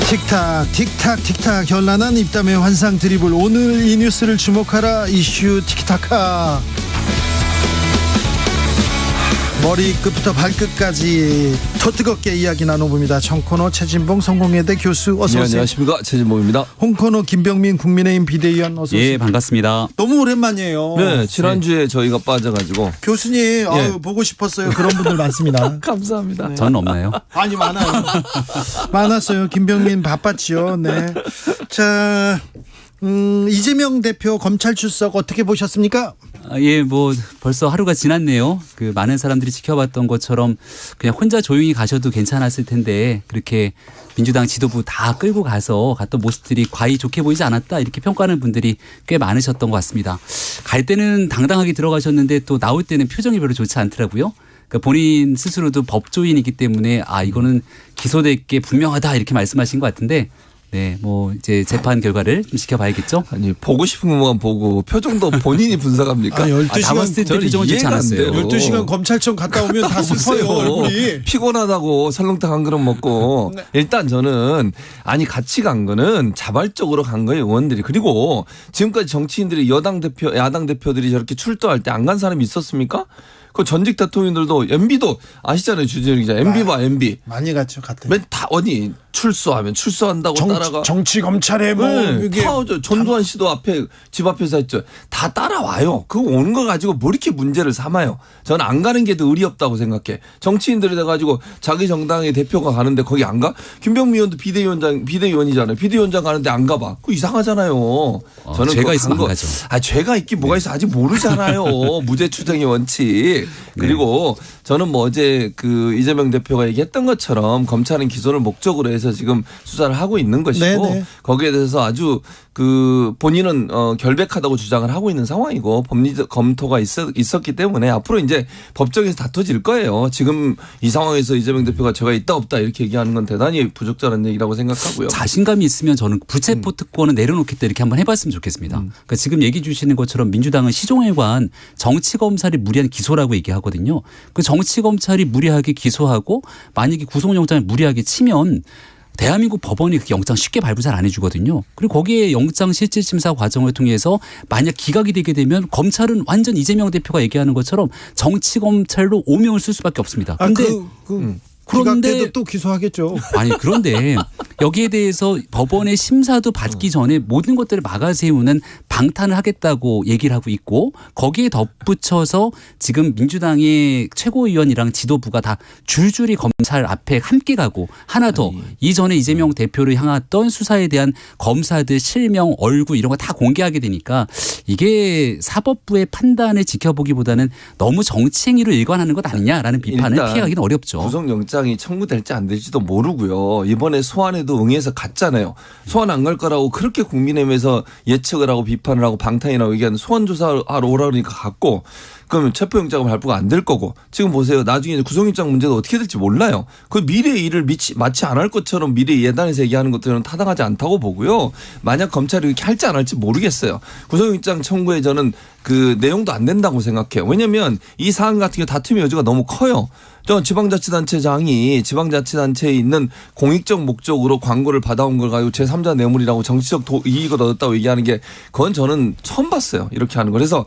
틱탁 틱탁 틱탁 현란한 입담의 환상 드리블. 오늘 이 뉴스를 주목하라 이슈 틱타카. 머리끝부터 발끝까지 더 뜨겁게 이야기 나눠봅니다. 청코노 최진봉 성공회대 교수 어서 오세요. 안녕하십니까, 최진봉입니다. 홍코노 김병민 국민의힘 비대위원 어서 오세요. 예, 반갑습니다. 너무 오랜만이에요. 네, 지난주에 저희가 빠져가지고 교수님 아유, 보고 싶었어요. 그런 분들 많습니다. 감사합니다. 네. 저는 없나요? 아니 많아요. 많았어요. 김병민 바빴죠. 네. 자, 이재명 대표 검찰 출석 어떻게 보셨습니까? 예, 뭐 벌써 하루가 지났네요. 그 많은 사람들이 지켜봤던 것처럼 그냥 혼자 조용히 가셔도 괜찮았을 텐데 그렇게 민주당 지도부 다 끌고 가서 갔던 모습들이 과히 좋게 보이지 않았다 이렇게 평가하는 분들이 꽤 많으셨던 것 같습니다. 갈 때는 당당하게 들어가셨는데 또 나올 때는 표정이 별로 좋지 않더라고요. 그러니까 본인 스스로도 법조인이기 때문에 이거는 기소될 게 분명하다 이렇게 말씀하신 것 같은데 네, 뭐 이제 재판 결과를 좀 지켜봐야겠죠. 아니 보고 싶은 것만 보고 표정도 본인이 분석합니까? 12시간 표정은 좋지 않았어요. 12시간 검찰청 갔다 오면 다 슬퍼요. 얼굴이. 피곤하다고 설렁탕 한 그릇 먹고 일단 저는 같이 간 거는 자발적으로 간 거예요, 의원들이. 그리고 지금까지 정치인들이 여당 대표, 야당 대표들이 저렇게 출두할 때 안 간 사람이 있었습니까? 그 전직 대통령들도 MB도 아시잖아요, 주진우 기자. MB 봐, MB. 많이 갔죠, 갔대. 맨 다 어디 출소하면 출소한다고 따라가. 정치 검찰에 뭐 이게 전두환 씨도 앞에 집 앞에서 했죠. 다 따라와요. 그거 오는 거 가지고 뭐 이렇게 문제를 삼아요. 저는 안 가는 게 더 의리 없다고 생각해. 정치인들이 돼 가지고 자기 정당의 대표가 가는데 거기 안 가? 김병민 의원도 비대위원이잖아요. 비대위원장 가는데 안 가봐. 그거 이상하잖아요. 저는 죄가 있으면 안 가죠. 죄가 있긴 뭐가 있어 아직 모르잖아요. 무죄 추정의 원칙. 그리고 저는 뭐 어제 그 이재명 대표가 얘기했던 것처럼 검찰은 기소를 목적으로 해서 지금 수사를 하고 있는 것이고 네네. 거기에 대해서 아주 그 본인은 결백하다고 주장을 하고 있는 상황이고 법리적 검토가 있었기 때문에 앞으로 이제 법정에서 다퉈질 거예요. 지금 이 상황에서 이재명 대표가 제가 있다 없다 이렇게 얘기하는 건 대단히 부적절한 얘기라고 생각하고요. 자신감이 있으면 저는 불체포 특권은 내려놓겠다 이렇게 한번 해봤으면 좋겠습니다. 그러니까 지금 얘기 주시는 것처럼 민주당은 시종에 관한 정치검찰이 무리한 기소라고 얘기하거든요. 그 정치검찰이 무리하게 기소하고 만약에 구속영장을 무리하게 치면 대한민국 법원이 그 영장 쉽게 발부 잘 안 해주거든요. 그리고 거기에 영장 실질심사 과정을 통해서 만약 기각이 되게 되면 검찰은 완전 이재명 대표가 얘기하는 것처럼 정치검찰로 오명을 쓸 수밖에 없습니다. 그런데 그런데 또 기소하겠죠. 그런데 여기에 대해서 법원의 심사도 받기 전에 모든 것들을 막아세우는 방탄을 하겠다고 얘기를 하고 있고 거기에 덧붙여서 지금 민주당의 최고위원이랑 지도부가 다 줄줄이 검찰 앞에 함께 가고 하나 더 이전에 이재명 대표를 향했던 수사에 대한 검사들 실명 얼굴 이런 거 다 공개하게 되니까 이게 사법부의 판단을 지켜보기보다는 너무 정치행위로 일관하는 것 아니냐라는 비판을 피하기는 어렵죠. 구속영장이 청구될지 안 될지도 모르고요. 이번에 소환에도 응해서 갔잖아요. 소환 안 갈 거라고 그렇게 국민의힘에서 예측을 하고 비판을 하고 방탄이라고 얘기하는 소환 조사하러 오라 그러니까 갔고 그러면 체포영장을 발부가 안 될 거고 지금 보세요. 나중에 구속영장 문제도 어떻게 될지 몰라요. 그 미래의 일을 마치 안 할 것처럼 미래 예단에서 얘기하는 것들은 타당하지 않다고 보고요. 만약 검찰이 이렇게 할지 안 할지 모르겠어요. 구속영장 청구에 저는 그 내용도 안 된다고 생각해요. 왜냐하면 이 사안 같은 경우 다툼의 여지가 너무 커요. 저 지방자치단체장이 지방자치단체에 있는 공익적 목적으로 광고를 받아온 걸 가지고 제3자 뇌물이라고 정치적 이익을 얻었다고 얘기하는 게 그건 저는 처음 봤어요. 이렇게 하는 거. 그래서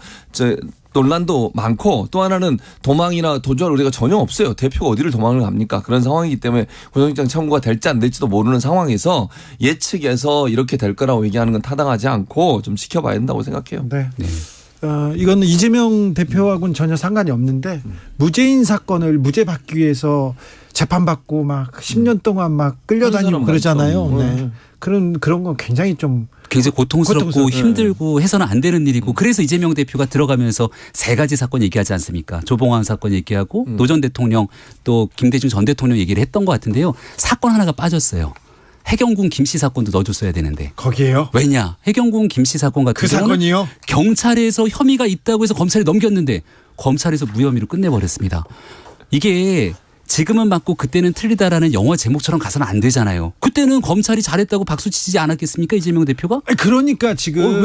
논란도 많고 또 하나는 도망이나 도주할 우리가 전혀 없어요. 대표가 어디를 도망을 갑니까? 그런 상황이기 때문에 구속영장 청구가 될지 안 될지도 모르는 상황에서 예측해서 이렇게 될 거라고 얘기하는 건 타당하지 않고 좀 지켜봐야 된다고 생각해요. 네. 이건 이재명 대표하고는 전혀 상관이 없는데 무죄인 사건을 무죄 받기 위해서 재판받고 막 10년 동안 막 끌려다니고 그러잖아요. 네. 그런 건 굉장히 고통스럽고 힘들고 해서는 안 되는 일이고 그래서 이재명 대표가 들어가면서 세 가지 사건 얘기하지 않습니까? 조봉환 사건 얘기하고 노 전 대통령 또 김대중 전 대통령 얘기를 했던 것 같은데요. 사건 하나가 빠졌어요. 해경군 김씨 사건도 넣어줬어야 되는데. 거기에요? 왜냐? 해경군 김씨 사건 같은 그 사건이요? 경찰에서 혐의가 있다고 해서 검찰이 넘겼는데 검찰에서 무혐의로 끝내버렸습니다. 이게 지금은 맞고 그때는 틀리다라는 영화 제목처럼 가서는 안 되잖아요. 그때는 검찰이 잘했다고 박수 치지 않았겠습니까? 이재명 대표가? 그러니까 지금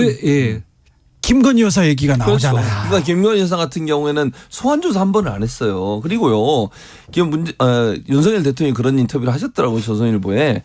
김건희 여사 얘기가 나오잖아요. 그렇죠. 그러니까 김건희 여사 같은 경우에는 소환 조사 한 번을 안 했어요. 그리고요. 윤석열 대통령이 그런 인터뷰를 하셨더라고요. 조선일보에.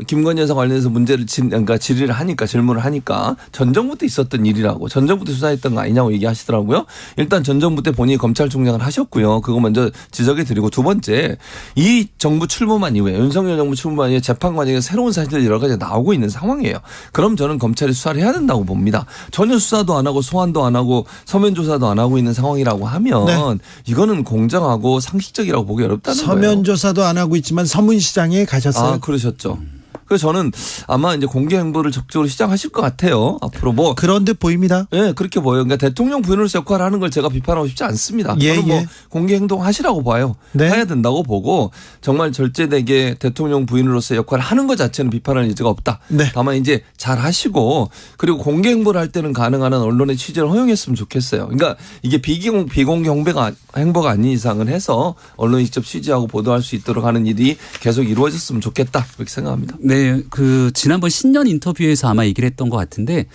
김건희 여사 관련해서 문제를 질의를 하니까 질문을 하니까 전 정부 때 있었던 일이라고 전 정부 때 수사했던 거 아니냐고 얘기하시더라고요. 일단 전 정부 때 본인이 검찰총장을 하셨고요. 그거 먼저 지적해 드리고 두 번째 이 정부 출범한 이후에 윤석열 정부 출범한 이후에 재판 과정에 새로운 사실들이 여러 가지 나오고 있는 상황이에요. 그럼 저는 검찰이 수사를 해야 된다고 봅니다. 전혀 수사도 안 하고 소환도 안 하고 서면 조사도 안 하고 있는 상황이라고 하면 이거는 공정하고 상식적이라고 보기 어렵다는 거예요. 서면 조사도 안 하고 있지만 서문시장에 가셨어요? 그러셨죠. 그래서 저는 아마 이제 공개 행보를 적극적으로 시작하실 것 같아요. 앞으로 뭐 그런 듯 보입니다. 네, 그렇게 보여요. 그러니까 대통령 부인으로서 역할을 하는 걸 제가 비판하고 싶지 않습니다. 저는 뭐 공개 행동 하시라고 봐요. 해야 된다고 보고 정말 절제되게 대통령 부인으로서 역할을 하는 것 자체는 비판할 여지가 없다. 다만 이제 잘 하시고 그리고 공개 행보를 할 때는 가능한 한 언론의 취재를 허용했으면 좋겠어요. 그러니까 이게 비공개 행보가 아닌 이상은 해서 언론이 직접 취재하고 보도할 수 있도록 하는 일이 계속 이루어졌으면 좋겠다. 그렇게 생각합니다. 네, 지난번 신년 인터뷰에서 아마 얘기를 했던 것 같은데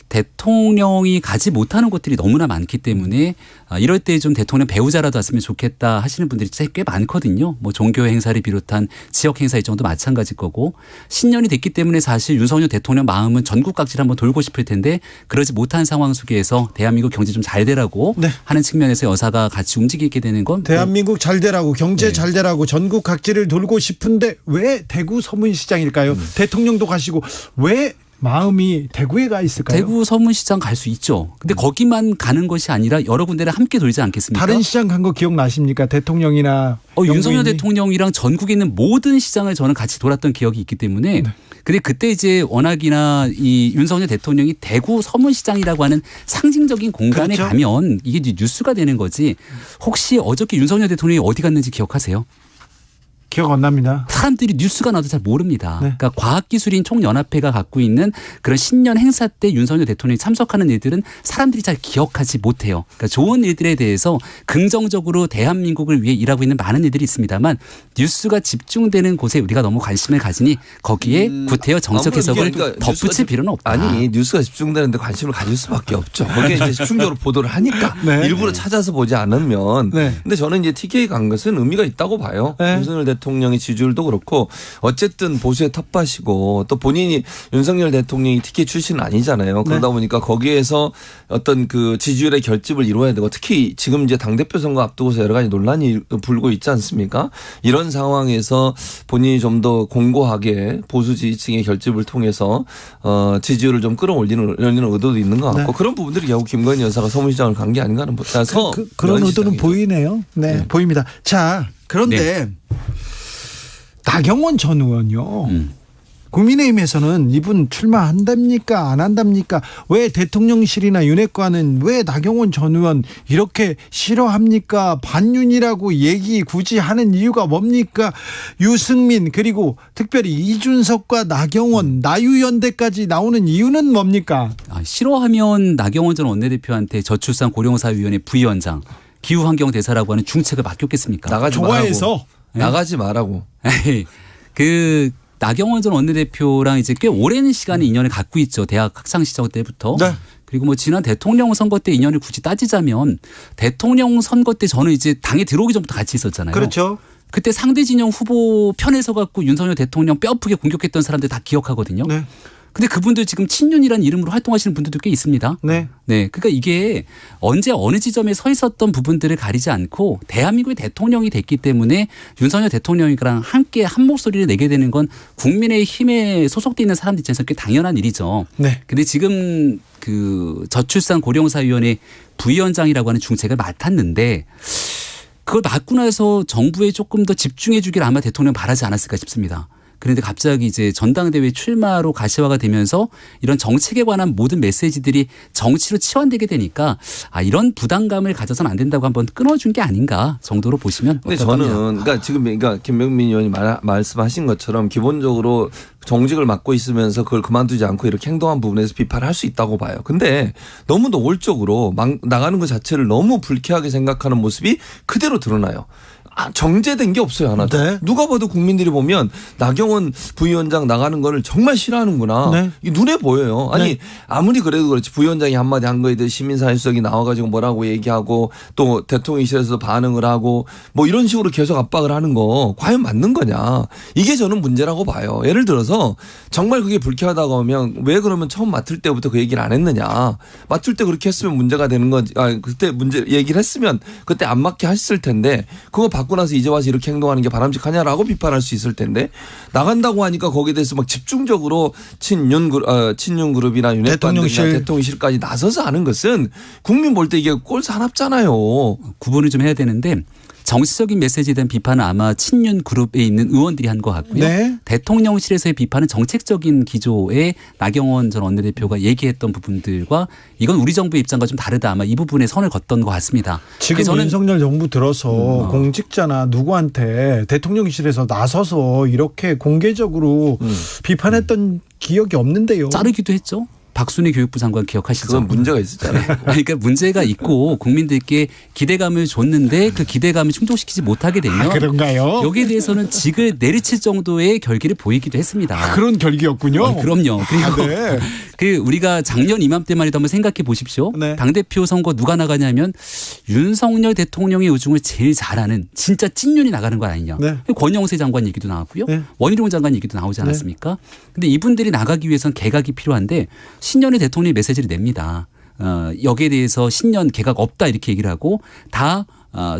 대통령이 가지 못하는 것들이 너무나 많기 때문에 이럴 때 좀 대통령 배우자라도 왔으면 좋겠다 하시는 분들이 꽤 많거든요. 뭐 종교 행사를 비롯한 지역 행사 일정도 마찬가지일 거고 신년이 됐기 때문에 사실 윤석열 대통령 마음은 전국 각지를 한번 돌고 싶을 텐데 그러지 못한 상황 속에서 대한민국 경제 좀 잘 되라고 하는 측면에서 여사가 같이 움직이게 되는 건 대한민국 잘 되라고 경제 잘 되라고 전국 각지를 돌고 싶은데 왜 대구 서문시장일까요? 대통령도 가시고 왜 마음이 대구에 가 있을까요? 대구 서문시장 갈 수 있죠. 근데 거기만 가는 것이 아니라 여러 군데를 함께 돌지 않겠습니까? 다른 시장 간 거 기억나십니까? 대통령이나 윤석열 대통령이랑 전국에 있는 모든 시장을 저는 같이 돌았던 기억이 있기 때문에 근데 그때 이제 워낙이나 이 윤석열 대통령이 대구 서문시장이라고 하는 상징적인 공간에 가면 이게 이제 뉴스가 되는 거지. 혹시 어저께 윤석열 대통령이 어디 갔는지 기억하세요? 기억 안 납니다. 사람들이 뉴스가 나도 잘 모릅니다. 그러니까 과학기술인 총연합회가 갖고 있는 그런 신년 행사 때 윤석열 대통령이 참석하는 일들은 사람들이 잘 기억하지 못해요. 그러니까 좋은 일들에 대해서 긍정적으로 대한민국을 위해 일하고 있는 많은 일들이 있습니다만 뉴스가 집중되는 곳에 우리가 너무 관심을 가지니 거기에 구태여 정책 해석을 덧붙일 필요는 없다. 아니 뉴스가 집중되는데 관심을 가질 수밖에 없죠. 거기에 이제 집중적으로 보도를 하니까 일부러 찾아서 보지 않으면. 근데 저는 이제 TK 간 것은 의미가 있다고 봐요. 윤석열 대통령의 지지율도 그렇고 어쨌든 보수의 텃밭이고 또 본인이 윤석열 대통령이 TK 출신은 아니잖아요. 그러다 보니까 거기에서 어떤 그 지지율의 결집을 이루어야 되고 특히 지금 이제 당대표 선거 앞두고서 여러 가지 논란이 불고 있지 않습니까? 이런 상황에서 본인이 좀 더 공고하게 보수 지지층의 결집을 통해서 지지율을 좀 끌어올리는 의도도 있는 것 같고 그런 부분들이 결국 김건희 여사가 서문시장을 간 게 아닌가 하는 그런 의도는 보이네요. 보입니다. 자, 그런데 나경원 전 의원요. 국민의힘에서는 이분 출마한답니까 안 한답니까? 왜 대통령실이나 윤핵관은 왜 나경원 전 의원 이렇게 싫어합니까? 반윤이라고 얘기 굳이 하는 이유가 뭡니까? 유승민 그리고 특별히 이준석과 나경원 나유연대까지 나오는 이유는 뭡니까? 싫어하면 나경원 전 원내대표한테 저출산 고령사위원회 부위원장 기후환경대사라고 하는 중책을 맡겼겠습니까? 나가지 말라고. 그 나경원 전 원내대표랑 이제 꽤 오랜 시간의 인연을 갖고 있죠. 대학 학창 시절 때부터. 네. 그리고 뭐 지난 대통령 선거 때 인연을 굳이 따지자면 대통령 선거 때 저는 이제 당에 들어오기 전부터 같이 있었잖아요. 그렇죠. 그때 상대 진영 후보 편에 서갖고 윤석열 대통령 뼈아프게 공격했던 사람들 다 기억하거든요. 네. 근데 그분들 지금 친윤이라는 이름으로 활동하시는 분들도 꽤 있습니다. 네. 그러니까 이게 언제 어느 지점에 서 있었던 부분들을 가리지 않고 대한민국의 대통령이 됐기 때문에 윤석열 대통령이랑 함께 한 목소리를 내게 되는 건 국민의힘에 소속돼 있는 사람들 입장에서 꽤 당연한 일이죠. 네. 근데 지금 그 저출산 고령사위원회 부위원장이라고 하는 중책을 맡았는데 그걸 맡고 나서 정부에 조금 더 집중해 주길 아마 대통령 바라지 않았을까 싶습니다. 그런데 갑자기 이제 전당대회 출마로 가시화가 되면서 이런 정책에 관한 모든 메시지들이 정치로 치환되게 되니까 이런 부담감을 가져서는 안 된다고 한번 끊어준 게 아닌가 정도로 보시면 근데 어떨까 합니다. 저는 그러니까 김병민 의원이 말씀하신 것처럼 기본적으로 정직을 맡고 있으면서 그걸 그만두지 않고 이렇게 행동한 부분에서 비판을 할 수 있다고 봐요. 근데 너무 노골적으로 나가는 것 자체를 너무 불쾌하게 생각하는 모습이 그대로 드러나요. 정제된 게 없어요, 하나도. 네. 누가 봐도 국민들이 보면 나경원 부위원장 나가는 거를 정말 싫어하는구나. 네. 이게 눈에 보여요. 아니, 네. 아무리 그래도 그렇지 부위원장이 한마디 한 거에 대해 시민사회수석이 나와가지고 뭐라고 얘기하고 또 대통령실에서 반응을 하고 뭐 이런 식으로 계속 압박을 하는 거 과연 맞는 거냐. 이게 저는 문제라고 봐요. 예를 들어서 정말 그게 불쾌하다고 하면 왜 그러면 처음 맡을 때부터 그 얘기를 안 했느냐. 맡을 때 그렇게 했으면 문제가 되는 거지. 그때 문제 얘기를 했으면 그때 안 맞게 했을 텐데 그거 받고 나서 이제 와서 이렇게 행동하는 게 바람직하냐라고 비판할 수 있을 텐데 나간다고 하니까 거기에 대해서 막 집중적으로 친윤 그룹이나 윤핵관들이나 대통령실까지 나서서 하는 것은 국민 볼 때 이게 꼴사납잖아요. 구분을 좀 해야 되는데 정치적인 메시지에 대한 비판은 아마 친윤 그룹에 있는 의원들이 한 것 같고요. 네. 대통령실에서의 비판은 정책적인 기조에 나경원 전 원내대표가 얘기했던 부분들과 이건 우리 정부의 입장과 좀 다르다. 아마 이 부분에 선을 걷던 것 같습니다. 지금 윤석열 정부 들어서 공직자나 누구한테 대통령실에서 나서서 이렇게 공개적으로 비판했던 기억이 없는데요. 자르기도 했죠. 박순희 교육부 장관 기억하시죠? 그건 문제가 있었잖아요. 그러니까 문제가 있고 국민들께 기대감을 줬는데 그 기대감을 충족시키지 못하게 되면 그런가요? 여기에 대해서는 직을 내리칠 정도의 결기를 보이기도 했습니다. 그런 결기였군요. 그럼요. 그리고 네. 그 우리가 작년 이맘때만 해도 한번 생각해 보십시오. 네. 당대표 선거 누가 나가냐면 윤석열 대통령의 우중을 제일 잘하는 진짜 찐윤이 나가는 거 아니냐. 네. 권영세 장관 얘기도 나왔고요. 네. 원희룡 장관 얘기도 나오지 않았습니까? 근데 이분들이 나가기 위해서는 개각이 필요한데 신년의 대통령이 메시지를 냅니다. 여기에 대해서 신년 개각 없다 이렇게 얘기를 하고 다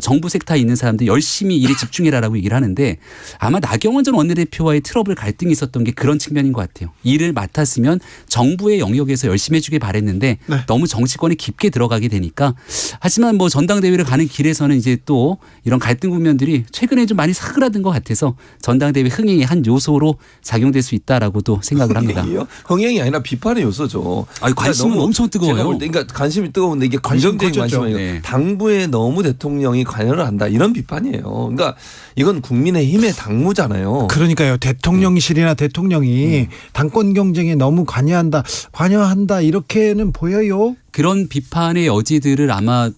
정부 섹터에 있는 사람들 열심히 일에 집중해라라고 얘기를 하는데 아마 나경원 전 원내대표와의 트러블 갈등이 있었던 게 그런 측면인 것 같아요. 일을 맡았으면 정부의 영역에서 열심히 해주길 바랬는데 네. 너무 정치권에 깊게 들어가게 되니까 하지만 뭐 전당대회를 가는 길에서는 이제 또 이런 갈등 국면들이 최근에 좀 많이 사그라든 것 같아서 전당대회 흥행의 한 요소로 작용될 수 있다라고도 생각을 합니다. 흥행이 아니라 비판의 요소죠. 관심은 엄청 뜨거워요. 그러니까 관심이 뜨거운데 이게 긍정적인 관심이 네. 당부에 너무 대통령이 관여를 한다 이런 비판이에요. 그러니까 이건 국민의힘의 당무잖아요. 그러니까요. 대통령실이나 대통령이 당권 경쟁에 너무 관여한다 이렇게는 보여요. 그런 비판의 여지들을 아마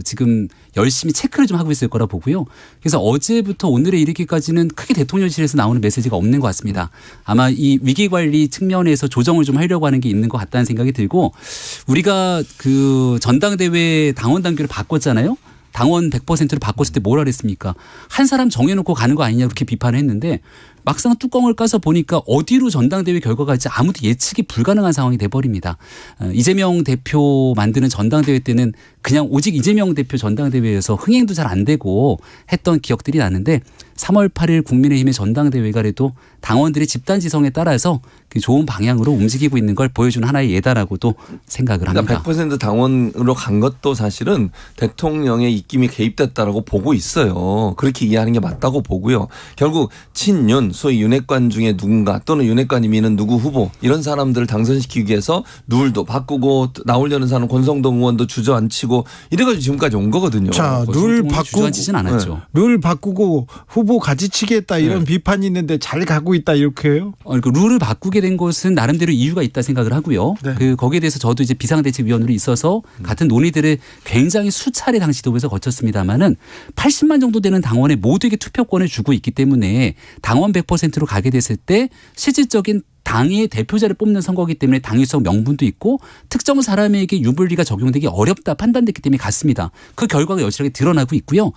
지금 열심히 체크를 좀 하고 있을 거라 보고요. 그래서 어제부터 오늘에 이르기까지는 크게 대통령실에서 나오는 메시지가 없는 것 같습니다. 아마 이 위기관리 측면에서 조정을 좀 하려고 하는 게 있는 것 같다는 생각이 들고 우리가 그 전당대회 당원 당규를 바꿨잖아요. 당원 100%를 바꿨을 때 뭐라 그랬습니까? 한 사람 정해놓고 가는 거 아니냐 그렇게 비판을 했는데 막상 뚜껑을 까서 보니까 어디로 전당대회 결과가 갈지 아무도 예측이 불가능한 상황이 돼버립니다. 이재명 대표 만드는 전당대회 때는 그냥 오직 이재명 대표 전당대회에서 흥행도 잘 안 되고 했던 기억들이 나는데 3월 8일 국민의힘의 전당대회가 그래도 당원들의 집단지성에 따라서 그 좋은 방향으로 움직이고 있는 걸 보여주는 하나의 예다라고도 생각을 합니다. 그러니까 100% 당원으로 간 것도 사실은 대통령의 입김이 개입됐다라고 보고 있어요. 그렇게 이해하는 게 맞다고 보고요. 결국 친윤 소위 윤핵관 중에 누군가 또는 윤핵관이 미는 누구 후보 이런 사람들을 당선시키기 위해서 룰도 바꾸고 나오려는 사람 권성동 의원도 주저앉히고 이래가지고 지금까지 온 거거든요. 자, 룰 바꾸고 주저앉히진 않았죠. 룰 바꾸고 후보 가지치기했다 이런 비판이 있는데 잘 가고 있다 이렇게요? 그러니까 룰을 바꾸게 된 것은 나름대로 이유가 있다 생각을 하고요. 네. 거기에 대해서 저도 이제 비상대책위원으로 있어서 같은 논의들을 굉장히 수차례 당 지도부에서 거쳤습니다만은 80만 정도 되는 당원에 모두에게 투표권을 주고 있기 때문에 당원 100%로 가게 됐을 때 실질적인 당의 대표자를 뽑는 선거이기 때문에 당위성 명분도 있고 특정 사람에게 유불리가 적용되기 어렵다 판단됐기 때문에 갔습니다. 그 결과가 여실하게 드러나고 있고요.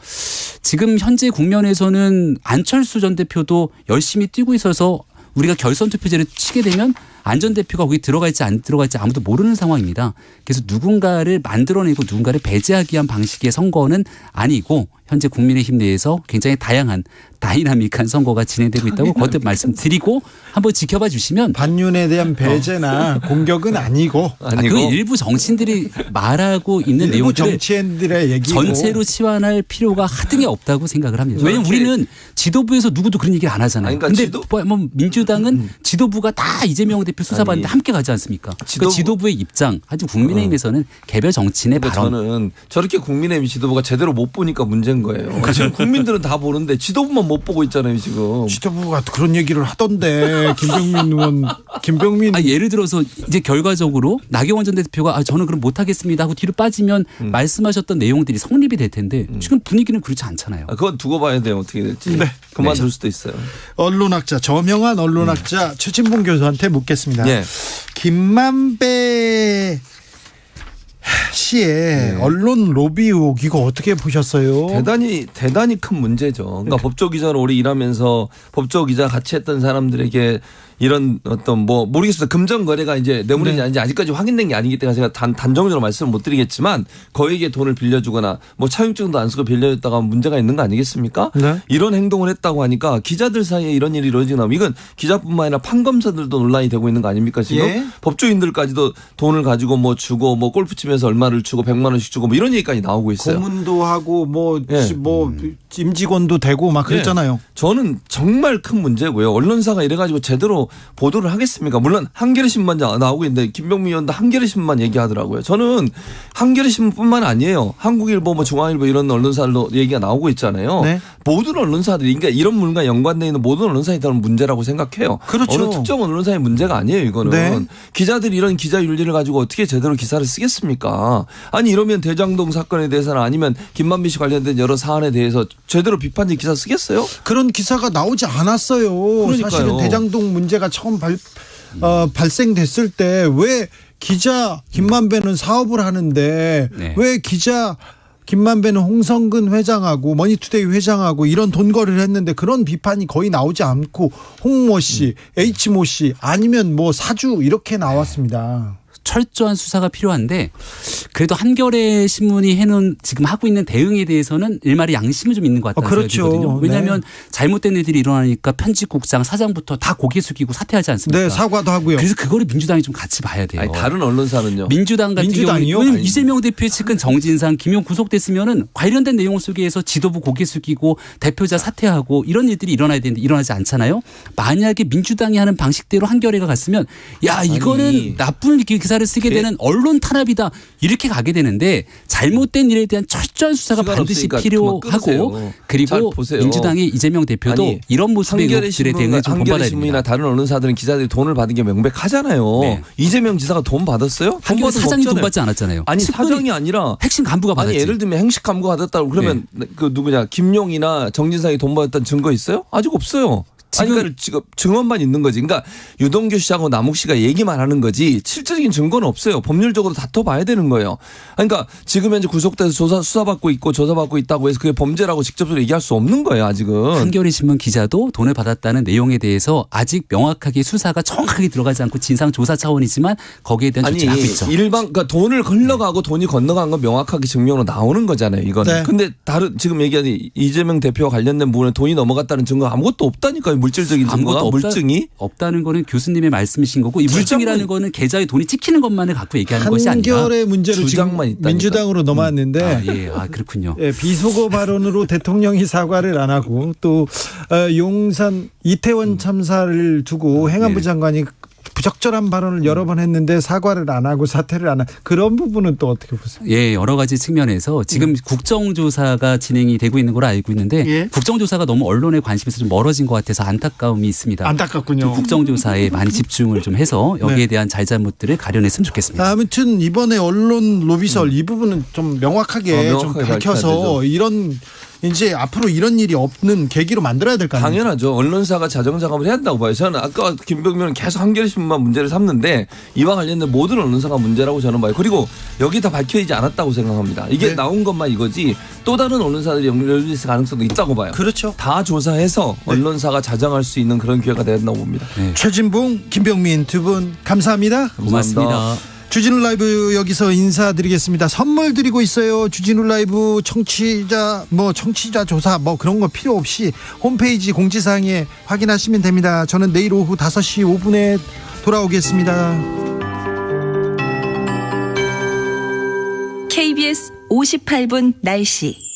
지금 현재 국면에서는 안철수 전 대표도 열심히 뛰고 있어서 우리가 결선 투표제를 치게 되면 안 전 대표가 거기 들어갈지 안 들어갈지 아무도 모르는 상황입니다. 그래서 누군가를 만들어내고 누군가를 배제하기 위한 방식의 선거는 아니고 현재 국민의힘 내에서 굉장히 다양한 다이나믹한 선거가 진행되고 있다고 거듭 말씀드리고 한번 지켜봐 주시면 반윤에 대한 배제나 공격은 아니고 그 일부 정치인들이 말하고 있는 일부 내용들을 정치인들의 얘기고 전체로 치환할 필요가 하등에 없다고 생각을 합니다. 왜냐하면 그렇게 우리는 지도부에서 누구도 그런 얘기를 안 하잖아요. 그러니까 그런데 민주당은 지도부가 다 이재명 대표 수사받는데 함께 가지 않습니까? 지도부의 입장 하지만 국민의힘에서는 개별 정치인의 발언. 저는 저렇게 국민의힘 지도부가 제대로 못 보니까 문제인 거예요. 지금 국민들은 다 보는데 지도부만 못 보고 있잖아요 지금. 지도부가 그런 얘기를 하던데 김병민 의원 예를 들어서 이제 결과적으로 나경원 전 대표가 저는 그럼 못하겠습니다 하고 뒤로 빠지면 말씀하셨던 내용들이 성립이 될 텐데 지금 분위기는 그렇지 않잖아요. 그건 두고 봐야 돼요 어떻게 될지. 네. 그만둘 수도 있어요. 언론학자 저명한 언론학자 최진봉 교수한테 묻겠습니다. 네. 김만배 씨의 언론 로비 의혹 이거 어떻게 보셨어요? 대단히 큰 문제죠. 그러니까 법조기자로 오래 일하면서 법조기자 같이 했던 사람들에게 이런 어떤 모르겠어요. 금전 거래가 이제 뇌물인지 아닌지 아직까지 확인된 게 아니기 때문에 제가 단정적으로 말씀을 못 드리겠지만 거액의 돈을 빌려주거나 차용증도 안 쓰고 빌려줬다가 문제가 있는 거 아니겠습니까? 네. 이런 행동을 했다고 하니까 기자들 사이에 이런 일이 이루어지나 이건 기자뿐만 아니라 판검사들도 논란이 되고 있는 거 아닙니까 지금? 예? 법조인들까지도 돈을 가지고 주고 골프 치면서 얼마를 주고 100만 원씩 주고 이런 얘기까지 나오고 있어요. 고문도 하고 임직원도 되고 막 그랬잖아요. 네. 저는 정말 큰 문제고요. 언론사가 이래가지고 제대로 보도를 하겠습니까? 물론 한겨레신문 나오고 있는데 김병민 의원도 한겨레신문 얘기하더라고요. 저는 한겨레신문뿐만 아니에요. 한국일보, 중앙일보 이런 언론사들도 얘기가 나오고 있잖아요. 네. 모든 언론사들이 그러니까 이런 물과 연관되어 있는 모든 언론사에 대한 문제라고 생각해요. 그렇죠. 어느 특정 언론사의 문제가 아니에요. 이거는. 네. 기자들이 이런 기자윤리를 가지고 어떻게 제대로 기사를 쓰겠습니까? 아니 이러면 대장동 사건에 대해서나 아니면 김만배 씨 관련된 여러 사안에 대해서 제대로 비판적 기사 쓰겠어요? 그런 기사가 나오지 않았어요. 그러니까요. 사실은 대장동 문제가 처음 발생됐을 때 왜 기자 김만배는 사업을 하는데 왜 기자 김만배는 홍성근 회장하고 머니투데이 회장하고 이런 돈거래를 했는데 그런 비판이 거의 나오지 않고 홍모 씨, H모 씨 아니면 사주 이렇게 나왔습니다. 철저한 수사가 필요한데 그래도 한겨레 신문이 지금 하고 있는 대응에 대해서는 일말의 양심은 좀 있는 것 같다는 생각이 들거든요. 왜냐하면 잘못된 일들이 일어나니까 편집국장 사장부터 다 고개 숙이고 사퇴하지 않습니까? 네, 사과도 하고요. 그래서 그거를 민주당이 좀 같이 봐야 돼요. 아니, 다른 언론사는요? 민주당 같은 경우는 이재명 대표의 측근 정진상, 김용 구속됐으면은 관련된 내용 속에서 지도부 고개 숙이고 대표자 사퇴하고 이런 일들이 일어나야 되는데 일어나지 않잖아요. 만약에 민주당이 하는 방식대로 한겨레가 갔으면 이거는 나쁜 기사를 쓰게 되는 언론 탄압이다 이렇게 가게 되는데 잘못된 일에 대한 철저한 수사가 반드시 필요하고 그리고 민주당의 이재명 대표도 이런 모습의 의혹들에 대응을 좀 본받아야 됩니다. 한겨레신문이나 다른 언론사들은 기자들이 돈을 받은 게 명백하잖아요. 네. 이재명 지사가 돈 받았어요? 한겨레 사장이 돈 받지 않았잖아요. 아니 사장이 아니라 핵심 간부가 받았지. 아니 예를 들면 핵심 간부가 받았다고 그러면 그 누구냐 김용이나 정진상이 돈 받았다는 증거 있어요? 아직 없어요. 그러니까 지금 증언만 있는 거지. 그러니까 유동규 씨하고 남욱 씨가 얘기만 하는 거지 실질적인 증거는 없어요. 법률적으로 다퉈봐야 되는 거예요. 그러니까 지금 현재 구속돼서 수사받고 있고 조사받고 있다고 해서 그게 범죄라고 직접적으로 얘기할 수 없는 거예요. 아직은. 한겨레 신문 기자도 돈을 받았다는 내용에 대해서 아직 명확하게 수사가 정확하게 들어가지 않고 진상조사 차원이지만 거기에 대한 조치를 하고 있죠. 그러니까 돈을 흘러가고 돈이 건너간 건 명확하게 증명으로 나오는 거잖아요. 이거는. 네. 근데 지금 얘기하는 이재명 대표와 관련된 부분에 돈이 넘어갔다는 증거 아무것도 없다니까요. 물질적인 증거가 물증이 없다는 거는 교수님의 말씀이신 거고, 이 물증이라는 거는 계좌에 돈이 찍히는 것만을 갖고 얘기하는 것이 아니라 한결의 문제로 지금 민주당으로 넘어왔는데 그렇군요. 예, 비속어 발언으로 대통령이 사과를 안 하고 또 용산 이태원 참사를 두고 행안부 장관이 부적절한 발언을 여러 번 했는데 사과를 안 하고 사퇴를 안 하고 그런 부분은 또 어떻게 보세요? 예, 여러 가지 측면에서 지금 국정조사가 진행이 되고 있는 걸로 알고 있는데 국정조사가 너무 언론의 관심에서 좀 멀어진 것 같아서 안타까움이 있습니다. 안타깝군요. 국정조사에 많이 집중을 좀 해서 여기에 대한 잘잘못들을 가려냈으면 좋겠습니다. 아무튼 이번에 언론 로비설 이 부분은 좀 명확하게 좀 밝혀서 이런 이제 앞으로 이런 일이 없는 계기로 만들어야 될 거 아닙니까? 당연하죠. 언론사가 자정작업을 해야 한다고 봐요. 저는 아까 김병민은 계속 한겨레신문만 문제를 삼는데 이와 관련된 모든 언론사가 문제라고 저는 봐요. 그리고 여기 다 밝혀지지 않았다고 생각합니다. 이게 나온 것만 이거지 또 다른 언론사들이 연루됐을 가능성도 있다고 봐요. 그렇죠. 다 조사해서 언론사가 자정할 수 있는 그런 기회가 된다고 봅니다. 최진봉, 김병민 두 분 감사합니다. 고맙습니다. 주진우 라이브 여기서 인사드리겠습니다. 선물 드리고 있어요. 주진우 라이브 청취자 조사 그런 거 필요 없이 홈페이지 공지사항에 확인하시면 됩니다. 저는 내일 오후 5시 5분에 돌아오겠습니다. KBS 58분 날씨.